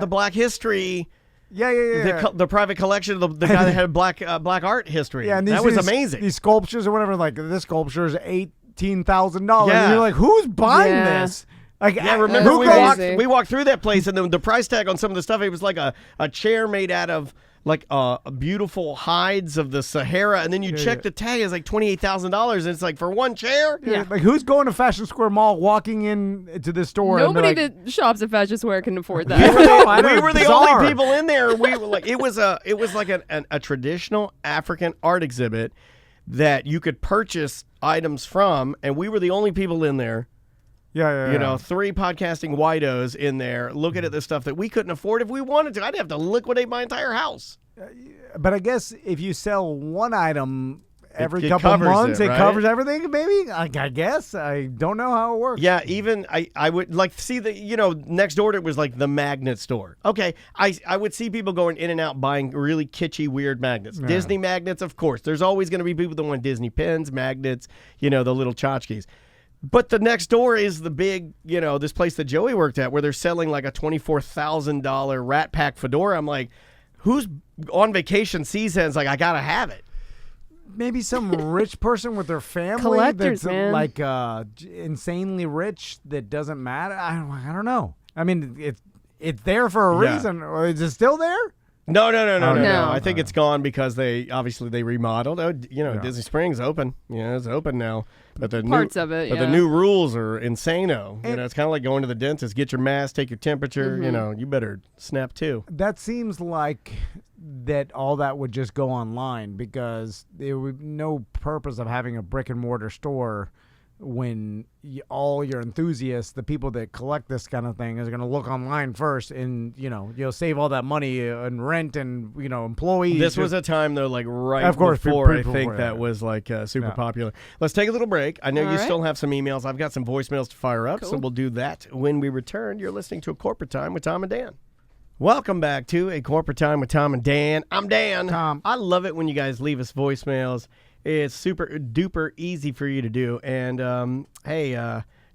Black History. Yeah. The private collection of the guy that had black art history. Yeah, and that was amazing. These sculptures or whatever. Like this sculpture is $18,000. Yeah. And you're like, who's buying Yeah. this? Like, Yeah, remember Crazy. we walked through that place, and the price tag on some of the stuff, it was like a chair made out of like beautiful hides of the Sahara, and then you check the tag, it's like $28,000, and it's like for one chair. Yeah. Like, who's going to Fashion Square Mall, walking into this store? Nobody and they're that shops at Fashion Square can afford that. We were the Bizarre. only people in there. We were like, it was like a traditional African art exhibit that you could purchase items from, and we were the only people in there. Yeah. You know, 3 podcasting whitos in there looking at the stuff that we couldn't afford if we wanted to. I'd have to liquidate my entire house. But I guess if you sell one item every It couple of covers months, it, it right? covers everything, maybe? I guess. I don't know how it works. Yeah, even I would like see next door to it was like the magnet store. Okay, I would see people going in and out buying really kitschy, weird magnets. Disney magnets, of course. There's always going to be people that want Disney pins, magnets, the little tchotchkes. But the next door is the big, this place that Joey worked at where they're selling like a $24,000 Rat Pack fedora. I'm like, who's on vacation sees it and is like, I got to have it? Maybe some rich person with their family Collectors, that's man. like insanely rich that doesn't matter. I don't know. I mean, it's there for a reason. Or is it still there? No. No. I think it's gone because they remodeled. Oh, Disney Springs open. It's open now. But the Parts of it, the new rules are insano. It's kind of like going to the dentist. Get your mask, take your temperature. You better snap too. That seems like that all that would just go online because there would be no purpose of having a brick and mortar store when all your enthusiasts, the people that collect this kind of thing, is going to look online first, and you'll save all that money and rent and employees. This was a time though, like of course, before I think that was like super popular. Let's take a little break. I know All you right. still have some emails. I've got some voicemails to fire up, so Cool. we'll do that when we return. You're listening to A Corporate Time with Tom and Dan. Welcome back to A Corporate Time with Tom and Dan. I'm Dan. Tom. I love it when you guys leave us voicemails. It's super duper easy for you to do. And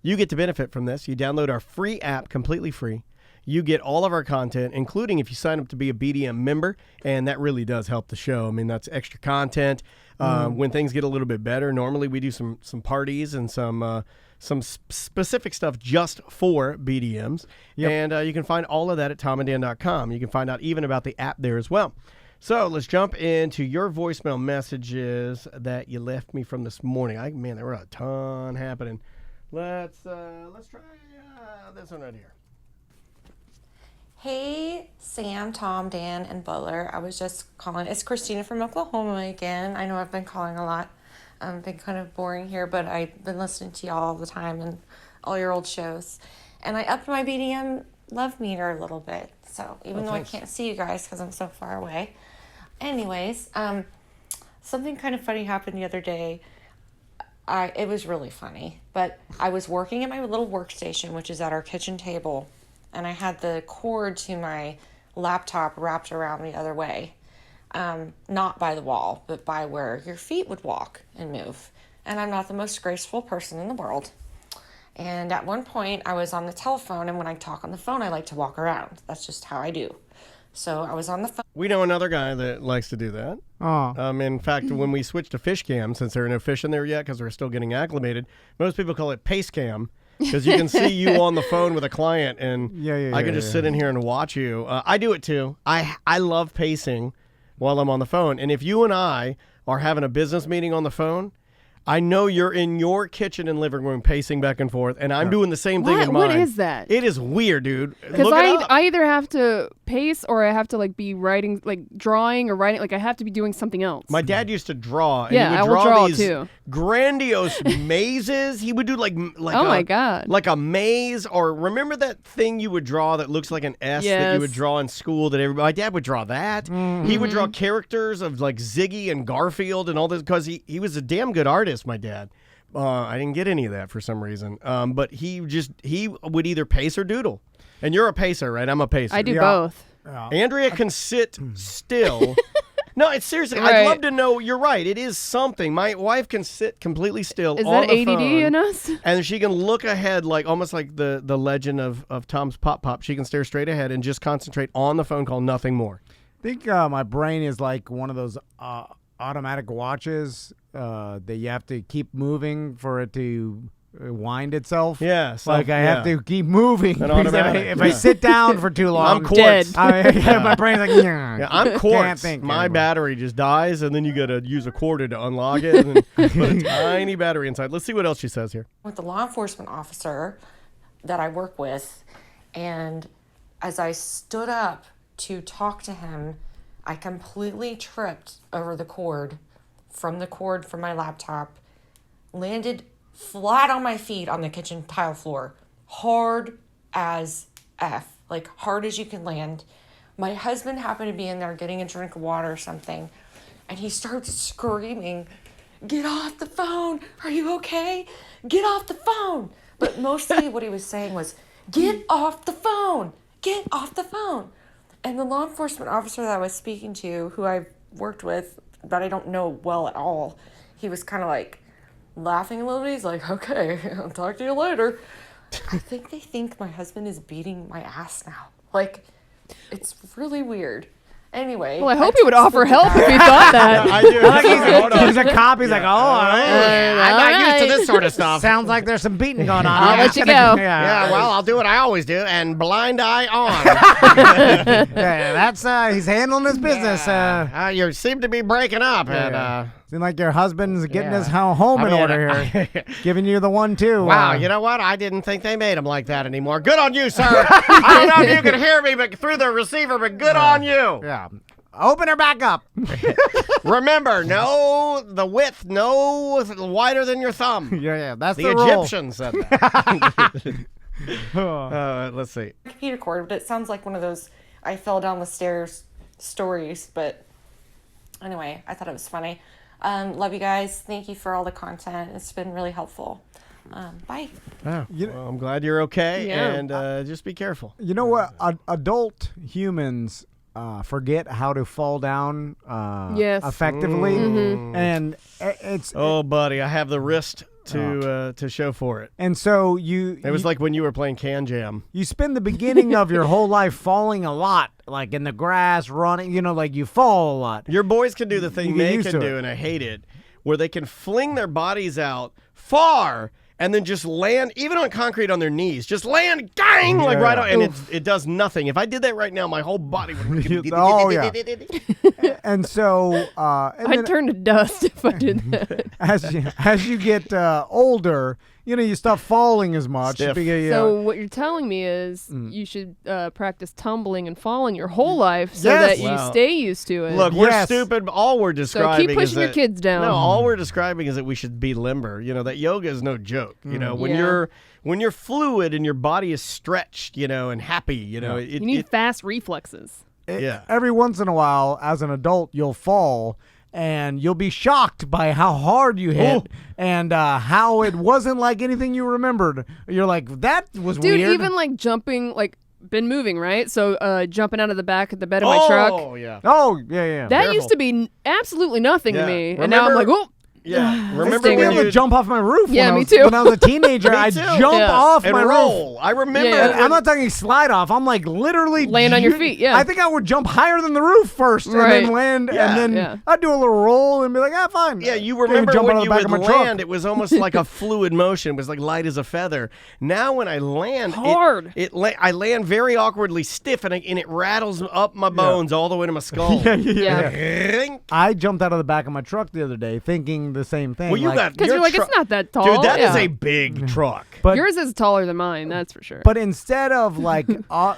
you get to benefit from this. You download our free app, completely free. You get all of our content, including if you sign up to be a BDM member, and that really does help the show. I mean, that's extra content. When things get a little bit better, normally we do some parties and some specific stuff just for BDMs. Yep. And you can find all of that at tomanddan.com. You can find out even about the app there as well. So let's jump into your voicemail messages that you left me from this morning. Man, there were a ton happening. Let's try this one right here. Hey, Sam, Tom, Dan, and Butler. I was just calling. It's Christina from Oklahoma again. I know I've been calling a lot. Been kind of boring here, but I've been listening to y'all all the time and all your old shows. And I upped my BDM love meter a little bit. So even though I can't see you guys because I'm so far away. Anyways, something kind of funny happened the other day. It was really funny, but I was working at my little workstation, which is at our kitchen table, and I had the cord to my laptop wrapped around the other way. Not by the wall, but by where your feet would walk and move. And I'm not the most graceful person in the world. And at one point, I was on the telephone, and when I talk on the phone, I like to walk around. That's just how I do. So I was on the phone. We know another guy that likes to do that. In fact, when we switched to fish cam, since there are no fish in there yet because we're still getting acclimated, most people call it pace cam because you can see you on the phone with a client, and I can just sit in here and watch you. I do it too. I love pacing while I'm on the phone. And if you and I are having a business meeting on the phone, I know you're in your kitchen and living room pacing back and forth, and I'm doing the same thing in mine. What is that? It is weird, dude. Because Look it up. I either have to pace or I have to be writing, drawing or writing. I have to be doing something else. My dad used to draw. And Yeah, he would I will draw draw these too. grandiose mazes. He would do Oh my God. like a maze. Or remember that thing you would draw that looks like an S that you would Yes. draw in school? My dad would draw that. Mm-hmm. He would draw characters of like Ziggy and Garfield and all this because he was a damn good artist. My dad. I didn't get any of that for some reason. But he would either pace or doodle. And you're a pacer, right? I'm a pacer. I do both. Andrea can sit still. No, it's seriously. Right. I'd love to know. You're right. It is something. My wife can sit completely still. Is on that the ADD phone, in us? and she can look ahead, almost like the legend of Tom's Pop Pop. She can stare straight ahead and just concentrate on the phone call, nothing more. I think my brain is like one of those automatic watches that you have to keep moving for it to wind itself. Yeah, I have to keep moving. An Because automatic, if I sit down for too long, I'm quartz. Dead. my brain's like, Yeah, I'm Can't quartz. think My anymore. battery just dies, and then you got to use a quarter to unlock it and then put a tiny battery inside. Let's see what else she says here. With the law enforcement officer that I work with, and as I stood up to talk to him, I completely tripped over the cord from my laptop, landed flat on my feet on the kitchen tile floor, hard as F, like hard as you can land. My husband happened to be in there getting a drink of water or something, and he starts screaming, "Get off the phone! Are you okay? Get off the phone!" But mostly what he was saying was, "Get off the phone! Get off the phone!" And the law enforcement officer that I was speaking to, who I've worked with, but I don't know well at all, he was kind of like, laughing a little bit. He's like, okay, I'll talk to you later. I think they think my husband is beating my ass now. Like, it's really weird. Anyway. Well, I hope he would offer help if he thought that. I do. He's a cop. He's like, I'm not used to this sort of stuff. sounds like there's some beating going on. I'll let you go. Yeah, well, I'll do what I always do and blind eye on. That's he's handling his business. You seem to be breaking up. And, Seems like your husband's getting his home in order here, giving you the 1-2. wow, you know what? I didn't think they made him like that anymore. Good on you, sir. I don't know if you can hear me but through the receiver, but good on you. Yeah. Open her back up. Remember, the width, no wider than your thumb. Yeah, that's The the rule. Egyptians said that. Let's see. Computer cord, but it sounds like one of those I fell down the stairs stories. But anyway, I thought it was funny. Love you guys. Thank you for all the content. It's been really helpful. Bye. Well, I'm glad you're okay, Yeah. and just be careful. You know what? Adult humans forget how to fall down Yes. effectively, and it's Oh, buddy, I have the wrist to show for it. and so It was like when you were playing Can Jam. you spend the beginning of your whole life falling a lot, like in the grass, running. Like you fall a lot. Your boys can do the thing You get they used can to do, it. and I hate it, where they can fling their bodies out far and then just land, even on concrete, on their knees. Just land, gang, like right on, and it does nothing. If I did that right now, my whole body would. Oh, yeah. And so, and I'd then turn to dust if I did that. as you get older, you stop falling as much. Stiff. Because, So what you're telling me is you should practice tumbling and falling your whole life so Yes. that you Wow. stay used to it. Look, we're Yes. stupid. All we're so describing keep is pushing your that- kids down. No, all we're describing is that we should be limber. That yoga is no joke. When you're fluid and your body is stretched, and happy, you need fast reflexes. every once in a while, as an adult, you'll fall. And you'll be shocked by how hard you hit and how it wasn't like anything you remembered. You're like, that was Dude, weird. even like jumping, like been moving, right? So jumping out of the back of the bed of my truck. Oh, yeah. Oh, yeah. That used to be absolutely nothing to Yeah. me. And now I'm like, oh. Yeah. I Remember used to be when able to you jump off my roof Yeah, when I me was, too. when I was a teenager. Me I'd too. jump Yeah. off and my roof. roll? I remember. Yeah. And I'm not talking slide off. I'm like literally Land on your feet, yeah. I think I would jump higher than the roof first and Right. then land, Yeah. and then Yeah. I'd do a little roll and be like, fine. Yeah, you Gonna remember jump when out of you the back would of my truck. land, it was almost like a fluid motion. It was like light as a feather. Now when I land, Hard. I land very awkwardly stiff, and it rattles up my bones all the way to my skull. Yeah. I jumped out of the back of my truck the other day thinking the same thing. Well, you like, got Because your you're like, truck- it's not that tall. Dude, that is Yeah. a big truck. but Yours is taller than mine, that's for sure. But instead of like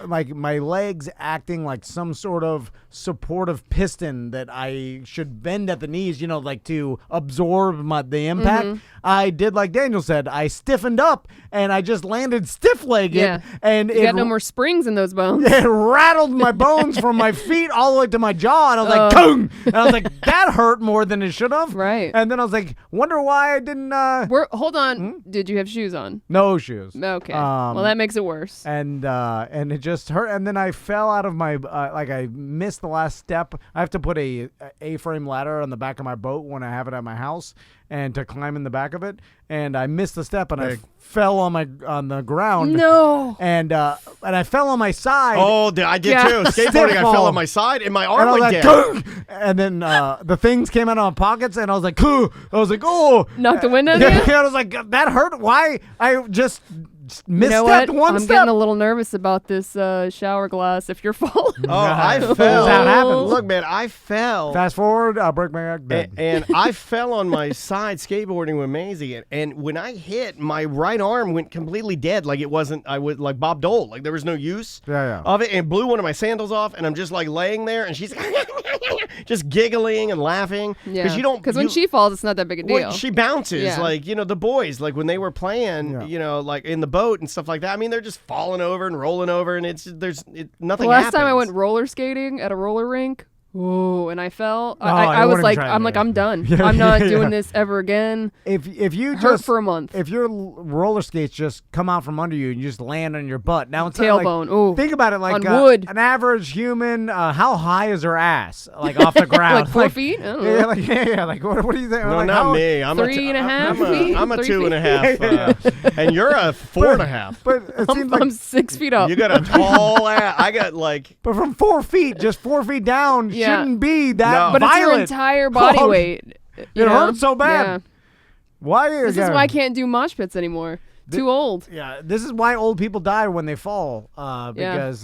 like my legs acting like some sort of supportive piston that I should bend at the knees, like to absorb the impact, Mm-hmm. I did like Daniel said. I stiffened up and I just landed stiff-legged. Yeah. And you got no more springs in those bones. it rattled my bones from my feet all the way to my jaw, and I was like, "Kung!" And I was like, "That hurt more than it should have." Right. And then I was like, "Wonder why I didn't." Hold on. Did you have shoes on? No shoes. Okay. Well, that makes it worse. And it just hurt. And then I fell out of my like I missed the last step. I have to put a A-frame ladder on the back of my boat when I have it at my house, and to climb in the back of it. And I missed the step, and I fell on the ground. No. And I fell on my side. Oh, I did Yeah. too. Skateboarding, I fell on my side, and my And arm I was went like, down. "Kung!" And then the things came out of my pockets, and I was like, "Kung!" I was like, "Oh!" Knocked the wind out of you? And I was like, "That hurt." Why? I just You know misstepped what? one I'm step. getting a little nervous about this shower glass if you're falling. Oh, I That's fell. how it happens. Look, man, I fell. Fast forward, I'll break my neck. dead. And I fell on my side skateboarding with Maisie, and when I hit, my right arm went completely dead. Like it wasn't. I would like Bob Dole. Like there was no use Yeah. of it, and blew one of my sandals off. And I'm just like laying there, and she's just giggling and laughing Yeah. you don't. Because when you- she falls, it's not that big a deal. Well, she bounces Yeah. like the boys like when they were playing Yeah. like in the boat and stuff like that. I mean they're just falling over and rolling over and nothing. The last time I happens. went roller skating at a roller rink, Ooh, and I fell. I I was wouldn't like, try I'm that. like, I'm done. Yeah, I'm not yeah. doing this ever again. If you Hurt just for a month. if your roller skates just come out from under you and you just land on your butt, now it's Tailbone. Ooh. Think about it like On wood. an average human. How high is her ass? Like off the ground? Like 4 feet? I don't know. Yeah, like what do you think? No, like, not me. I'm 3.5 feet? I'm a 3 2.5, and you're a 4.5. But it seems like I'm 6 feet up. You got a tall ass. I got like. But from 4 feet, just 4 feet down, Yeah. shouldn't be that No. But it's your violent. entire body Oh, weight. It you know? hurts so bad. Yeah. Why? This is why I can't do mosh pits anymore. Too old. Yeah, this is why old people die when they fall, because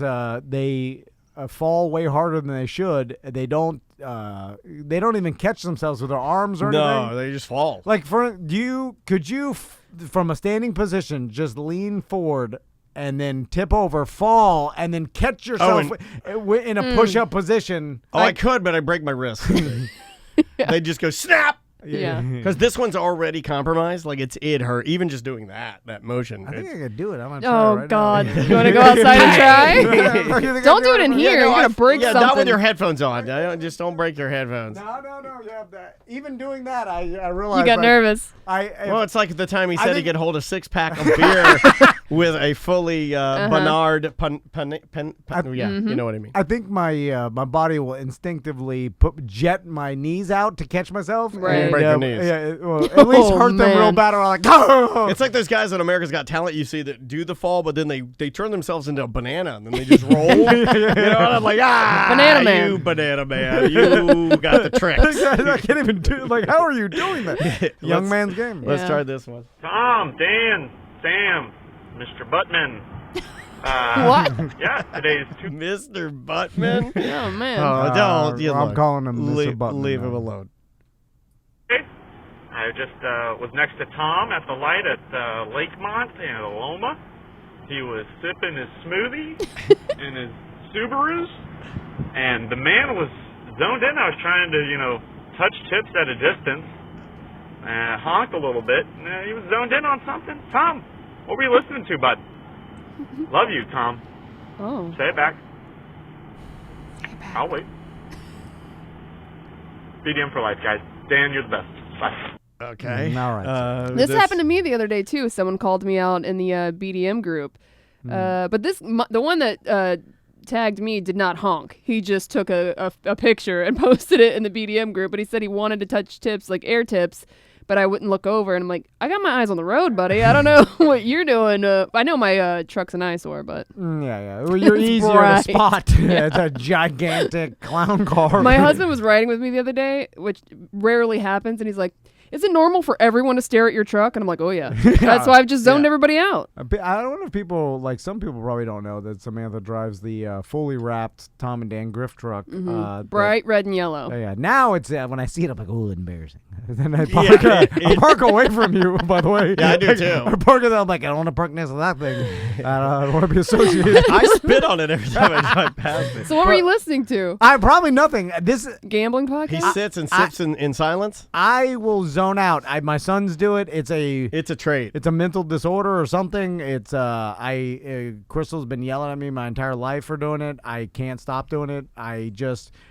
they fall way harder than they should. They don't even catch themselves with their arms or anything. No, they just fall. Like could you from a standing position just lean forward and then tip over, fall, and then catch yourself in a push-up position? I could, but I break my wrist. They just go snap. Yeah. Because this one's already compromised. Like it hurt. Even just doing that motion. I think I could do it. I'm gonna try Oh, right God. now. You want to go outside and try? Don't do it in right here. no, You're going to break yeah, something. not with your headphones on. Just don't break your headphones. No. Yeah, even doing that, I realized. You got nervous. Well, it's like the time he I said he think- could hold a 6-pack of beer with a fully Bernard you know what I mean. I think my body will instinctively jet my knees out to catch myself. Right. And, Break your knees. Yeah, well, at least hurt them real man. bad. Or I'm like, oh! It's like those guys on America's Got Talent you see that do the fall, but then they turn themselves into a banana and then they just roll. You know, and I'm like, Banana man. you banana man, you got the tricks. I can't even do. Like, how are you doing that? Young man's game. Let's Yeah. try this one. Tom, Dan, Sam, Mr. Buttman. What? Yeah, today's Mr. Buttman. Oh, man. Oh, don't. You I'm look. calling him Mr. Leave, Buttman leave now. him alone. Tuesday. I just was next to Tom at the light at Lakemont and Loma. He was sipping his smoothie in his Subarus, and the man was zoned in. I was trying to, touch tips at a distance, honked a little bit, and he was zoned in on something. Tom, what were you listening to, bud? Love you, Tom. Oh. Say it back. I'll wait. BDM for life, guys. Dan, you're the best. Bye. Okay. All right. This happened to me the other day, too. Someone called me out in the BDM group. But the one that tagged me did not honk. He just took a picture and posted it in the BDM group. But he said he wanted to touch tips, like air tips, but I wouldn't look over. And I'm like, I got my eyes on the road, buddy. I don't know what you're doing. I know my truck's an eyesore, but Yeah. Well, you're It's easier bright. to spot. It's a gigantic clown car. my husband was riding with me the other day, which rarely happens. And he's like, is it normal for everyone to stare at your truck? And I'm like, oh, yeah. That's why I've just zoned everybody out. I don't know if people, like some people probably don't know that Samantha drives the fully wrapped Tom and Dan Griff truck. Bright red and yellow. Yeah. Now it's when I see it, I'm like, oh, embarrassing. Then I park, I park away from you, by the way. Yeah, I do too. I park it, I'm like, I don't want to park next to that thing. I don't want to be associated. I spit on it every time I drive past it. So what were you listening to? I probably nothing. This Gambling podcast? He sits and sips in silence. I will zone out. My sons do it. It's a trait. It's a mental disorder or something. It's Crystal's been yelling at me my entire life for doing it. I can't stop doing it.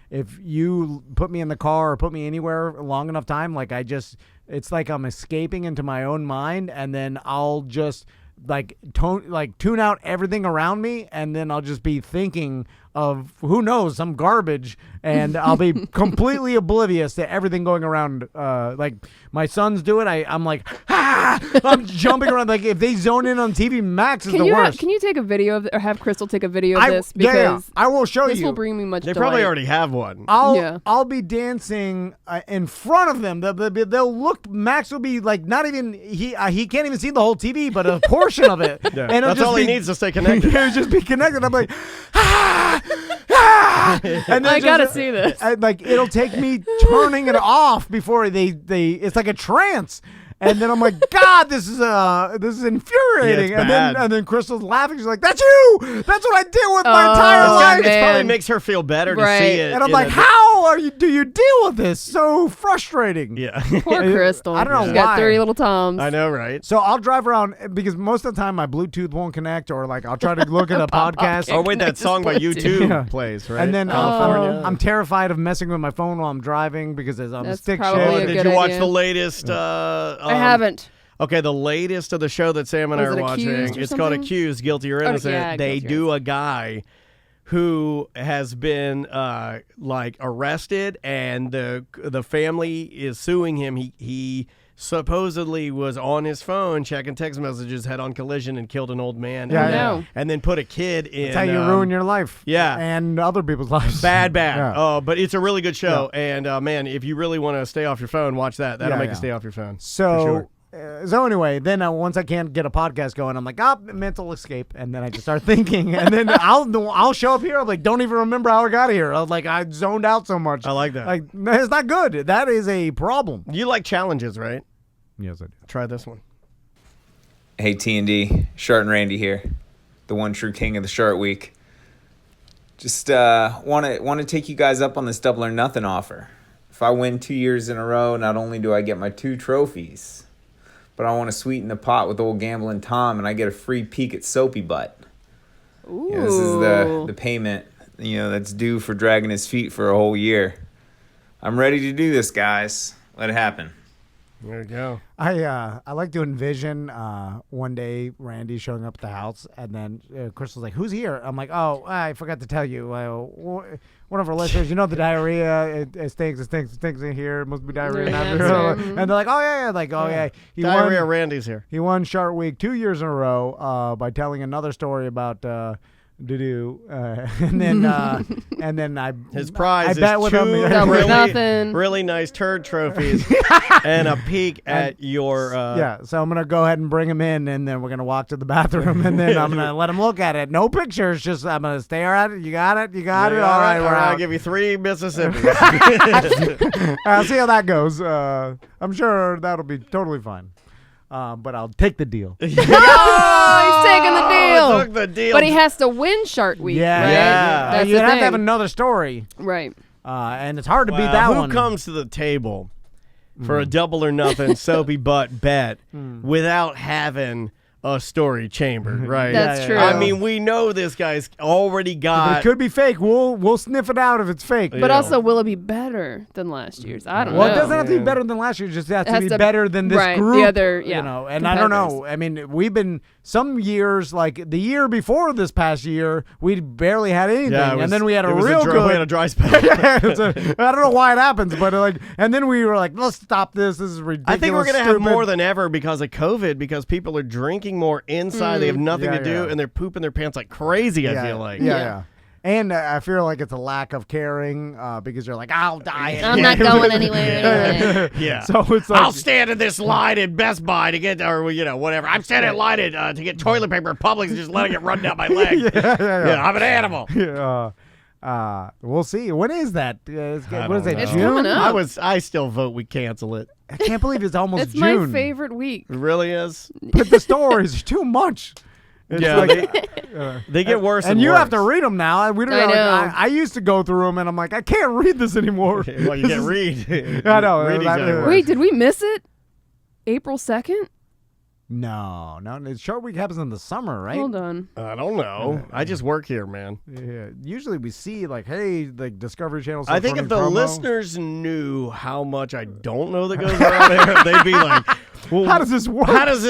If you put me in the car or put me anywhere long enough time, it's like I'm escaping into my own mind, and then I'll just tune out everything around me, and then I'll just be thinking of who knows, some garbage, and I'll be completely oblivious to everything going around. Like my sons do it, I'm like, I'm jumping around. Like if they zone in on TV, Max is the worst. Can you take a video of or have Crystal take a video of this? Yeah, Because I will show this you. will bring me much They delight. probably already have one. I'll be dancing in front of them. They'll look. Max will be like not even he can't even see the whole TV, but a portion of it. Yeah, and that's all he needs to stay connected. He'll just be connected. I'm like, and I gotta see this. Like it'll take me turning it off before they. It's like a trance. And then I'm like, God, this is infuriating. Yeah, and then Crystal's laughing. She's like, that's you. That's what I deal with my entire life. It probably makes her feel better to see it. And I'm like, how do you deal with this? So frustrating. Yeah. Poor Crystal. I don't know She's why. got 3 little Toms. I know, right? So I'll drive around because most of the time my Bluetooth won't connect, or like I'll try to look at a podcast. Or wait, that song by U2 plays, right? And then California. I'm terrified of messing with my phone while I'm driving because I'm a That's stick probably shift. a Did good you watch idea. the latest? I haven't. Okay, the latest of the show that Sam and I Was are it watching. Accused or It's called something? Accused, Guilty or Innocent. yeah, They Guilty or do a guy who has been like arrested, and the family is suing him. He supposedly was on his phone checking text messages, head on collision, and killed an old man. Yeah, and, yeah. and then put a kid in. That's how you ruin your life. yeah. And other people's lives. Bad. Yeah. Oh, but it's a really good show. And man, if you really want to stay off your phone, watch that. That'll make you stay off your phone. So anyway, then once I can't get a podcast going, I'm like, mental escape, and then I just start thinking, and then I'll show up here. I'm like, don't even remember how I got here. I was like, I zoned out so much. I like that. Like, it's not good. That is a problem. You like challenges, right? Yes, I do. Try this one. Hey T&D, Shart and Randy here, the one true king of the Shart Week. Just want to take you guys up on this double or nothing offer. If I win 2 years in a row, not only do I get my 2 trophies, but I want to sweeten the pot with old gambling Tom, and I get a free peek at Soapy Butt. Ooh. Yeah, this is the payment that's due for dragging his feet for a whole year. I'm ready to do this, guys. Let it happen. There you go. I like to envision one day Randy showing up at the house, and then Crystal's like, "Who's here?" I'm like, "Oh, I forgot to tell you. One of our listeners, the diarrhea. It stinks in here. It must be diarrhea." Yeah, and they're like, "Oh yeah, like oh yeah." He Diarrhea won, Randy's here. He won Shark Week 2 years in a row by telling another story about and then His prize I bet is with 2 him, Double or nothing. really nice turd trophies and a peek at your. So I'm gonna go ahead and bring him in, and then we're gonna walk to the bathroom, and then I'm gonna let him look at it. No pictures, just I'm gonna stare at it. You got it. All right, we're I'll out. give you 3 Mississippi. I'll see how that goes. I'm sure that'll be totally fine. But I'll take the deal. Oh, he's taking the deal. Took the deal. But he has to win Shark Week, right? Yeah. That's You the have thing. to have another story, Right. and it's hard to beat Wow, that who one. comes to the table for a double or nothing soapy butt bet without having a story chambered, right? That's true. I mean, we know this guy's already If got. it could be fake. We'll sniff it out if it's fake. But Yeah. also, will it be better than last year's? I don't know. Well, it doesn't have to be better than last year. It just has to be better than this right, group. the other, And I don't know. I mean, we've been some years, like the year before this past year, we barely had anything, and then we had a real good. We had a dry spell. I don't know why it happens, but and then we were like, let's stop this. This is ridiculous. I think we're going to have stupid. more than ever because of COVID, because people are drinking more inside. They have nothing to do, and they're pooping their pants like crazy, I feel like. Yeah. And I feel like it's a lack of caring because you're like, I'll die. I'm not going anywhere anyway. Yeah. So it's like, I'll stand in this line at Best Buy to get, or whatever. I'm standing in line to get toilet paper at Publix and just letting it run down my leg. Yeah, I'm an animal. We'll see. When is that? What is it? It's June? coming up. I still vote we cancel it. I can't believe it's almost It's June. my favorite week. It really is. But the stories are too much. It's Yeah, like, they get worse and and you worse. have to read them now. We don't. I know. I used to go through them, and I'm like, I can't read this anymore. Well, you can't read. I know. Reading's That- gotta work. Wait, did we miss it? April 2nd? No. Shark Week happens in the summer, right? Hold on. I don't know. I just work here, man. Yeah. Usually we see like, hey, like Discovery Channel. I think if the promo. listeners knew how much I don't know that goes around here, they'd be like, well, How does this work? How does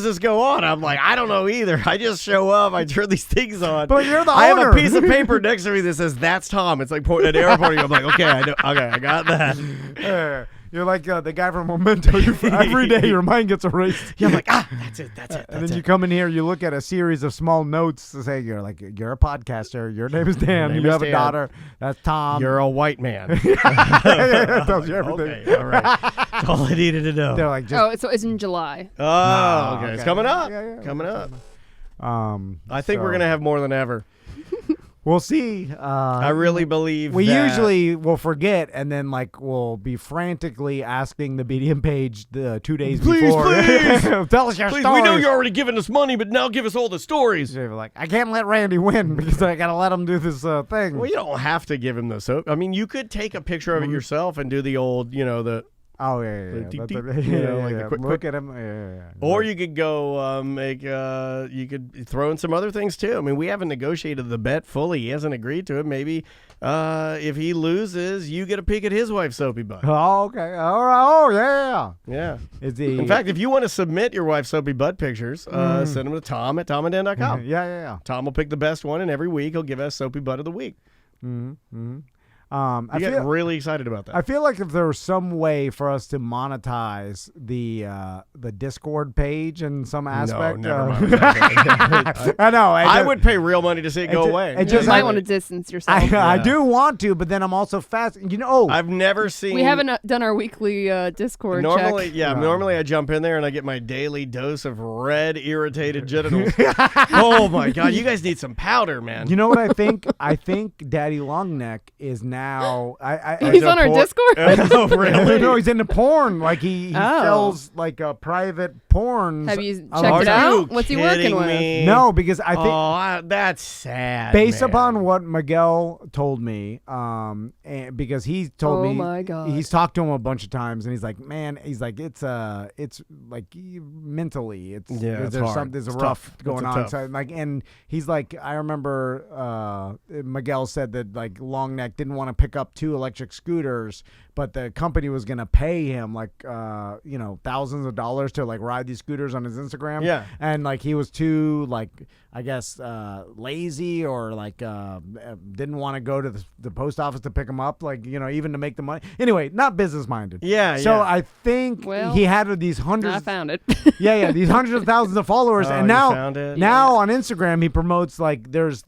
this go on? I'm like, I don't know either. I just show up. I turn these things on. But you're the I have owner. a piece of paper next to me that says "That's Tom." It's like an airport. I'm like, okay, I know. Okay, I got that. You're like the guy from Memento. Every day your mind gets erased. Yeah, I'm like, that's it. And then you come in here, you look at a series of small notes to say you're a podcaster. Your name is Dan. Name You is have Dan. a daughter. That's Tom. You're a white man. That tells you everything. Okay, all right. That's all I needed to know. They're like, just, Oh, so it's in July. Oh, okay. It's okay. coming up. Yeah. Coming up. I I think we're gonna have more than ever. We'll see. I really believe we that. usually will forget, and then we'll be frantically asking the BDM page the 2 days before. Please, tell us your please. stories. We know you're already giving us money, but now give us all the stories. They're like, I can't let Randy win because I gotta let him do this thing. Well, you don't have to give him the soap. I mean, you could take a picture of it yourself and do the old, the. Oh yeah. Look at him. Yeah. Or you could go you could throw in some other things too. I mean, we haven't negotiated the bet fully. He hasn't agreed to it. Maybe if he loses, you get a peek at his wife's soapy butt. Oh, okay. All right. Oh yeah. Yeah. In fact, if you want to submit your wife's soapy butt pictures, send them to Tom at tomandan.com. Yeah. Tom will pick the best one, and every week he'll give us soapy butt of the week. I get really excited about that. I feel like if there was some way for us to monetize the Discord page in some aspect, never monetize. I know. I would pay real money to see it go away. You might want to distance yourself. I do want to, but then I'm also fast. I've never seen. We haven't done our weekly Discord normally, check. Yeah, normally I jump in there and I get my daily dose of red, irritated genitals. Oh my God, you guys need some powder, man. You know what I think? I think Daddy Longneck is now. He's on our Discord. Oh, really? No, he's into porn. Like he sells private porn. Have you checked it out? What's he working with? No, because I think that's sad. Based upon what Miguel told me, and because he told me, oh my God, he's talked to him a bunch of times, and he's like, man, it's like mentally, there's rough going on. So, and he's like, I remember Miguel said that Longneck didn't want to pick up 2 electric scooters, but the company was going to pay him thousands of dollars to ride these scooters on his Instagram. Yeah. And he was too I guess lazy or didn't want to go to the post office to pick them up, even to make the money. Anyway, not business minded. Yeah. So I think he had these hundreds. I found it. these hundreds of thousands of followers, and now on Instagram he promotes there's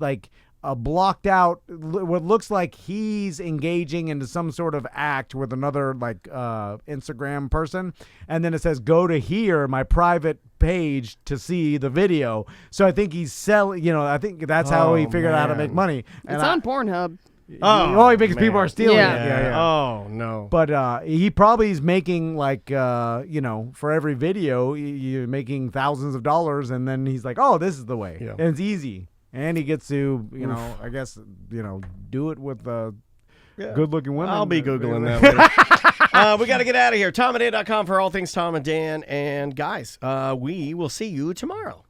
a blocked out what looks like he's engaging into some sort of act with another Instagram person, and then it says go to here, my private page, to see the video. So I think he's selling, I think that's how he figured out how to make money. And it's on Pornhub. Because people are stealing it. Yeah. Oh no. But he probably is making for every video you're making thousands of dollars, and then he's like, oh, this is the way. And it's easy. And he gets to, I guess, do it with good-looking women. I'll be Googling that later. We got to get out of here. TomandDan.com for all things Tom and Dan. And, guys, we will see you tomorrow.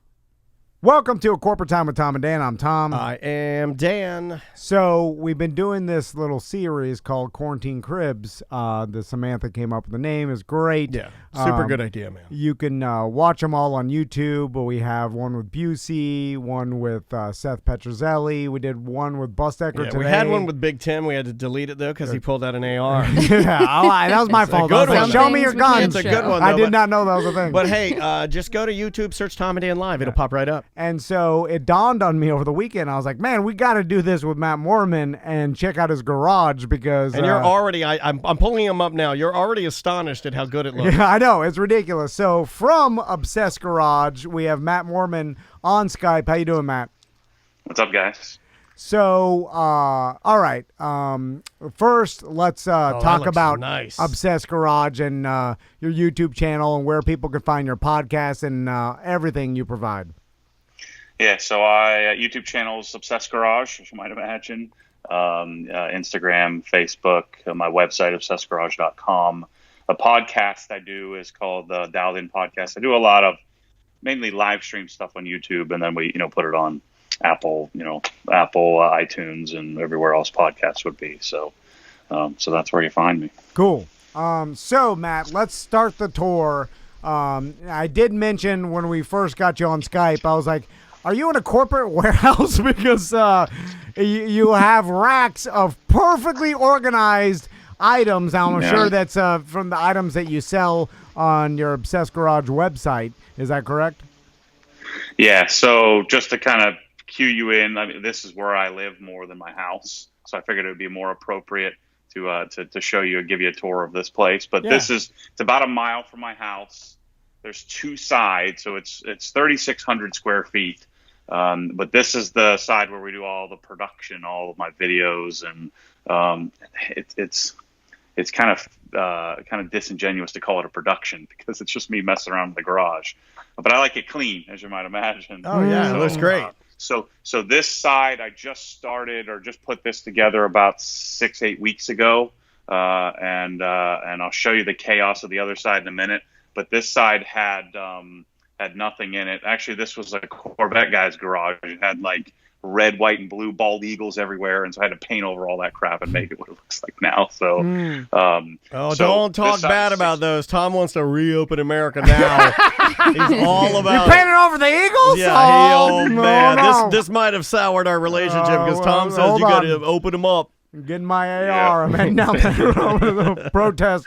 Welcome to A Corporate Time with Tom and Dan. I'm Tom. I am Dan. So we've been doing this little series called Quarantine Cribs. The Samantha came up with the name. It's great. Yeah, super good idea, man. You can watch them all on YouTube. But we have one with Busey, one with Seth Petrozelli. We did one with Bustecker today. We had one with Big Tim. We had to delete it, though, because he pulled out an AR. That was my fault. Good one. Show me your guns. It's a good one, though. I did not know that was a thing. But, hey, just go to YouTube, search Tom and Dan Live. It'll pop right up. And so it dawned on me over the weekend. I was like, man, we got to do this with Matt Moreman and check out his garage because... And you're already... I'm pulling him up now. You're already astonished at how good it looks. Yeah, I know. It's ridiculous. So from Obsessed Garage, we have Matt Moreman on Skype. How you doing, Matt? What's up, guys? So, all right. First, let's talk about Obsessed Garage and your YouTube channel and where people can find your podcast and everything you provide. Yeah, so YouTube channel is Obsessed Garage, as you might imagine. Instagram, Facebook, my website, obsessedgarage.com. A podcast I do is called the Dialed In Podcast. I do a lot of mainly live stream stuff on YouTube, and then we, put it on Apple, iTunes, and everywhere else podcasts would be. So that's where you find me. Cool. So Matt, let's start the tour. I did mention when we first got you on Skype, I was like, are you in a corporate warehouse? Because you have racks of perfectly organized items. I'm sure that's from the items that you sell on your Obsessed Garage website. Is that correct? Yeah. So just to kind of cue you in, I mean, this is where I live more than my house. So I figured it would be more appropriate to show you, give you a tour of this place. But it's about a mile from my house. There's 2 sides, so it's 3,600 square feet. But this is the side where we do all the production, all of my videos, and it's kind of disingenuous to call it a production because it's just me messing around in the garage. But I like it clean, as you might imagine. Oh yeah, it looks great. So this side I just started or just put this together about 6-8 weeks ago, and I'll show you the chaos of the other side in a minute. But this side had nothing in it. Actually, this was a Corvette guy's garage. It had like red, white, and blue bald eagles everywhere, and so I had to paint over all that crap and make it what it looks like now. So, don't talk bad about those. Tom wants to reopen America now. He's all about. You painted over the eagles? Yeah, man. No. This might have soured our relationship because Tom says you got to open them up. I'm getting my AR. I'm heading down the protest.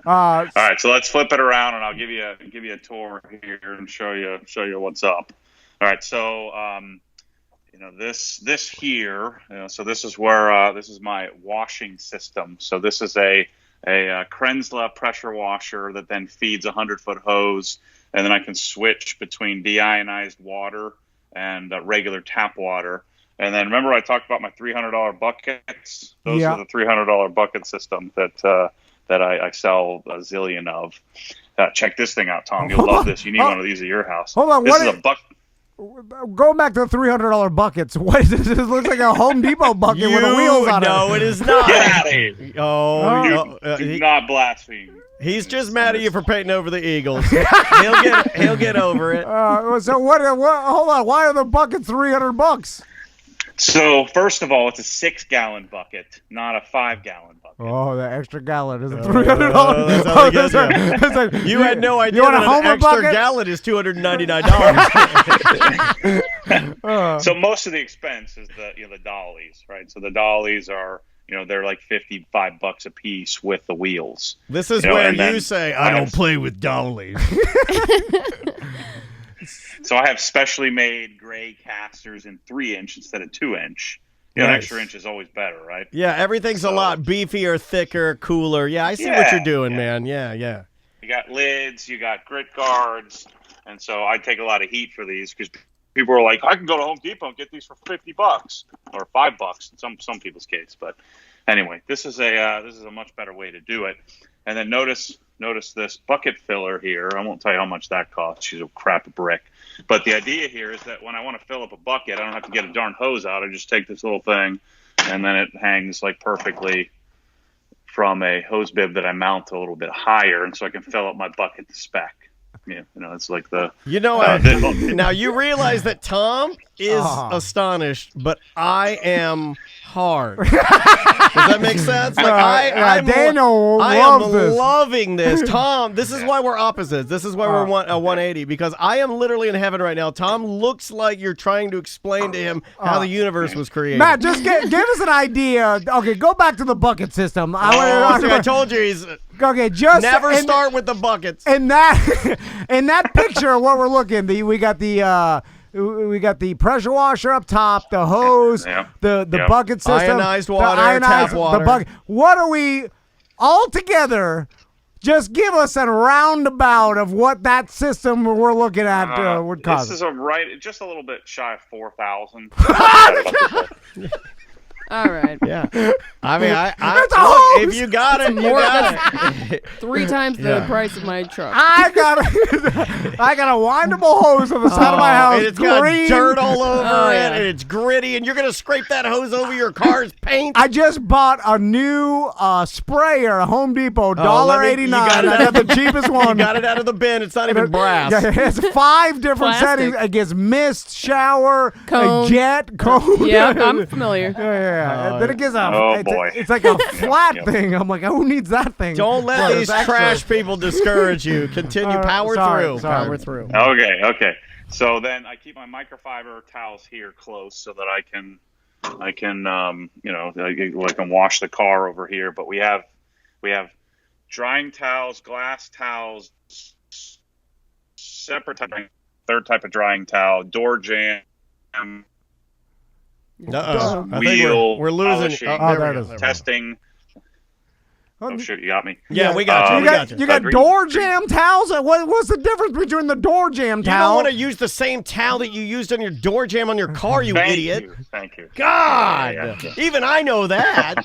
All right, so let's flip it around, and I'll give you a tour here and show you what's up. All right, so this here. So this is where this is my washing system. So this is a Krenzla pressure washer that then feeds a 100-foot hose, and then I can switch between deionized water and regular tap water. And then remember I talked about my $300 buckets? Those are the $300 bucket system that I sell a zillion of. Check this thing out, Tom. You'll love this. You need one of these at your house. Hold on. This is a bucket. Going back to the $300 buckets, what is this? It looks like a Home Depot bucket with the wheels on it. No, it is not. Get out of here. Do not blaspheme. He's just mad at you for painting over the Eagles. He'll get over it. So what? Hold on. Why are the buckets $300? So first of all, it's a 6-gallon bucket, not a 5-gallon bucket. Oh, the extra gallon is $300. That's how they get you. You had no idea you want that a Homer an extra bucket? gallon is $299. So most of the expense is the dollies, right? So the dollies are they're like $55 a piece with the wheels. This is where you say I don't play with dollies. So I have specially made gray casters in 3-inch instead of 2-inch. An extra inch is always better, right? Yeah, everything's a lot beefier, thicker, cooler. Yeah, I see what you're doing, man. Yeah. You got lids, you got grit guards, and so I take a lot of heat for these because people are like, I can go to Home Depot and get these for $50 or $5 in some people's case. But anyway, this is a much better way to do it. And then notice this bucket filler here. I won't tell you how much that costs. She's a crap brick. But the idea here is that when I want to fill up a bucket, I don't have to get a darn hose out. I just take this little thing, and then it hangs like perfectly from a hose bib that I mount a little bit higher, and so I can fill up my bucket to spec. Yeah, it's like the. Now you realize that Tom is astonished, but I am hard. Does that make sense? Like Daniel I loves am this. loving this. Tom, this is why we're opposites. This is why we're 180, because I am literally in heaven right now. Tom looks like you're trying to explain to him how the universe was created. Matt, just give us an idea. Okay, go back to the bucket system. I told you he's. Okay, just never start with the buckets. In that picture, what we're looking, we got the pressure washer up top, the hose, the bucket system, ionized water, tap water. The bucket. What are we all together? Just give us a roundabout of what that system we're looking at would cost. This is just a little bit shy of $4,000. All right. Yeah. I mean, if you got it, that's 3 times the price of my truck. I got a windable hose on the side of my house. And it's got dirt all over it, and it's gritty, and you're gonna scrape that hose over your car's paint. I just bought a new sprayer at Home Depot, $1.89. I got the cheapest one. You got it out of the bin. It's not even brass. Yeah, it has 5 different settings. It gets mist, shower, cone. Jet, cone. Yeah, I'm familiar. Yeah. Then it gets boy. It's like a flat thing. I'm like, who needs that thing? Don't let these trash people discourage you. Continue. Power through. Okay. So then I keep my microfiber towels here close so that I can wash the car over here. But we have drying towels, glass towels, separate type, third type of drying towel, door jam. I think we're losing. Polishing, there it is. Testing. Oh shit, you got me. Yeah, we got you. You got door jam towels? What's the difference between the door jam towel? You don't want to use the same towel that you used on your door jam on your car, you idiot. Thank you. God. Yeah. Even I know that.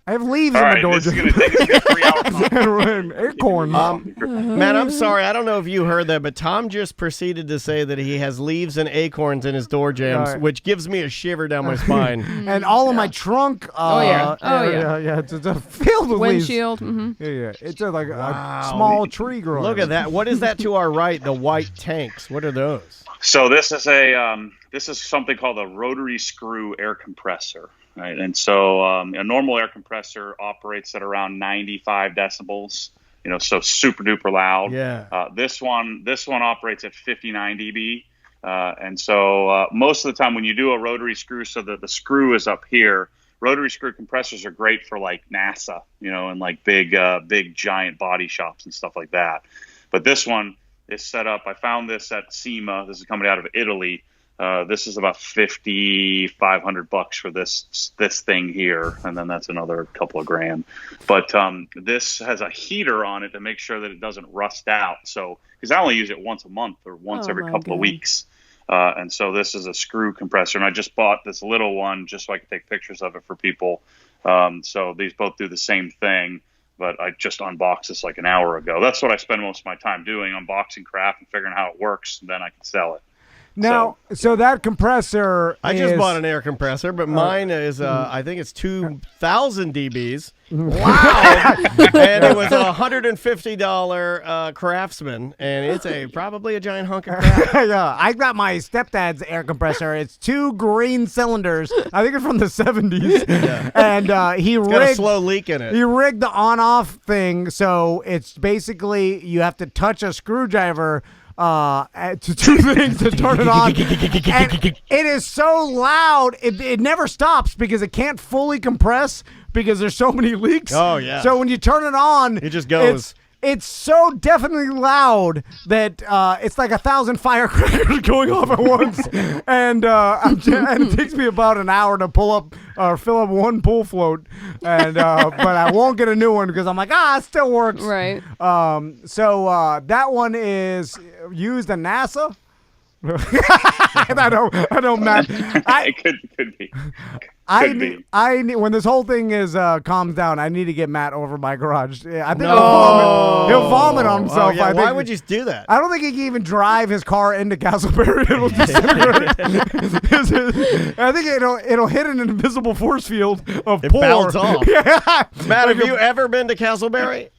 I have leaves All in right, the door this is jam. going to take us 3 hours. Acorns. Man, I'm sorry. I don't know if you heard that, but Tom just proceeded to say that he has leaves and acorns in his door jams, which gives me a shiver down my spine. And all of my trunk. Yeah, it's filled with windshield. leaves. Yeah. It's like a small tree growing. Look at that. What is that to our right? The white tanks. What are those? So this is this is something called a rotary screw air compressor. Right, and so a normal air compressor operates at around 95 decibels, so super duper loud. Yeah. This one operates at 59 dB, and so most of the time when you do a rotary screw, so that the screw is up here, rotary screw compressors are great for like NASA, and like big giant body shops and stuff like that. But this one is set up. I found this at SEMA. This is coming out of Italy. This is about $5,500 for this thing here, and then that's another couple of grand. But this has a heater on it to make sure that it doesn't rust out. So, because I only use it once a month or once every couple of weeks, and so this is a screw compressor. And I just bought this little one just so I could take pictures of it for people. So these both do the same thing. But I just unboxed this like an hour ago. That's what I spend most of my time doing: unboxing crap and figuring out how it works, and then I can sell it. Now, so that compressor I just bought an air compressor, but mine is, I think it's 2,000 dBs. Wow! And it was a $150 Craftsman, and it's probably a giant hunk of crap. Yeah, I got my stepdad's air compressor. It's 2 green cylinders. I think it's from the 70s. Yeah. And he rigged got a slow leak in it. He rigged the on-off thing, so it's basically you have to touch a screwdriver to 2 things to turn it on. And it is so loud, it never stops because it can't fully compress because there's so many leaks. Oh, yeah. So when you turn it on, it just goes. It's so definitely loud that it's like 1,000 firecrackers going off at once. And it takes me about an hour to fill up one pool float. And but I won't get a new one because I'm like, it still works. Right. So that one is used at NASA. I don't, Matt. It could be. I need when this whole thing is calms down. I need to get Matt over my garage. I think he'll vomit on himself. Oh, yeah. I think. Why would you do that? I don't think he can even drive his car into Castleberry. It'll disintegrate. I think it'll hit an invisible force field of it pour. Bounce off. Yeah. Matt, have you ever been to Castleberry?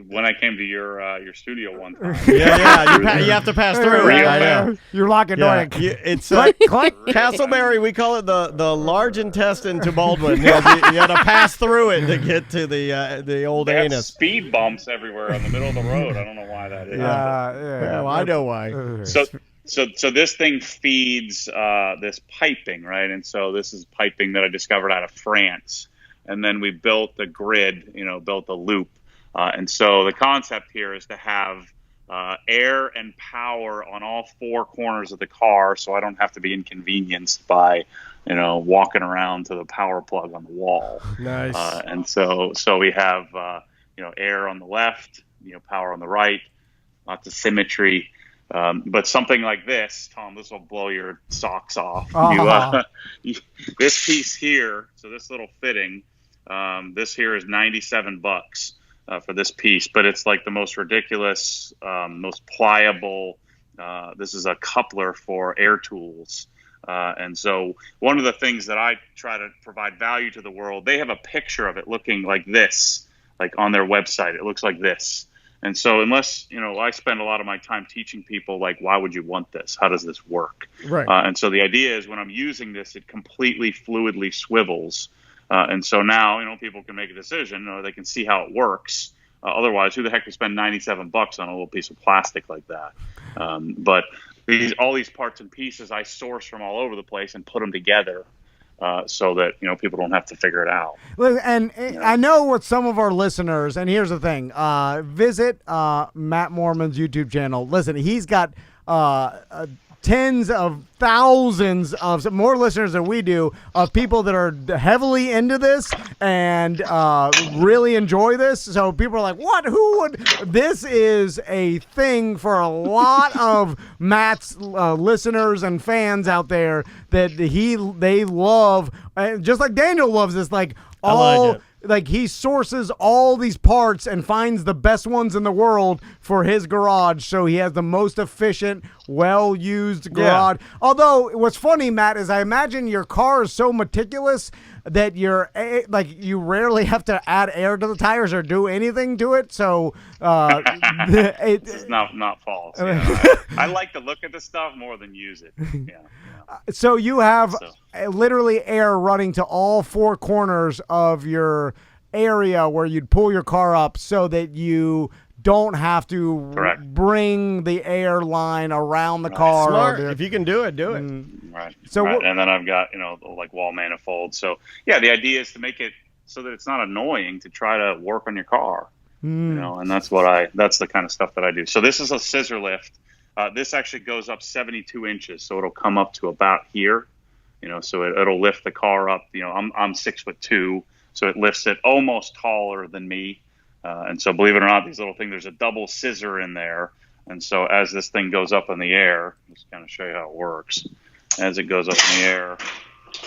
When I came to your studio one time. Yeah. You have to pass through. I know. You're locking door. It's Castleberry. We call it the large intestine to Baldwin. You got to pass through it to get to the old they anus. Have speed bumps everywhere in the middle of the road. I don't know why that is. Well, I know why. So this thing feeds this piping, right? And so this is piping that I discovered out of France. And then we built a grid, built a loop. And so the concept here is to have air and power on all 4 corners of the car, so I don't have to be inconvenienced by, walking around to the power plug on the wall. Nice. And so we have, air on the left, power on the right, lots of symmetry. But something like this, Tom, this will blow your socks off. This piece here, so this little fitting, this here is $97 for this piece, but it's like the most ridiculous, most pliable. This is a coupler for air tools. And so one of the things that I try to provide value to the world, they have a picture of it looking like this, like on their website. It looks like this. And so unless, I spend a lot of my time teaching people, like, why would you want this? How does this work? Right. And so the idea is when I'm using this, it completely fluidly swivels. And so now, people can make a decision or they can see how it works. Otherwise, who the heck would spend $97 on a little piece of plastic like that? But all these parts and pieces I source from all over the place and put them together so that, people don't have to figure it out. And I know what some of our listeners, and here's the thing, visit Matt Moreman's YouTube channel. Listen, he's got tens of thousands of more listeners than we do of people that are heavily into this and really enjoy this. So people are like, what? Who would? This is a thing for a lot of Matt's listeners and fans out there that they love, just like Daniel loves this. Like all. Like he sources all these parts and finds the best ones in the world for his garage, so he has the most efficient, well-used garage. Yeah. Although what's funny, Matt, is I imagine your car is so meticulous that you rarely have to add air to the tires or do anything to it. So it's not false. Yeah. I like to look at the stuff more than use it. Yeah. So you have literally air running to all four corners of your area where you'd pull your car up so that you don't have to bring the air line around the car. Smart. If you can do it, do it. Right. So and then I've got, like wall manifolds. So yeah, the idea is to make it so that it's not annoying to try to work on your car. And that's the kind of stuff that I do. So this is a scissor lift. This actually goes up 72 inches, so it'll come up to about here, so it'll lift the car up. I'm 6'2", so it lifts it almost taller than me. And so believe it or not, these little things, there's a double scissor in there. And so as this thing goes up in the air, just kind of show you how it works. As it goes up in the air,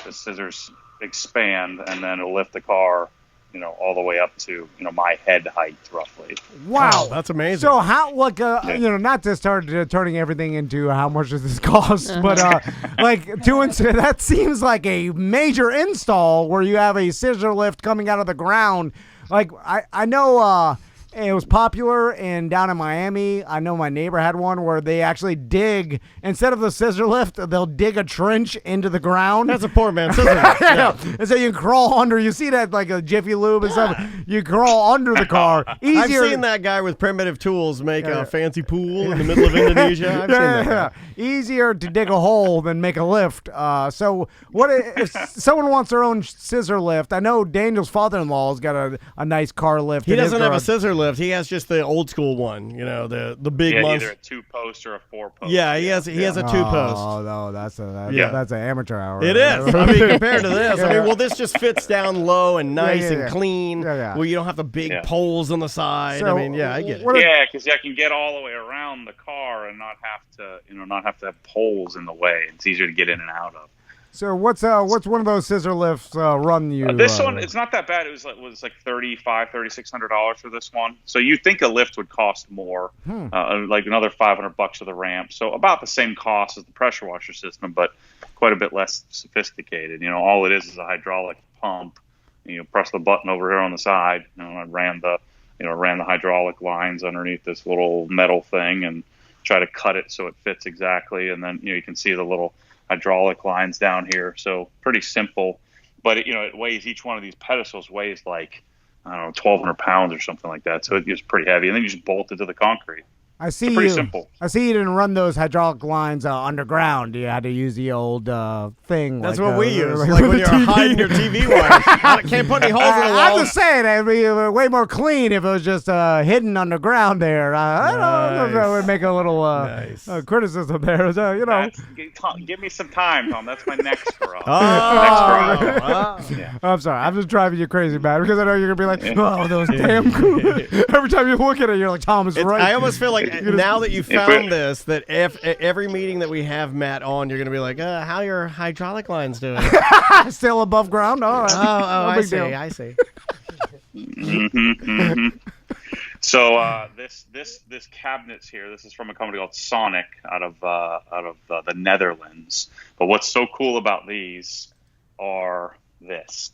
the scissors expand and then it'll lift the car all the way up to, my head height roughly. Wow. That's amazing. So how, not to start turning everything into how much does this cost, but that seems like a major install where you have a scissor lift coming out of the ground. Like I know it was popular down in Miami. I know my neighbor had one where they actually dig, instead of the scissor lift, they'll dig a trench into the ground. That's a poor man's scissor lift. Yeah. And so you can crawl under. You see that like a Jiffy Lube and stuff. You crawl under the car. Easier. I've seen that guy with primitive tools make a fancy pool in the middle of Indonesia. I've seen that guy. Easier to dig a hole than make a lift. So what if someone wants their own scissor lift? I know Daniel's father-in-law's got a nice car lift. He doesn't have a scissor lift. He has just the old school one, the big one. Either a 2-post or a 4-post. Yeah, he has a 2-post. Oh no, that's an amateur hour. It is. I mean, compared to this, this just fits down low and nice and clean. Where you don't have the big poles on the side. So, I get it. Yeah, because I can get all the way around the car and not have to have poles in the way. It's easier to get in and out of. So what's one of those scissor lifts run you? This one, it's not that bad. It was like $3,600 for this one. So you think a lift would cost more, like another $500 for the ramp. So about the same cost as the pressure washer system, but quite a bit less sophisticated. All it is a hydraulic pump. You press the button over here on the side. I ran the hydraulic lines underneath this little metal thing and try to cut it so it fits exactly. And then you can see the little hydraulic lines down here, so pretty simple, but it weighs, each one of these pedestals weighs like 1,200 pounds or something like that, so it's pretty heavy, and then you just bolt it to the concrete. I see pretty simple. I see you didn't run those hydraulic lines underground. You had to use the old thing. That's what we use. Like when you're hiding your TV wires. I can't put any holes in the wall. I'm just saying, it'd be way more clean if it was just hidden underground there. I don't know if that would make a little criticism there. So, give me some time, Tom. That's my next garage. Yeah. I'm sorry. I'm just driving you crazy, man, because I know you're going to be like, oh, those damn cool. Every time you look at it, you're like, Tom is right. I almost feel like now that you found this, that if every meeting that we have Matt on, you're going to be like, how are your hydraulic lines doing? Still above ground? All right. I see. So this cabinet's here. This is from a company called Sonic out of the Netherlands. But what's so cool about these are this.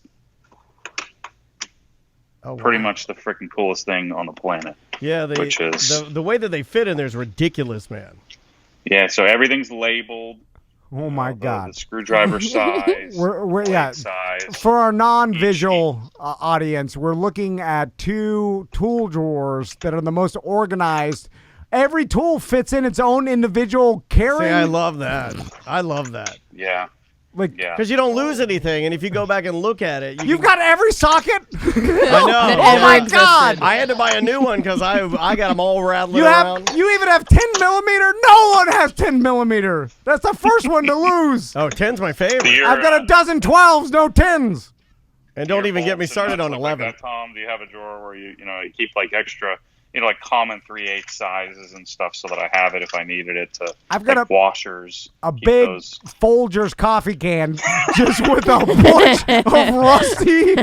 Oh, wow. Pretty much the freaking coolest thing on the planet. Yeah, the way that they fit in there is ridiculous, man. Yeah, so everything's labeled. Oh my God! The screwdriver size. Size. For our non-visual audience, we're looking at two tool drawers that are the most organized. Every tool fits in its own individual carrying. See, I love that. Yeah. Like, because you don't lose anything, and if you go back and look at it, you've got every socket. I know. Oh my God! I had to buy a new one because I got them all rattling You around. even have 10 millimeter. No one has 10 millimeter. That's the first one to lose. Oh, 10's my favorite. I've got a dozen 12s, no 10s. And don't even get me started on 11. Like that, Tom, do you have a drawer where you keep like extra, like common 3/8 sizes and stuff, so that I have it if I needed it to? I've got washers, a big Folgers coffee can, just with a bunch of rusty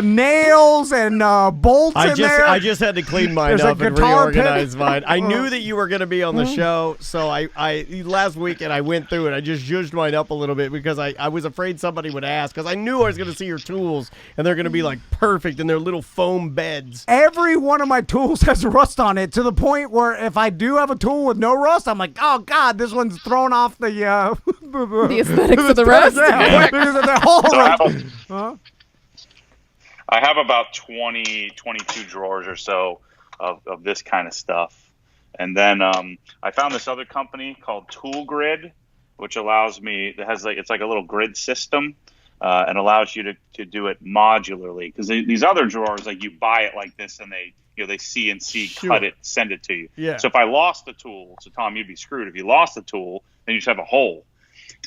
nails and bolts in there. I just had to clean mine up and reorganize mine. I knew that you were going to be on the show, so I last weekend I went through it. I just zhuzhed mine up a little bit because I was afraid somebody would ask, because I knew I was going to see your tools and they're going to be like perfect in their little foam beds. Every one of my tools has rust on it, to the point where if I do have a tool with no rust, I'm like, oh God, this one's thrown off the the aesthetics of the rust. Because of the whole rust. I have about 22 drawers or so of this kind of stuff. And then I found this other company called Tool Grid, which allows me, it's like a little grid system. And allows you to do it modularly, because these other drawers, like, you buy it like this and they CNC cut it, send it to you. Yeah. So if I lost the tool, so Tom, you'd be screwed. If you lost the tool, then you just have a hole.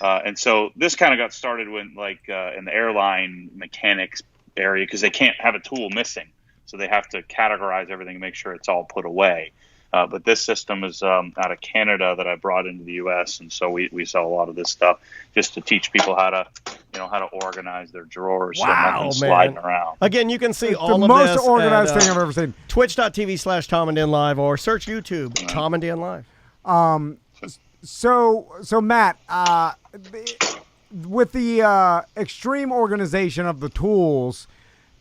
And so this kind of got started when in the airline mechanics area, because they can't have a tool missing, so they have to categorize everything and make sure it's all put away. But this system is out of Canada that I brought into the U.S., and so we sell a lot of this stuff just to teach people how to organize their drawers. Wow, so nothing's sliding around. Again, you can see it's all the of most this organized at, thing I've ever seen. Twitch.tv/Tom and Dan Live, or search YouTube Tom and Dan Live. So Matt, with the extreme organization of the tools,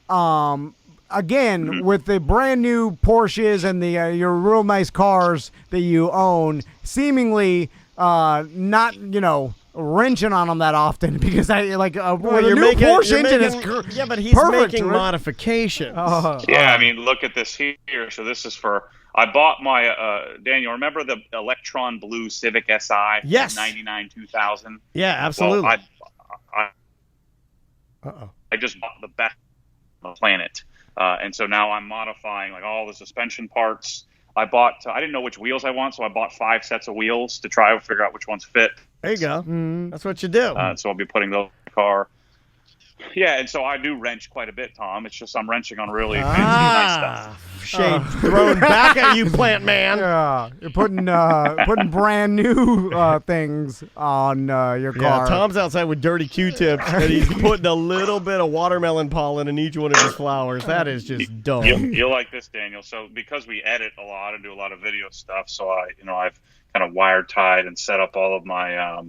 again, with the brand new Porsches and the your real nice cars that you own, seemingly not wrenching on them that often, because I like Well, with a new Porsche engine is yeah, but he's perfect, making right? modifications. I mean, look at this here. So this is for. I bought my Daniel. Remember the Electron Blue Civic Si? Yes. 99 2000. Yeah, absolutely. Well, I just bought the best on the planet. And so now I'm modifying like all the suspension parts. I didn't know which wheels I want, so I bought 5 sets of wheels to try to figure out which ones fit. There you go. That's what you do. So I'll be putting those in the car. Yeah, and so I do wrench quite a bit, Tom. It's just I'm wrenching on really fancy, nice stuff. Shade thrown back at you, plant man. Yeah, you're putting brand new things on your car. Yeah, Tom's outside with dirty Q-tips, and he's putting a little bit of watermelon pollen in each one of his flowers. That is just dumb. You'll like this, Daniel. So because we edit a lot and do a lot of video stuff, so I've kind of wire tied and set up all of my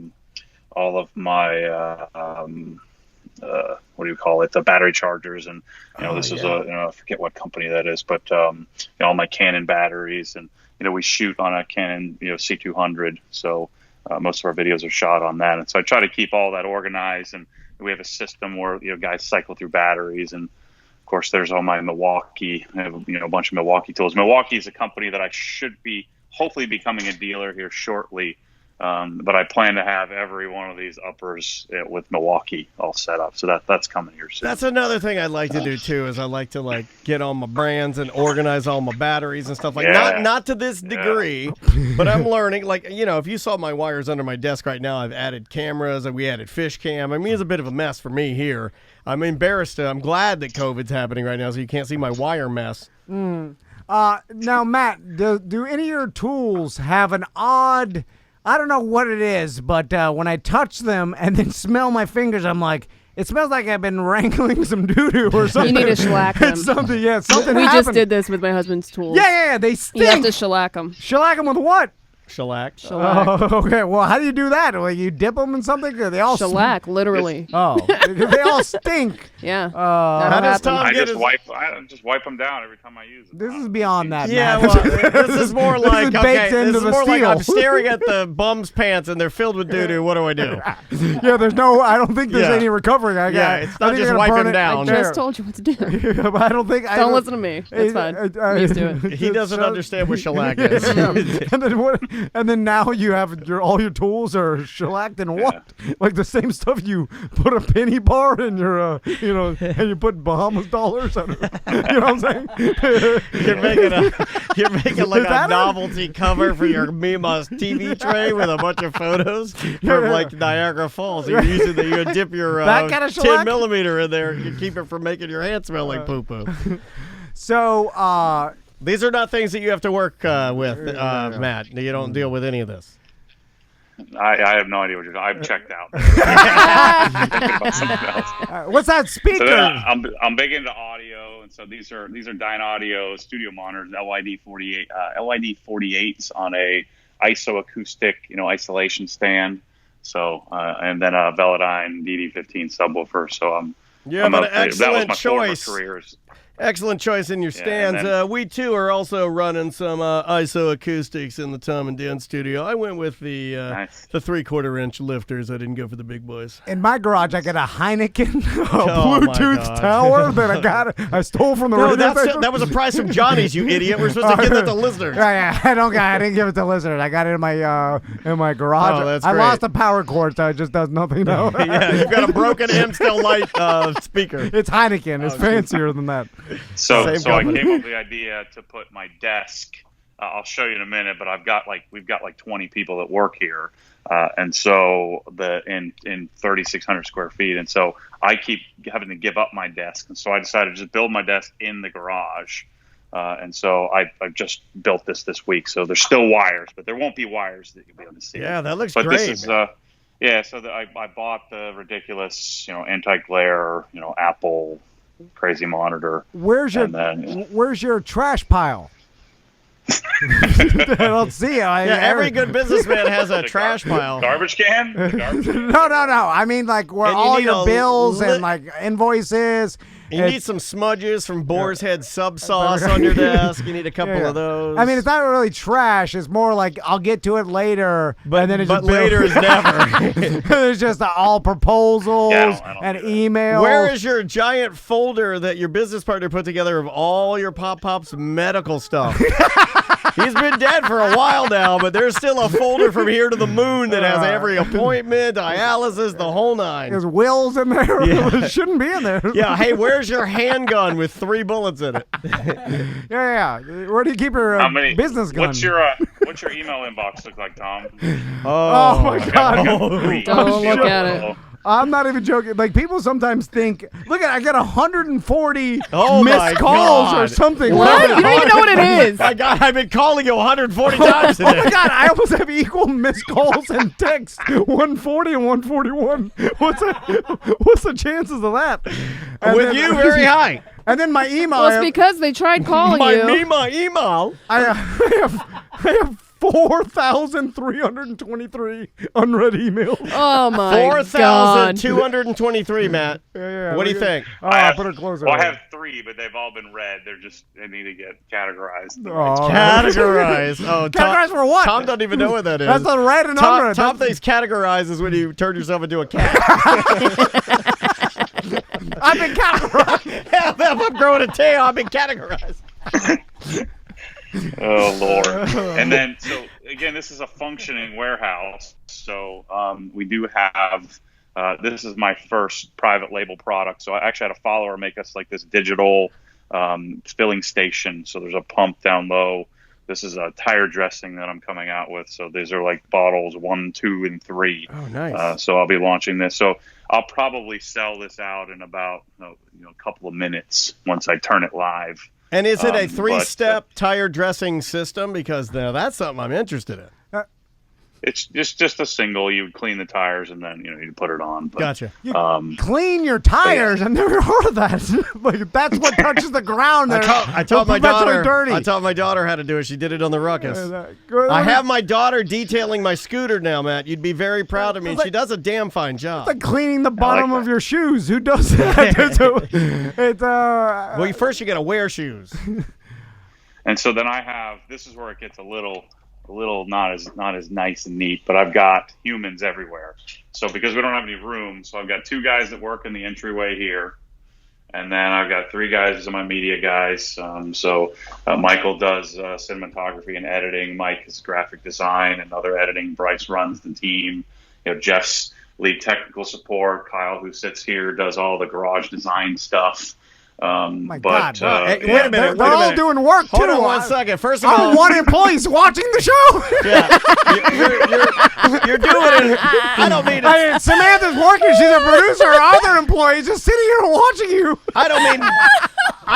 what do you call it? The battery chargers, and this is I forget what company that is, but all my Canon batteries, and we shoot on a Canon C200, so most of our videos are shot on that, and so I try to keep all that organized, and we have a system where guys cycle through batteries, and of course there's all my Milwaukee. I have a bunch of Milwaukee tools. Milwaukee is a company that I should be hopefully becoming a dealer here shortly. But I plan to have every one of these uppers with Milwaukee all set up. So that's coming here soon. That's another thing I'd like to do too, is I like to get all my brands and organize all my batteries and stuff not to this degree, but I'm learning. If you saw my wires under my desk right now, I've added cameras and we added fish cam. I mean, it's a bit of a mess for me here. I'm embarrassed. I'm glad that COVID's happening right now, so you can't see my wire mess. Now, Matt, do any of your tools have an odd... I don't know what it is, but when I touch them and then smell my fingers, I'm like, it smells like I've been wrangling some doo-doo or something. You need to shellac them. It's something, yeah, something We happened. just did this with my husband's tools. Yeah, they stink. You have to shellac them. Shellac them with what? Shellac. Oh, okay. Well, how do you do that? Like, you dip them in something? Or they all shellac, literally. Oh, they all stink. Yeah. How does Tom I get just wipe them down every time I use them. This is beyond that. Yeah, Matt. well, this is more like baked into the steel. I'm staring at the bum's pants and they're filled with doo-doo. What do I do? Yeah, I don't think there's any recovering. It's not just wipe him down. I just told you what to do. But I don't think. Don't listen to me. It's fine. I'm used to it. He doesn't understand what shellac is. And then and then now you have all your tools are shellacked in what? Like the same stuff you put a penny bar in your, and you put Bahamas dollars on it. You know what I'm saying? You're making like a novelty cover for your Mima's TV tray with a bunch of photos from like Niagara Falls. You're using that you dip your that kind of 10 millimeter in there. You keep it from making your hand smell like poo poo. So these are not things that you have to work with, Matt. You don't deal with any of this. I have no idea what you're talking. I've checked out. What's that speaker? So I'm big into audio, and so these are Dyne Audio studio monitors, LYD 48s on a isoacoustic isolation stand. So and then a Velodyne DD15 subwoofer. So an excellent choice. Careers. Excellent choice in your stands. We, too, are also running some isoacoustics in the Tom and Dan studio. I went with the 3/4-inch lifters. I didn't go for the big boys. In my garage, I got a Heineken Bluetooth tower that I stole from the radio station. That was a prize from Johnny's, you idiot. We're supposed to give that to listeners. Yeah, I didn't give it to listeners. I got it in my garage. Oh, that's I great. lost the power cord, so it just does nothing now. Yeah, you've got a broken Amstel Light speaker. It's Heineken. It's fancier than that. So I came up with the idea to put my desk. I'll show you in a minute, but we've got 20 people that work here, and so in 3,600 square feet, and so I keep having to give up my desk, and so I decided to just build my desk in the garage, and so I've just built this week. So there's still wires, but there won't be wires that you'll be able to see. Yeah, that looks but great. This is I bought the ridiculous anti-glare Apple crazy monitor. Where's your trash pile? I don't see it. Every good businessman has a trash pile. Garbage can? No. I mean, like where all your bills and like invoices. You need some smudges from Boar's Head sub sauce on your desk. You need a couple of those. I mean, it's not really trash. It's more like I'll get to it later. But later is never. It's just all proposals and emails. Where is your giant folder that your business partner put together of all your Pop's medical stuff? He's been dead for a while now, but there's still a folder from here to the moon that has every appointment, dialysis, the whole nine. There's wills in there. Yeah. It shouldn't be in there. Yeah, hey, where's your handgun with 3 bullets in it? Yeah. Where do you keep your business gun? What's your email inbox look like, Tom? Oh my God. Don't look at it. I'm not even joking. Like, people sometimes think, look at, I got 140 missed calls God. or something. What? You don't even know what it is. My God, I've been calling you 140 times today. Oh my God, I almost have equal missed calls and texts, 140 and 141. What's the chances of that? And With you, very high. And then my email. Well, it's because they tried calling you. My email. I have 4,323 unread emails. Oh my God. 4,223, Matt. Yeah, what do you think? I put it closer. Well, I have 3, but they've all been read. They need to get categorized. Categorized. Oh, categorized for what? Tom doesn't even know what that is. That's the red and unread. Tom thinks categorized is when you turn yourself into a cat. I've been categorized. If I'm growing a tail, I've been categorized. Oh, Lord. And then, so, again, this is a functioning warehouse. So we do have, this is my first private label product. So I actually had a follower make us like this digital filling station. So there's a pump down low. This is a tire dressing that I'm coming out with. So these are like bottles 1, 2, and 3. Oh, nice. So I'll be launching this. So I'll probably sell this out in about a couple of minutes once I turn it live. And is it a 3-step tire dressing system? Because now that's something I'm interested in. It's just a single. You would clean the tires and then you put it on. But, gotcha. Clean your tires? I've never heard of that. Like that's what touches the ground. I taught my daughter. I taught my daughter how to do it. She did it on the Ruckus. I have my daughter detailing my scooter now, Matt. You'd be very proud of me. She does a damn fine job. It's like cleaning the bottom of your shoes. Who does that? Well, first you got to wear shoes. And so then I have. This is where it gets a little not as nice and neat, but I've got humans everywhere. So because we don't have any room, so I've got 2 guys that work in the entryway here, And then I've got 3 guys as my media guys. Michael does cinematography and editing. Mike is graphic design and other editing. Bryce runs the team. Jeff's lead technical support. Kyle, who sits here, does all the garage design stuff. My God. Hey, wait a minute. They're all doing work, too. Hold on 1 second. First of all, I'm one employee's watching the show. Yeah. You're doing it. I don't mean it. Samantha's working. She's a producer. Our other employees just sitting here watching you. I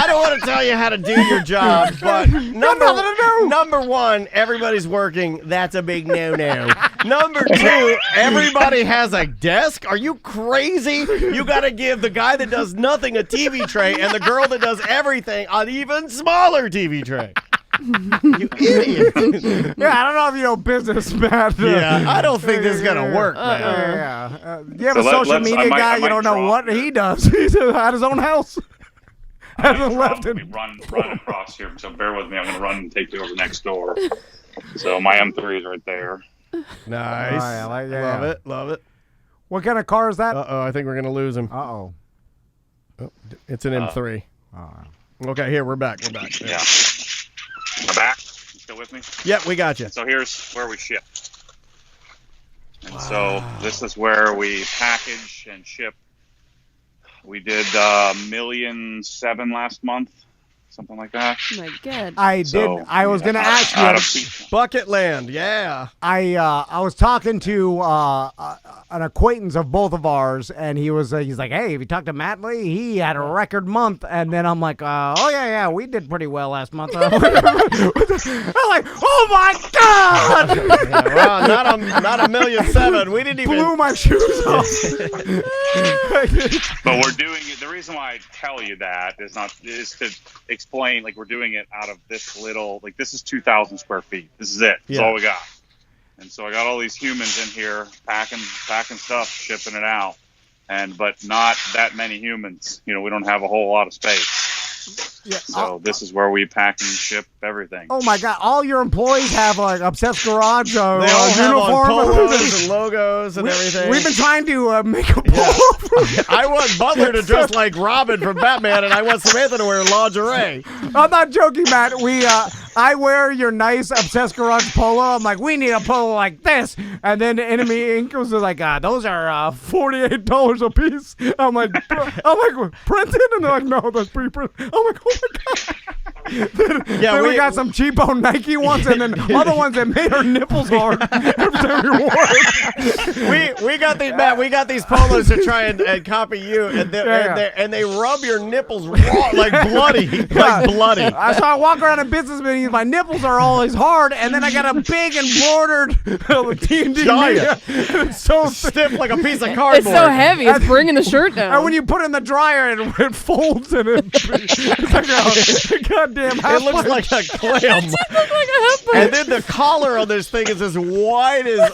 don't want to tell you how to do your job, but number 1, everybody's working. That's a big no-no. Number 2, everybody has a desk. Are you crazy? You got to give the guy that does nothing a TV tray and the girl that does everything an even smaller TV tray. You idiot. Yeah, I don't know if you know business, Matt. Yeah, I don't think this is going to work, man. Yeah. You have a social media guy, you don't know what he does. He's at his own house. Hasn't left it. Run across here, so bear with me. I'm going to run and take you over next door. So my M3 is right there. Nice. Love it. What kind of car is that? Uh-oh, I think we're going to lose him. Uh-oh. Oh, it's an M3. Okay, here, we're back. Yeah. I'm back. You still with me? Yep, we got you. So here's where we ship. And so this is where we package and ship. We did $1.7 million last month, something like that. Oh my God. I was going to ask you. Bucket Land, yeah. I was talking to an acquaintance of both of ours, and he's like, hey, have you talked to Matt Lee? He had a record month. And then I'm like, oh, yeah, we did pretty well last month. I'm like, oh, my God. Yeah, well, not $1.7 million. We didn't even. Blew my shoes off. But we're doing it. The reason why I tell you that is to explain, like, we're doing it out of this little, like, this is 2,000 square feet. This is it. That's all we got. And so I got all these humans in here packing stuff, shipping it out, but not that many humans. We don't have a whole lot of space. Yeah, so this is where we pack and ship everything. Oh my God! All your employees have like Obsessed Garage. They all have on polos and logos and everything. We've been trying to make a polo. I want Butler to dress like Robin from Batman, and I want Samantha to wear lingerie. I'm not joking, Matt. I wear your nice Obsessed Garage polo. I'm like, we need a polo like this. And then Enemy Inc. was like, those are $48 a piece. I'm like, printed? And they're like, no, that's pre-printed. I'm like, oh my God. then we got some cheapo Nike ones, and then other ones that made our nipples hard every time we wore it. We got these, Matt. We got these polos to try and copy you, and they rub your nipples raw, like bloody, bloody. So I walk around in business meetings, my nipples are always hard, and then I got a big embroidered TNT giant. It's so stiff like a piece of cardboard. It's so heavy. It's bringing the shirt down. And when you put it in the dryer, it folds, and it's like a goddamn half. It looks like a clam. And then the collar on this thing is as wide as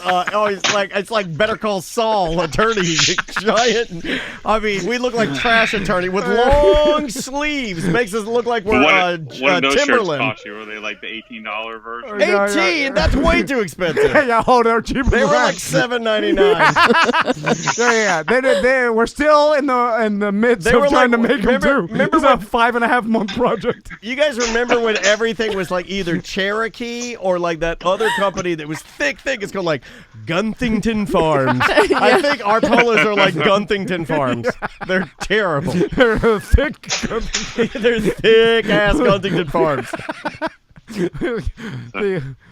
it's like Better Call Saul attorney, giant. I mean, we look like trash attorney with long sleeves. Makes us look like we're what did those Timberland. Shirts cost you? Were they like the $18 version? 18? That's way too expensive. They're cheap. They were like $7.99. Yeah, we're still in the midst of trying to make them too. Remember it's a 5.5 month project. You guys remember when everything was like either Cherokee or like that other company that was thick? It's called like Gunthington Farms. I think our polos are like Gunthington Farms. They're terrible. They're thick. They're thick ass Gunthington Farms.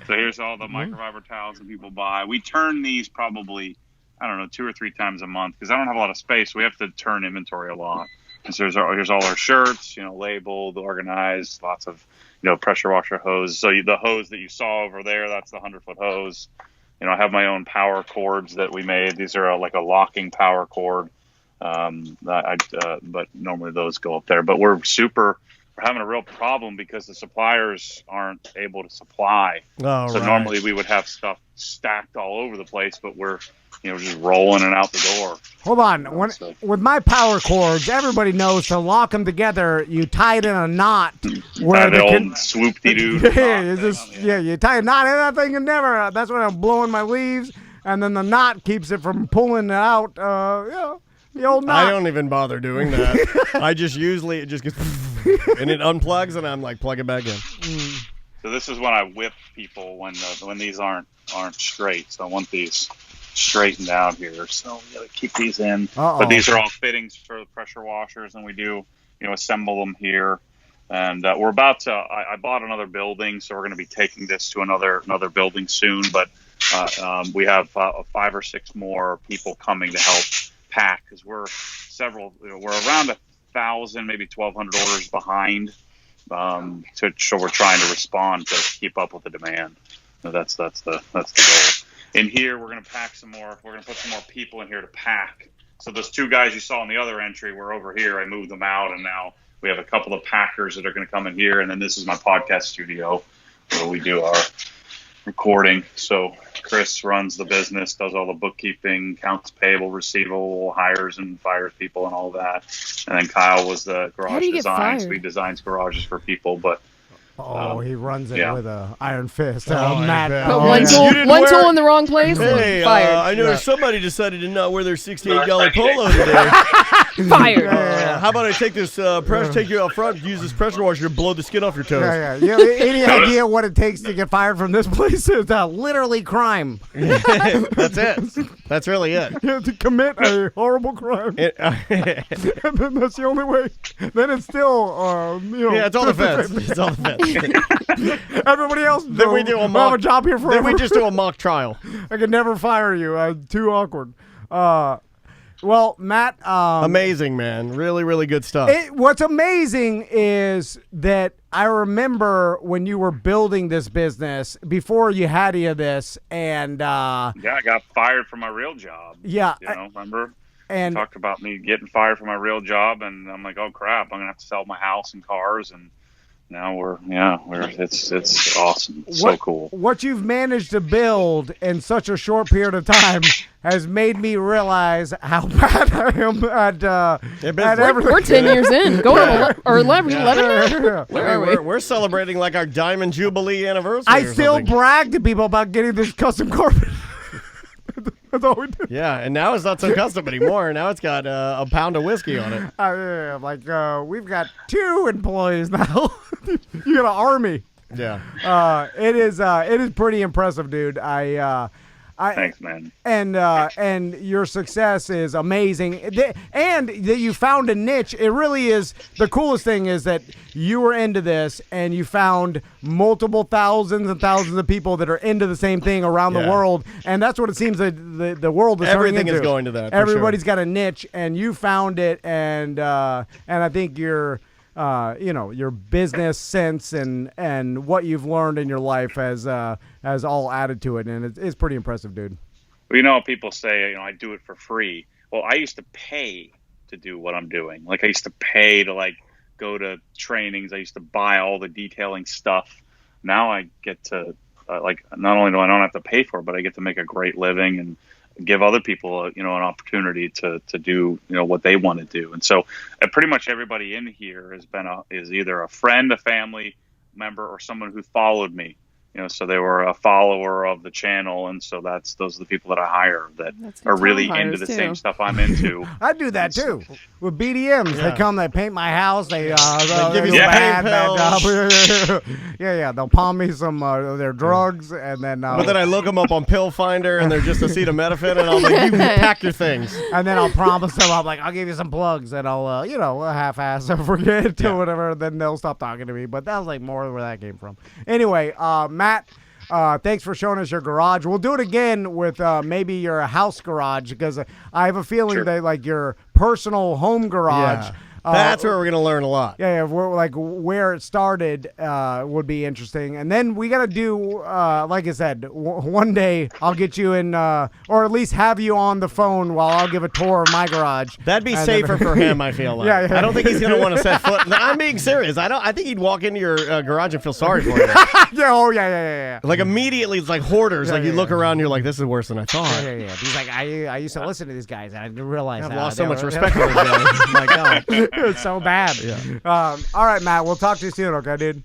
So here's all the microfiber towels that people buy. We turn these probably, 2 or 3 times a month because I don't have a lot of space. We have to turn inventory a lot. And so here's all our shirts, labeled, organized, lots of, pressure washer hose. So the hose that you saw over there, that's the 100-foot hose. I have my own power cords that we made. These are like a locking power cord. But normally those go up there. But we're having a real problem because the suppliers aren't able to supply. Normally we would have stuff stacked all over the place, but we're just rolling it out the door. Hold on. With my power cords, everybody knows to lock them together, you tie it in a knot. Where the old swoop-de-doo. You tie a knot in that thing and never. That's when I'm blowing my leaves, and then the knot keeps it from pulling it out. You'll not. I don't even bother doing that. I just usually it just gets and it unplugs and I'm like plug it back in. So this is when I whip people when these aren't straight. So I want these straightened out here. So we gotta keep these in. But these are all fittings for the pressure washers, and we do assemble them here. And we're about to. I bought another building, so we're going to be taking this to another building soon. But we have 5 or 6 more people coming to help pack because we're around 1,000, maybe 1,200 orders behind. So we're trying to respond to keep up with the demand. So that's the goal. In here, we're going to pack some more. We're going to put some more people in here to pack. So those 2 guys you saw in the other entry were over here. I moved them out, and now we have a couple of packers that are going to come in here. And then this is my podcast studio where we do our recording. So Chris runs the business, does all the bookkeeping, accounts payable, receivable, hires and fires people and all that. And then Kyle was the garage design. So he designs garages for people, but he runs it with a iron fist. Matt. Put one tool in the wrong place. Hey, fired. I noticed somebody decided to not wear their $68 polo today. Fired. How about I take this take you out front, use this pressure washer to blow the skin off your toes? Yeah. Any idea what it takes to get fired from this place? It's literally crime. That's it. That's really it. You have to commit a horrible crime. And then that's the only way. Then it's still, Yeah, it's all the fence. It's all the fence. Everybody else, then we do a mock. have a job here forever. Then we just do a mock trial. I can never fire you. Too awkward. Well, Matt, amazing, man. Really, really good stuff. What's amazing is that I remember when you were building this business before you had any of this, and I got fired from my real job. Yeah, remember? And talked about me getting fired from my real job, and I'm like, oh crap, I'm gonna have to sell my house and cars, and now it's awesome. It's so cool. What you've managed to build in such a short period of time has made me realize how bad I am at everything. We're 10 years in. Going or 11 now? Where are we? We're celebrating like our Diamond Jubilee anniversary. I still brag to people about getting this custom carpet. That's all we do. Yeah, and now it's not so custom anymore. Now it's got a pound of whiskey on it. We've got 2 employees now. You got an army. Yeah. It is pretty impressive, dude. Thanks, man. And your success is amazing. And that you found a niche. It really is. The coolest thing is that you were into this and you found multiple thousands and thousands of people that are into the same thing around the world. And that's what it seems that the world is turning into. Everything is going to that. Everybody's got a niche, and you found it. And I think your business sense and what you've learned in your life has all added to it, and it's pretty impressive, dude. Well, people say, I do it for free. Well, I used to pay to do what I'm doing. Like I used to pay to go to trainings. I used to buy all the detailing stuff. Now I get to not only do I don't have to pay for it, but I get to make a great living and give other people, an opportunity to do, what they want to do. And so pretty much everybody in here is either a friend, a family member, or someone who followed me. So they were a follower of the channel, and so those are the people that I hire that are really into the same stuff I'm into. I do that too with BDMs. Yeah. They come, they paint my house, they give you some bad pills. Yeah, they'll palm me some their drugs, and then but then I look them up on Pill Finder, and they're just acetaminophen, and I'm like, you pack your things. And then I'll promise them, I'm like, I'll give you some plugs, and I'll half-ass or forget or whatever. Then they'll stop talking to me. But that was more where that came from. Anyway, Matt, thanks for showing us your garage. We'll do it again with maybe your house garage, because I have a feeling that your personal home garage. Yeah. That's where we're going to learn a lot. Yeah, where it started would be interesting. And then we got to do, like I said, one day I'll get you in, or at least have you on the phone while I'll give a tour of my garage. That'd be safer for him, I feel like. Yeah. I don't think he's going to want to set foot. No, I'm being serious. I think he'd walk into your garage and feel sorry for you. Yeah. Like immediately, it's like hoarders. You look around, and you're like, this is worse than I thought. Yeah. He's like, I used to listen to these guys, and I didn't realize I've lost so much respect for these guys. My God. It's so bad. Yeah. All right, Matt. We'll talk to you soon, okay, dude?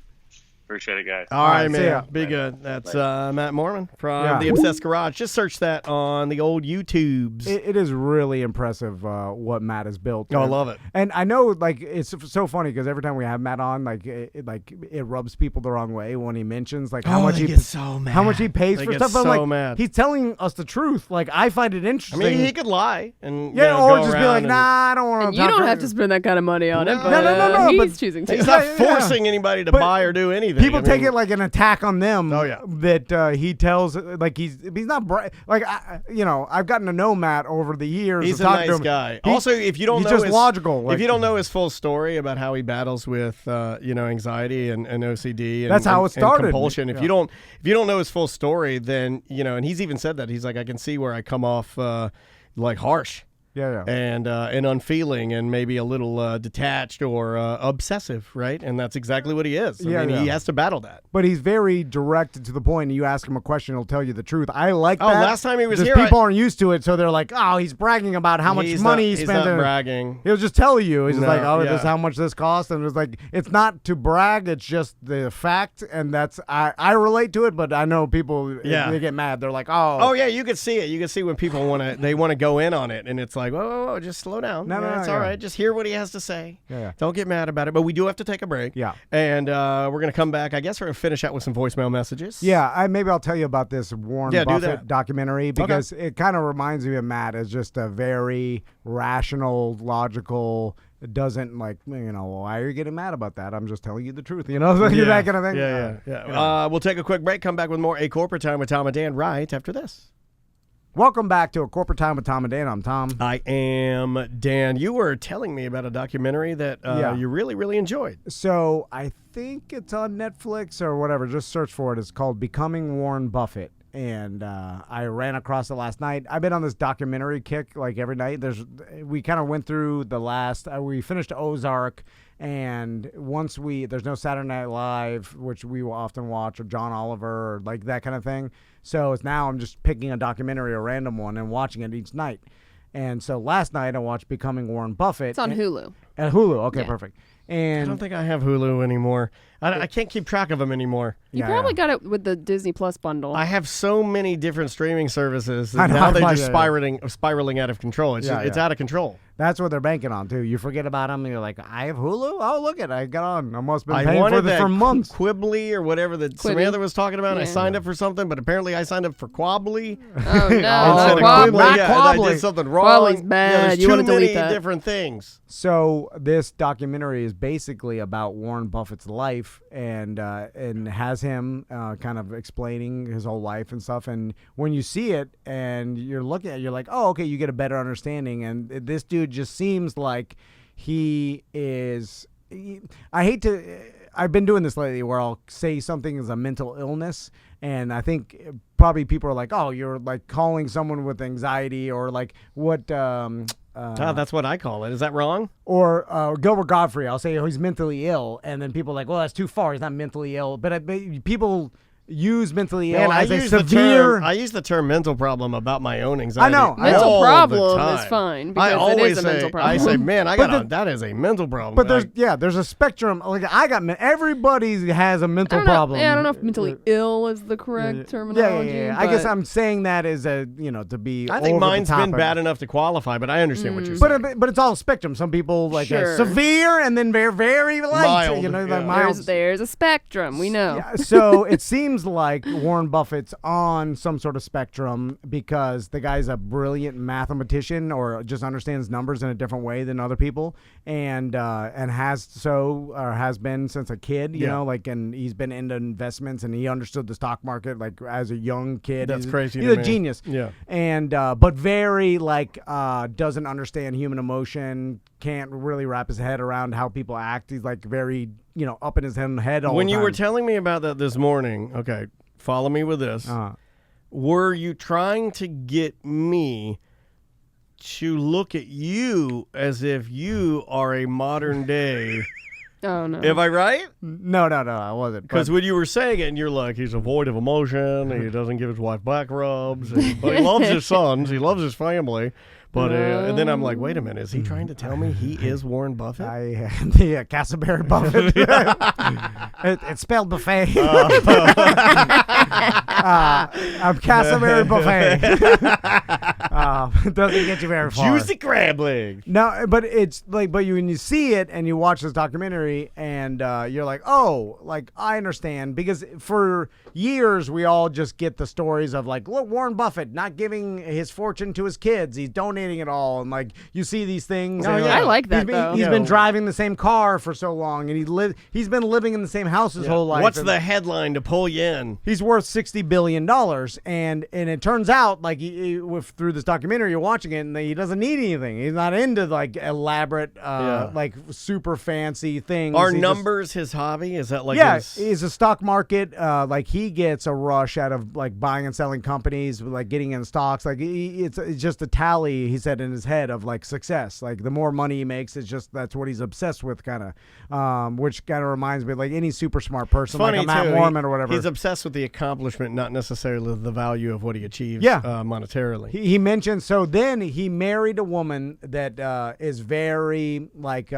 Appreciate it, guys. All right, see ya. man. Be good. That's Matt Moreman from the Obsessed Garage. Just search that on the old YouTubes. It is really impressive what Matt has built. Oh, I love it. And I know, like, it's so funny because every time we have Matt on, like, it rubs people the wrong way when he mentions like how much they he get so mad. how much he pays They for get stuff. I'm so like, mad. he's telling us the truth. Like, I find it I interesting. mean, he could lie and or go just be around like, and- nah, I don't want And to. you don't have to spend that kind of money on it. No. But, No, he's but choosing to. He's not forcing anybody to buy or do anything. People I take mean, it like an attack on them. Oh, yeah. That he tells like he's not like I've gotten to know Matt over the years. He's of a talking to nice him. guy. He- Also, if you don't he's know just his, logical. if Like, you don't know his full story about how he battles with anxiety and OCD and That's how it and started. compulsion. If Yeah. you don't know his full story, then and he's even said that he's like, I can see where I come off like harsh. Yeah. And unfeeling and maybe a little detached or obsessive, right? And that's exactly what he is. I mean, he has to battle that. But he's very direct and to the point. And you ask him a question, he'll tell you the truth. I like that. Last time he was Just here, people aren't used to it, so they're like, "Oh, he's bragging about how much money he he's spent." not bragging. He'll just tell you. He's just No, like, "Oh, yeah. this is how much this cost," and it's like it's not to brag. It's just the fact, and that's I relate to it. But I know people they get mad. They're like, "Oh, yeah, you could see it. You can see when people want to go in on it, and it's like, whoa, just slow down. No, it's all right. Just hear what he has to say. Yeah. Don't get mad about it. But we do have to take a break. Yeah. And we're gonna come back. I guess we're gonna finish out with some voicemail messages. Yeah, maybe I'll tell you about this Warren Yeah, do Buffett that. documentary because it kind of reminds me of Matt as just a very rational, logical. It doesn't why are you getting mad about that? I'm just telling you the truth, that kind of thing. Yeah. We'll take a quick break. Come back with more A Corporate Time with Tom and Dan right after this. Welcome back to A Corporate Time with Tom and Dan. I'm Tom. I am Dan. You were telling me about a documentary that you really, really enjoyed. So I think it's on Netflix or whatever. Just search for it. It's called Becoming Warren Buffett. And I ran across it last night. I've been on this documentary kick like every night. We kind of went through the last. We finished Ozark, and once there's no Saturday Night Live, which we will often watch, or John Oliver, or like that kind of thing. So now I'm just picking a documentary, a random one, and watching it each night. And so last night I watched Becoming Warren Buffett. It's on Hulu. At Hulu, okay, Yeah. perfect. And I don't think I have Hulu anymore. I can't keep track of them anymore. You probably got it with the Disney Plus bundle. I have so many different streaming services I that know, now they're like just that. spiraling out of control. It's out of control. That's what they're banking on too. You forget about them, and you're like, "I have Hulu. Oh, look I got on. I must have been I paying wanted for this that for months." Quibbly or whatever that Samantha was talking about. I signed up for something, but apparently I signed up for Quabbly. Oh, no, instead not of Quabbly. Quibbly. Yeah, and I Quabbly. did something wrong. Quabbly's bad. Yeah, there's You too wanna delete many that. different things. So this documentary is basically about Warren Buffett's life, and has him kind of explaining his whole life and stuff. And when you see it and you're looking at it, you're like, "Oh, okay," you get a better understanding. And this dude just seems like he is. I've been doing this lately where I'll say something is a mental illness, and I think probably people are like, "Oh, you're like calling someone with anxiety," or like what. That's what I call it. Is that wrong? Or Gilbert Godfrey, I'll say, "Oh, he's mentally ill," and then people are like, "Well, that's too far. He's not mentally ill." But people use mentally ill as a severe. I use the term mental problem about my own anxiety. I know. Mental all problem the is time. fine I because it always is a say, mental problem. I say, man, But that is a mental problem. But there's a spectrum. Like everybody has a mental problem. Yeah, I don't know if mentally ill is the correct terminology. Yeah. I guess I'm saying that as to be. I think over the mine's top been of- bad enough to qualify, but I understand what you're saying. But it's all spectrum. Some people like Sure. severe and then very very light. Mild, Like yeah. mild. There's a spectrum. We know. Yeah, so it seems like Warren Buffett's on some sort of spectrum because the guy's a brilliant mathematician or just understands numbers in a different way than other people, and has been since a kid. You know, and he's been into investments and he understood the stock market like as a young kid. That's crazy. He's to a me. genius. Yeah. And but very doesn't understand human emotion. Can't really wrap his head around how people act. He's like very up in his head all When the you time. were telling me about that this morning, okay, follow me with this. Were you trying to get me to look at you as if you are a modern day? Oh no. Am I right? No, I wasn't. Because when you were saying it, and you're like, he's a void of emotion. He doesn't give his wife back rubs. But he loves his sons. He loves his family. But and then I'm like, wait a minute, is he trying to tell me he is Warren Buffett? The Castleberry Buffett. It's spelled buffet. I'm Castleberry Buffet. It doesn't get you very far. Juicy crab leg. No, but it's like, when you see it and you watch this documentary and you're like, oh, like I understand, because for years we all just get the stories of like, look, Warren Buffett not giving his fortune to his kids, he's donating it all, and like you see these things. Oh, yeah. I like that. He's been driving the same car for so long, and he's been living in the same house his whole life. What's the headline to pull you in? He's worth $60 billion, and it turns out like through this documentary you're watching it, and he doesn't need anything. He's not into like elaborate, like super fancy things. Are numbers his hobby? Is that like? Yeah, it's a stock market. Like he gets a rush out of like buying and selling companies, like getting in stocks. Like it's just a tally, he said, in his head of like success. Like the more money he makes, it's just that's what he's obsessed with, kind of. Which kind of reminds me of like any super smart person, like a Matt Moreman or whatever. He's obsessed with the accomplishment, not necessarily the value of what he achieves monetarily. He mentioned, so then he married a woman that is very like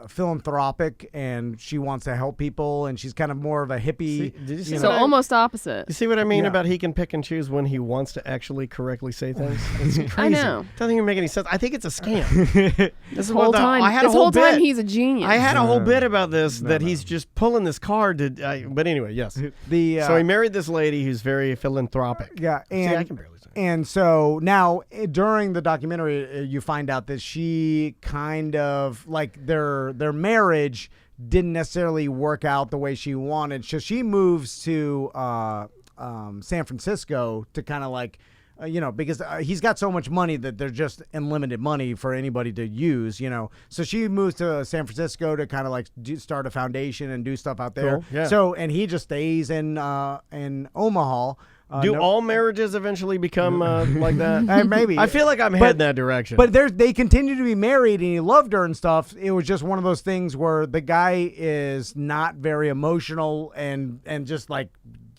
philanthropic, and she wants to help people, and she's kind of more of a hippie. So almost opposite. You see what I mean about he can pick and choose when he wants to actually correctly say things? It's crazy. I know. Doesn't even make any sense. I think it's a scam. This whole time he's a genius. I had a whole bit about this, that he's just pulling this card to. But anyway, yes. So he married this lady who's very philanthropic. Yeah, and see, I can barely say. And so now during the documentary, you find out that she kind of like their marriage didn't necessarily work out the way she wanted. So she moves to San Francisco to kind of like, because he's got so much money that there's just unlimited money for anybody to use, So she moves to San Francisco to kind of like start a foundation and do stuff out there. Cool. Yeah. So, and he just stays in Omaha. Do all marriages eventually become like that? Maybe. I feel like I'm heading that direction. But they continue to be married, and he loved her and stuff. It was just one of those things where the guy is not very emotional and just like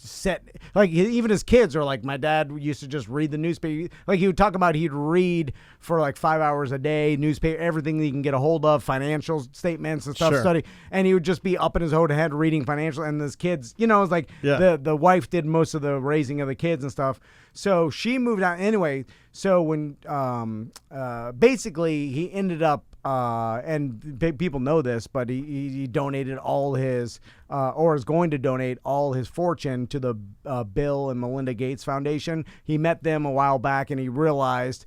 set, like even his kids are like, my dad used to just read the newspaper. Like he would talk about, he'd read for like 5 hours a day, newspaper, everything that he can get a hold of, financial statements and stuff, study. And he would just be up in his own head reading financial, and his kids, it's like the wife did most of the raising of the kids and stuff. So she moved out anyway. So when basically he ended up, and people know this, but he donated all his, or is going to donate all his fortune to the Bill and Melinda Gates Foundation. He met them a while back, and he realized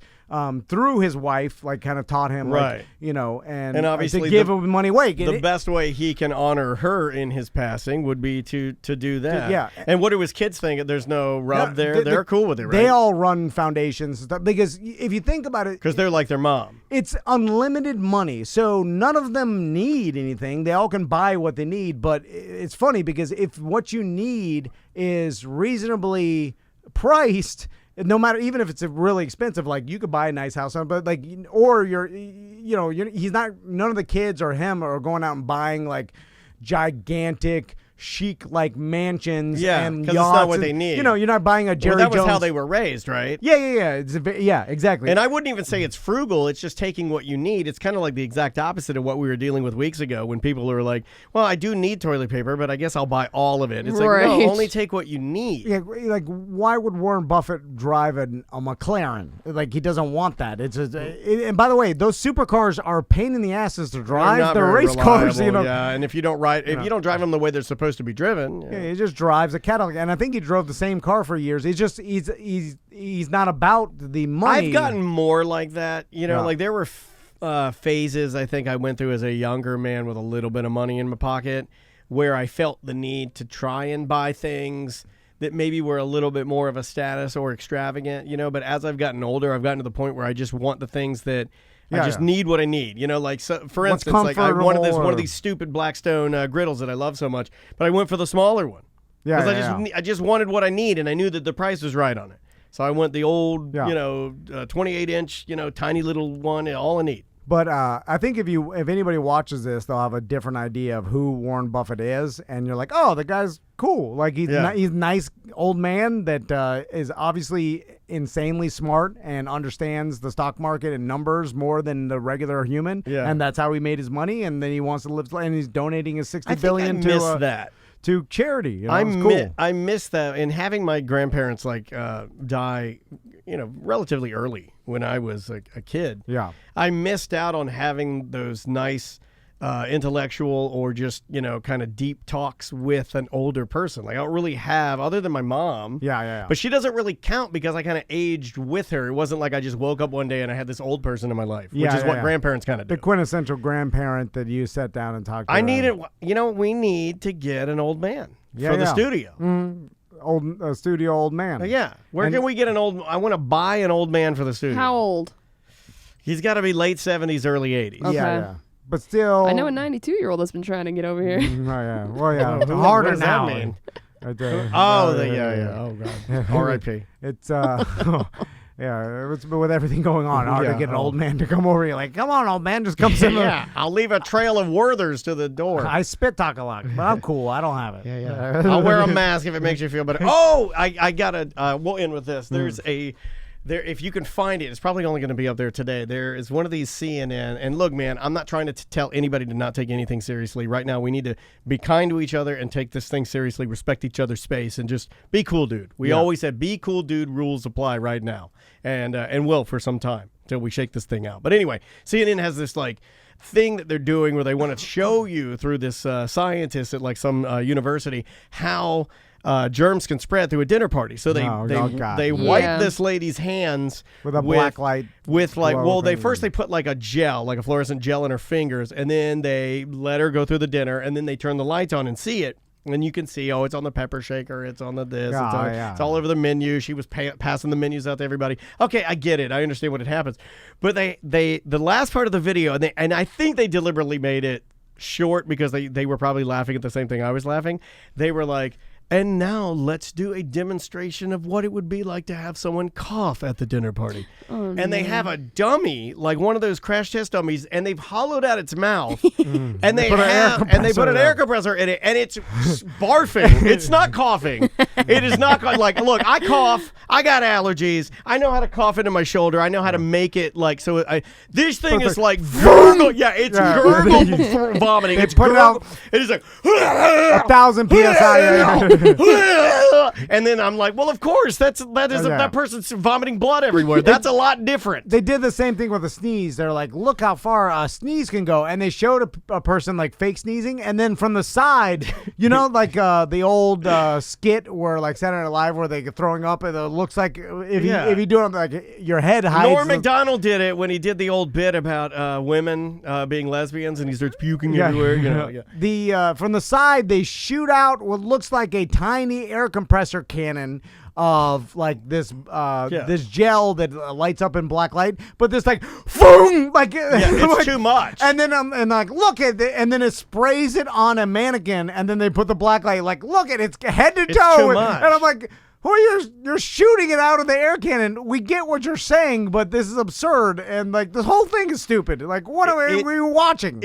through his wife, like kind of taught him, like, and obviously to give him money away. The best way he can honor her in his passing would be to do that. Yeah. And what do his kids think? There's no rub there. They're cool with it, right? They all run foundations and stuff, because if you think about it, because they're like their mom. It's unlimited money, so none of them need anything. They all can buy what they need, but it's funny because if what you need is reasonably priced, no matter, even if it's really expensive, like you could buy a nice house, but like, or he's not, none of the kids or him are going out and buying like gigantic chic like mansions and yachts. It's not what they need. You're not buying a Jerry Jones. That was how they were raised, right? Yeah. Yeah, exactly. And I wouldn't even say it's frugal. It's just taking what you need. It's kind of like the exact opposite of what we were dealing with weeks ago when people were like, well, I do need toilet paper, but I guess I'll buy all of it. It's like, no, only take what you need. Yeah, like why would Warren Buffett drive a McLaren? Like he doesn't want that. And by the way, those supercars are a pain in the asses to drive. They're race cars, Yeah, and if you don't if you don't drive them the way they're supposed to be driven. Yeah, he just drives a Cadillac, and I think he drove the same car for years. He's not about the money. I've gotten more like that. Like there were phases I think I went through as a younger man with a little bit of money in my pocket where I felt the need to try and buy things that maybe were a little bit more of a status or extravagant, but as I've gotten older, I've gotten to the point where I just want the things that I just need what I need, like, so, for instance, like I wanted one of these stupid Blackstone griddles that I love so much, but I went for the smaller one. I just wanted what I need, and I knew that the price was right on it. So I went the old, 28-inch, tiny little one, all I need. But I think if anybody watches this, they'll have a different idea of who Warren Buffett is, and you're like, oh, the guy's cool. Like he's a nice old man that is obviously insanely smart and understands the stock market and numbers more than the regular human. Yeah. And that's how he made his money. And then he wants to live, and he's donating his $60 I billion think I miss that. to charity. You know, it's cool. I miss that, and having my grandparents die, relatively early when I was a kid. Yeah. I missed out on having those nice intellectual or just kind of deep talks with an older person. Like I don't really have, other than my mom. Yeah. But she doesn't really count because I kind of aged with her. It wasn't like I just woke up one day and I had this old person in my life, which is what grandparents kind of do. The quintessential grandparent that you sat down and talked to. I needed, we need to get an old man for the studio. Mm-hmm. Studio old man. Yeah. Where can we get an old? I want to buy an old man for the studio. How old? He's got to be late 70s, early 80s. Okay. Yeah. But still, I know a 92-year-old that's been trying to get over here. Yeah. Well, yeah. What Harder does now. that mean? Right there. Yeah. Oh God. R.I.P. It's with everything going on, hard to get an old man to come over. You're like, come on, old man, just come sit. Yeah. I'll leave a trail of Werthers to the door. I spit talk a lot, but I'm cool. I don't have it. Yeah. I'll wear a mask if it makes you feel better. Oh, I gotta. We'll end with this. There's if you can find it, it's probably only going to be up there today. There is one of these CNN, and look, man, I'm not trying to tell anybody to not take anything seriously. Right now, we need to be kind to each other and take this thing seriously, respect each other's space, and just be cool, dude. We always said, be cool, dude, rules apply right now, and will for some time until we shake this thing out. But anyway, CNN has this, thing that they're doing where they want to show you through this scientist at, some university how germs can spread through a dinner party. So they wipe this lady's hands with a black light. With they put a gel, like a fluorescent gel in her fingers, and then they let her go through the dinner, and then they turn the lights on and see it. And you can see, it's on the pepper shaker, it's on the this, it's all over the menu. She was passing the menus out to everybody. Okay, I get it. I understand what it happens. But the last part of the video, and I think they deliberately made it short because they were probably laughing at the same thing I was laughing. They were like, and now let's do a demonstration of what it would be like to have someone cough at the dinner party. And they have a dummy, like one of those crash test dummies, and they've hollowed out its mouth, and they put an air compressor in it, and it's barfing. It's not coughing. It is not look, I cough. I got allergies. I know how to cough into my shoulder. I know how to make it this thing is like gurgle. Yeah, it's gurgle vomiting. It's put it out. It is like 1,000 psi. And then I'm like, well, of course, that person's vomiting blood everywhere. That's a lot different. They did the same thing with a sneeze. They're like, look how far a sneeze can go, and they showed a person fake sneezing, and then from the side, the old skit where Saturday Night Live where they're throwing up, and it looks like if you do it your head hides. Norm Macdonald did it when he did the old bit about women being lesbians, and he starts puking everywhere. From the side, they shoot out what looks like a tiny air compressor cannon of this gel that lights up in black light, but this boom, it's too much. And then look at it, and then it sprays it on a mannequin, and then they put the black light look at it's head to toe, too much. and I'm like, you're shooting it out of the air cannon. We get what you're saying, but this is absurd, and this whole thing is stupid. What are we watching?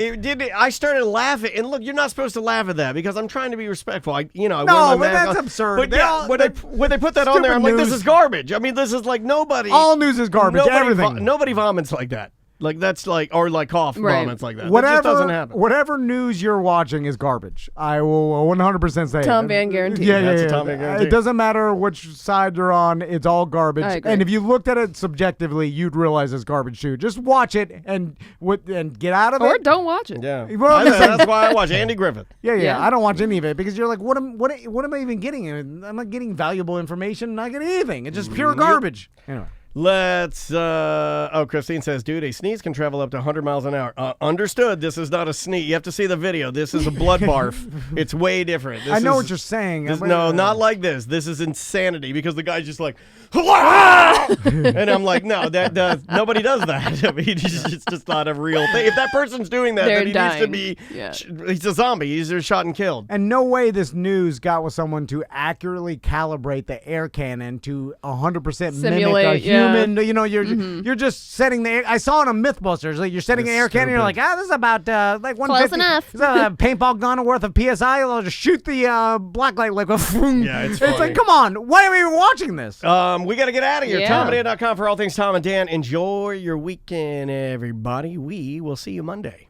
I started laughing, and look, you're not supposed to laugh at that because I'm trying to be respectful. I wear my but mask that's on. absurd. But when they put that on there, I'm like, this is garbage. I mean, this is nobody. All news is garbage. Everything. Nobody vomits like that. That's or cough vomits like that. Whatever, that just doesn't happen. Whatever news you're watching is garbage. I will 100% say Tom it. Van guarantee. Yeah. Tom Van guarantee. It doesn't matter which side you're on. It's all garbage. I agree. And if you looked at it subjectively, you'd realize it's garbage too. Just watch it and get out of it. Or don't watch it. Yeah. Well, that's why I watch Andy Griffith. Yeah. I don't watch any of it because you're like, what am I even getting? I'm not getting valuable information. I'm not getting anything. It's just pure garbage. Anyway. Let's, Christine says, dude, a sneeze can travel up to 100 miles an hour. Understood. This is not a sneeze. You have to see the video. This is a blood barf. It's way different. I know what you're saying. No, not like this. This is insanity because the guy's just like, and I'm like, no, nobody does that. I mean, it's just not a real thing. If that person's doing that, then he dying. needs to be, he's a zombie. He's just shot and killed. And no way this news got with someone to accurately calibrate the air cannon to 100% mimic a human. You know, you're just setting the. I saw in a MythBusters, like you're setting an air cannon. You're like, this is about like 150. Close enough. Is that a paintball gun worth of PSI? I'll just shoot the blacklight like a. Yeah, it's funny. like, come on, why are we even watching this? We got to get out of here. Yeah. TomandDan.com for all things Tom and Dan. Enjoy your weekend, everybody. We will see you Monday.